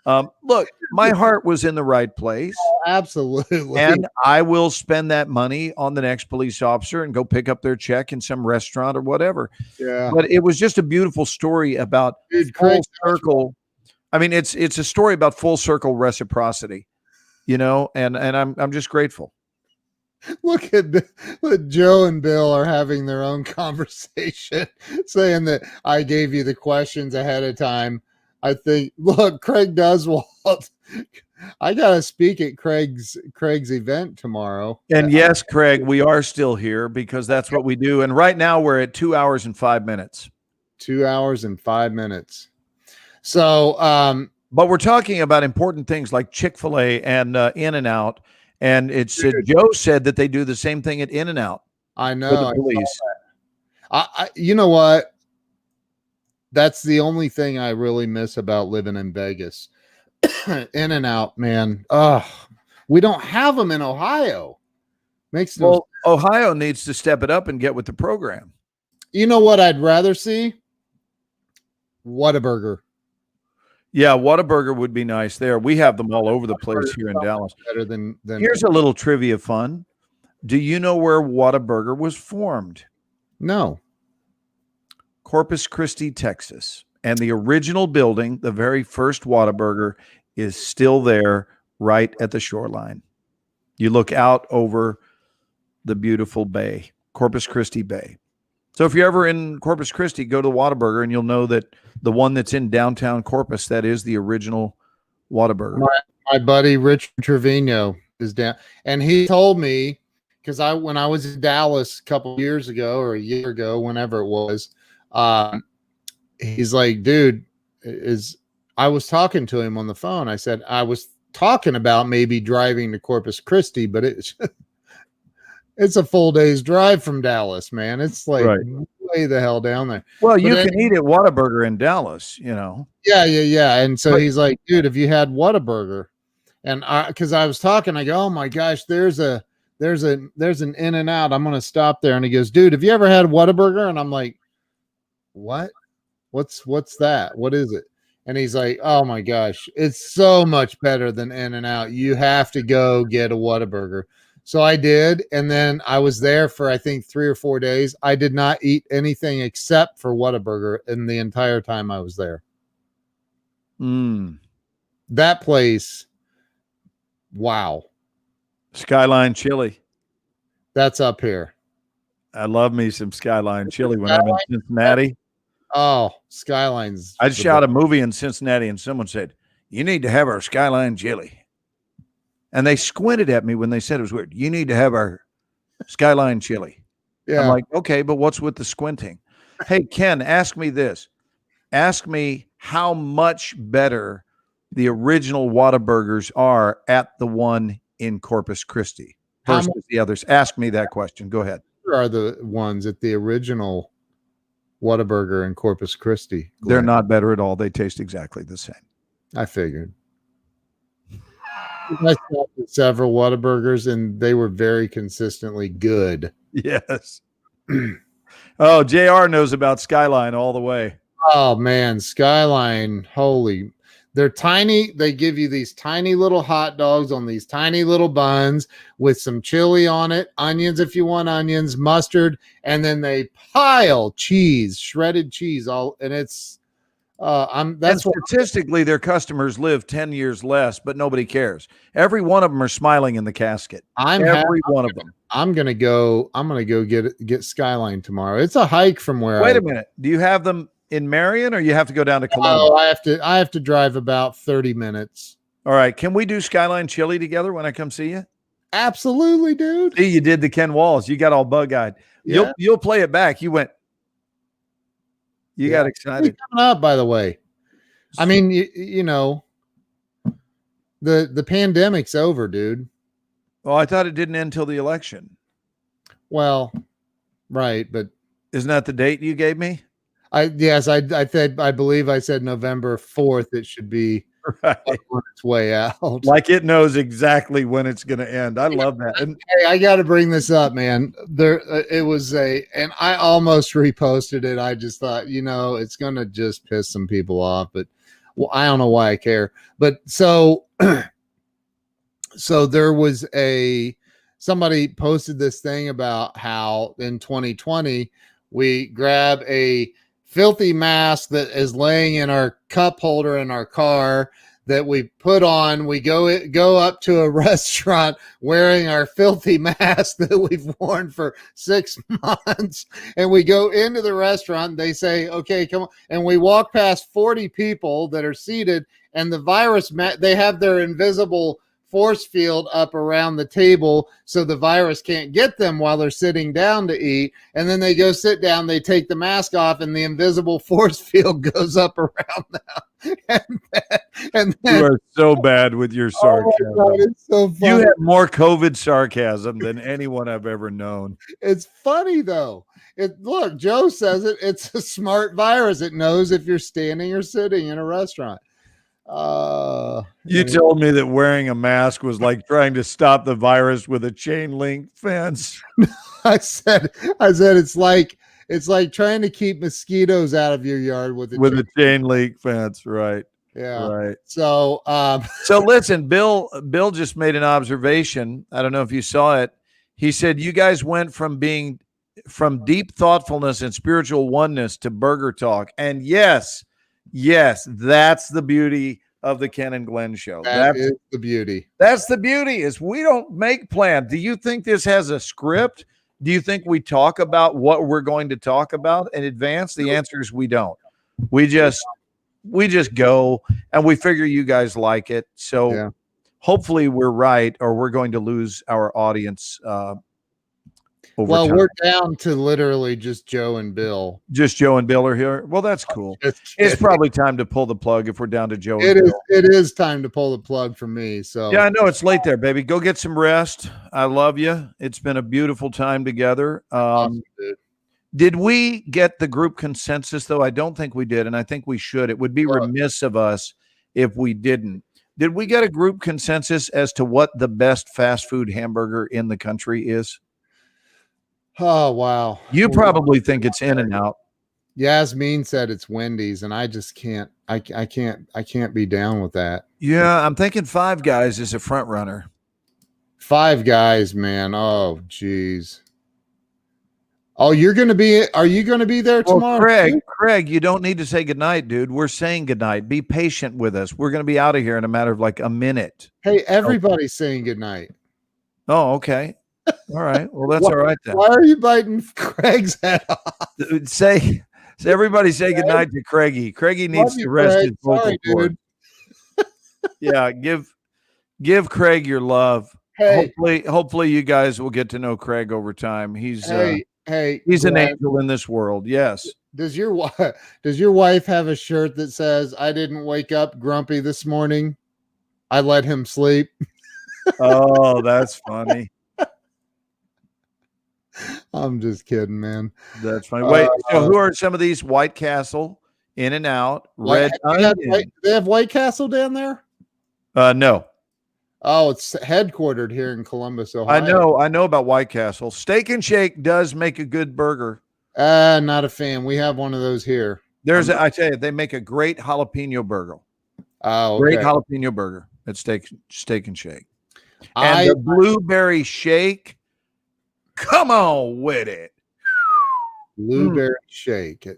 Look, my heart was in the right place. Absolutely. And I will spend that money on the next police officer and go pick up their check in some restaurant or whatever. Yeah. But it was just a beautiful story about full circle. I mean, it's a story about full circle reciprocity, and I'm just grateful. Look at Joe and Bill are having their own conversation, saying that I gave you the questions ahead of time. I think, look, Craig Duswalt, I got to speak at Craig's event tomorrow. And yes, Craig, we are still here because that's what we do. And right now we're at 2 hours and 5 minutes. 2 hours and 5 minutes. So, but we're talking about important things like Chick-fil-A and In-N-Out. And it's Joe said that they do the same thing at In-N-Out. I know. For the police. You know what? That's the only thing I really miss about living in Vegas. In-N-Out, man. We don't have them in Ohio. Ohio needs to step it up and get with the program. You know what I'd rather see? Whataburger. Yeah, Whataburger would be nice there. We have them all over the place here in Dallas. Better than Here's a little trivia fun. Do you know where Whataburger was formed? No. Corpus Christi, Texas. And the original building, the very first Whataburger, is still there right at the shoreline. You look out over the beautiful bay, Corpus Christi Bay. So if you're ever in Corpus Christi, go to Whataburger and you'll know that the one that's in downtown Corpus, that is the original Whataburger. My buddy Rich Trevino is down, and he told me, because when I was in Dallas a couple of years ago or a year ago, whenever it was, he's like, dude, I was talking to him on the phone. I said, I was talking about maybe driving to Corpus Christi, but it's a full day's drive from Dallas, man. It's like way the hell down there. Well, you can eat at Whataburger in Dallas, Yeah. And so he's like, dude, have you had Whataburger? And because I was talking, I go, oh my gosh, there's an In-N-Out. I'm gonna stop there. And he goes, dude, have you ever had Whataburger? And I'm like, what? What's that? What is it? And he's like, oh my gosh, it's so much better than In-N-Out. You have to go get a Whataburger. So I did, and then I was there for I think 3 or 4 days. I did not eat anything except for Whataburger in the entire time I was there. That place, wow. Skyline Chili. That's up here. I love me some Skyline Chili when I'm in Cincinnati. Oh, Skyline's. I shot a movie in Cincinnati, and someone said, you need to have our Skyline Chili. And they squinted at me when they said it was weird. You need to have our Skyline Chili. Yeah. I'm like, okay, but what's with the squinting? Hey, Ken, ask me this. Ask me how much better the original Whataburgers are at the one in Corpus Christi versus the others. Ask me that question. Go ahead. Where are the ones at the original Whataburger in Corpus Christi? They're not better at all. They taste exactly the same. I figured. I stopped at several Whataburgers and they were very consistently good. Yes. Oh, JR knows about Skyline all the way. Oh man, Skyline, they're tiny. They give you these tiny little hot dogs on these tiny little buns with some chili on it, onions if you want onions, mustard, and then they pile cheese, shredded cheese, and it's statistically their customers live 10 years less, but nobody cares. Every one of them are smiling in the casket. Every one of them. I'm gonna go get Skyline tomorrow. It's a hike from where. Wait a minute. Do you have them in Marion, or you have to go down to Columbus? Oh, I have to drive about 30 minutes. All right. Can we do Skyline Chili together when I come see you? Absolutely, dude. See, you did the Ken Walls. You got all bug-eyed. Yeah. You'll play it back. You went. You Yeah. got excited. Coming up, by the way. I mean, you know, the pandemic's over, dude. Oh, I thought it didn't end until the election. Well, right, but Isn't that the date you gave me? I believe I said November 4th. It should be Right. on its way out. Like it knows exactly when it's going to end. I love that. And Hey, I got to bring this up, man. It was and I almost reposted it. I just thought, you know, it's gonna just piss some people off, but well, I don't know why I care. But so, so there was somebody posted this thing about how in 2020 we grab a filthy mask that is laying in our cup holder in our car that we put on. We go up to a restaurant wearing our filthy mask that we've worn for 6 months, and we go into the restaurant. They say, "Okay, come on," and we walk past 40 people that are seated, and the virus they have their invisible force field up around the table so the virus can't get them while they're sitting down to eat. And then they go sit down, they take the mask off, and the invisible force field goes up around them. and then, you are so bad with your sarcasm. oh my God, it's so funny. You have more COVID sarcasm than anyone I've ever known. It's funny though. Look, Joe says it's a smart virus. It knows if you're standing or sitting in a restaurant. You told me that wearing a mask was like trying to stop the virus with a chain link fence. I said it's like trying to keep mosquitoes out of your yard with a chain link fence, right? Yeah. Right. So So listen, Bill just made an observation. I don't know if you saw it. He said you guys went from deep thoughtfulness and spiritual oneness to burger talk. And yes, that's the beauty of the Ken and Glenn show. That is the beauty. That's the beauty, is we don't make plans. Do you think this has a script? Do you think we talk about what we're going to talk about in advance? The answer is we don't. We just go, and we figure you guys like it. So Yeah. Hopefully we're right, or we're going to lose our audience. Well, we're down to literally just Joe and Bill. Just Joe and Bill are here. Well, that's cool. It's probably time to pull the plug if we're down to Joe and Bill. It is time to pull the plug for me. So yeah, I know it's late there, baby. Go get some rest. I love you. It's been a beautiful time together. Awesome, dude. Did we get the group consensus, though? I don't think we did, and I think we should. It would be remiss of us if we didn't. Did we get a group consensus as to what the best fast food hamburger in the country is? Oh, wow. You probably think it's In-N-Out. Yasmin said it's Wendy's, and I just can't. I can't be down with that. Yeah, I'm thinking Five Guys is a front runner. Five Guys, man. Oh, geez. Oh, are you going to be there tomorrow? Craig, you don't need to say goodnight, dude. We're saying goodnight. Be patient with us. We're going to be out of here in a matter of like a minute. Hey, everybody's saying goodnight. Oh, okay. All right. Well, that's all right then. Why are you biting Craig's head off? Say everybody say goodnight to Craigie. Craigie needs to rest his vocal cord. Yeah, give Craig your love. Hey. Hopefully you guys will get to know Craig over time. He's he's an angel in this world. Yes. Does your wife have a shirt that says, "I didn't wake up grumpy this morning. I let him sleep"? Oh, that's funny. I'm just kidding, man. That's funny. Wait, so who are some of these? White Castle, In-N-Out, Red Onion. They have White Castle down there? No. Oh, it's headquartered here in Columbus, Ohio. I know about White Castle. Steak and Shake does make a good burger. Not a fan. We have one of those here. I tell you, they make a great jalapeno burger. Oh, okay. Great jalapeno burger at Steak and Shake. And the blueberry shake, come on with it. Blueberry shake.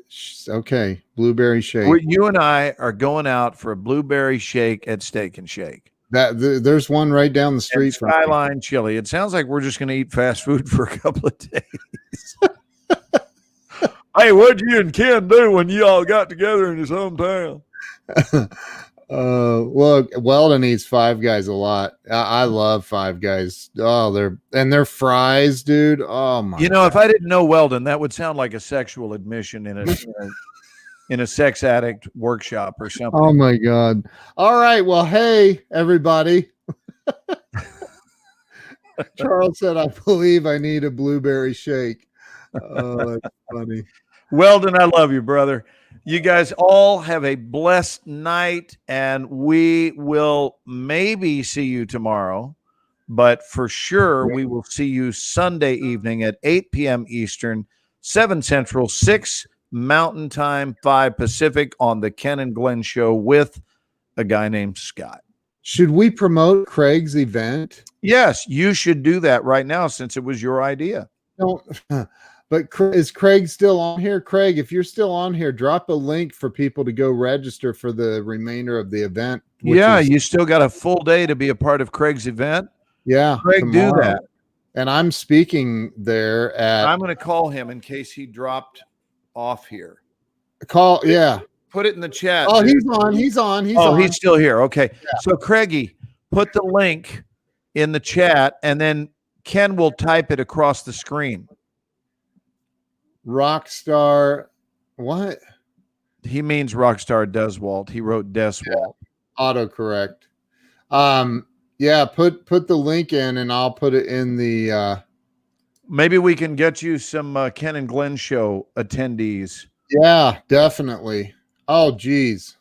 Okay, blueberry shake. You and I are going out for a blueberry shake at Steak and Shake. There's one right down the street from Skyline Chili. It sounds like we're just going to eat fast food for a couple of days. Hey, what'd you and Ken do when you all got together in his hometown? Look, Weldon eats Five Guys a lot. I love Five Guys. Oh, their fries, dude. Oh my! If I didn't know Weldon, that would sound like a sexual admission in it. in a sex addict workshop or something. Oh my God. All right. Well, hey, everybody. Charles said, I believe I need a blueberry shake. Oh, that's funny. Weldon, I love you, brother. You guys all have a blessed night, and we will maybe see you tomorrow, but for sure we will see you Sunday evening at 8 p.m. Eastern, 7 Central, 6 Mountain Time, 5 Pacific on the Ken and Glenn Show with a guy named Scott. Should we promote Craig's event? Yes, you should do that right now since it was your idea. No, but is Craig still on here? Craig, if you're still on here, drop a link for people to go register for the remainder of the event. Yeah, you still got a full day to be a part of Craig's event. Yeah, Craig, tomorrow. do that. And I'm speaking there at. I'm going to call him in case he dropped off here. Yeah. Put it in the chat. Oh, dude. he's on. He's on. He's still here. Okay. Yeah. So, Craigie, put the link in the chat, and then Ken will type it across the screen. Rockstar. What? He means Rockstar Deswalt. He wrote Deswalt. Yeah. Autocorrect. Yeah, put the link in, and I'll put it in the. Maybe we can get you some Ken and Glenn Show attendees. Yeah, definitely. Oh, geez.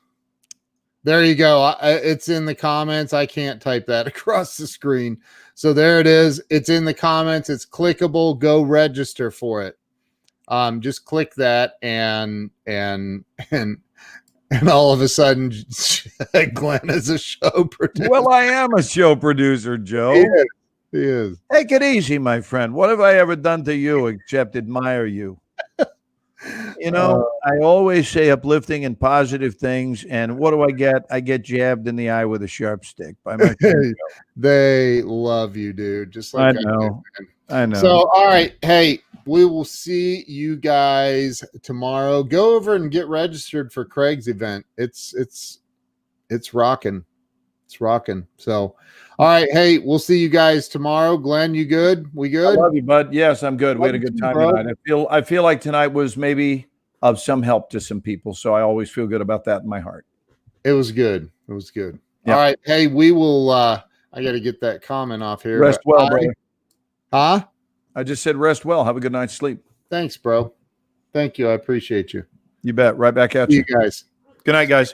There you go. It's in the comments. I can't type that across the screen. So there it is. It's in the comments. It's clickable. Go register for it. Just click that and all of a sudden Glenn is a show producer. Well, I am a show producer, Joe. He is. Take it easy, my friend. What have I ever done to you except admire you? You know, I always say uplifting and positive things, and what do I get? I get jabbed in the eye with a sharp stick by my friend. They love you, dude. Just like I know. I know. So, all right. Hey, we will see you guys tomorrow. Go over and get registered for Craig's event. It's rocking. It's rocking. So, all right. Hey, we'll see you guys tomorrow. Glenn, you good? We good? I love you, bud. Yes, I'm good. We had a good time tonight. I feel like tonight was maybe of some help to some people. So I always feel good about that in my heart. It was good. It was good. Yeah. All right. Hey, we will I got to get that comment off here. Rest well, brother. Huh? I just said rest well. Have a good night's sleep. Thanks, bro. Thank you. I appreciate you. You bet. Right back at See you. you guys. Good night, guys.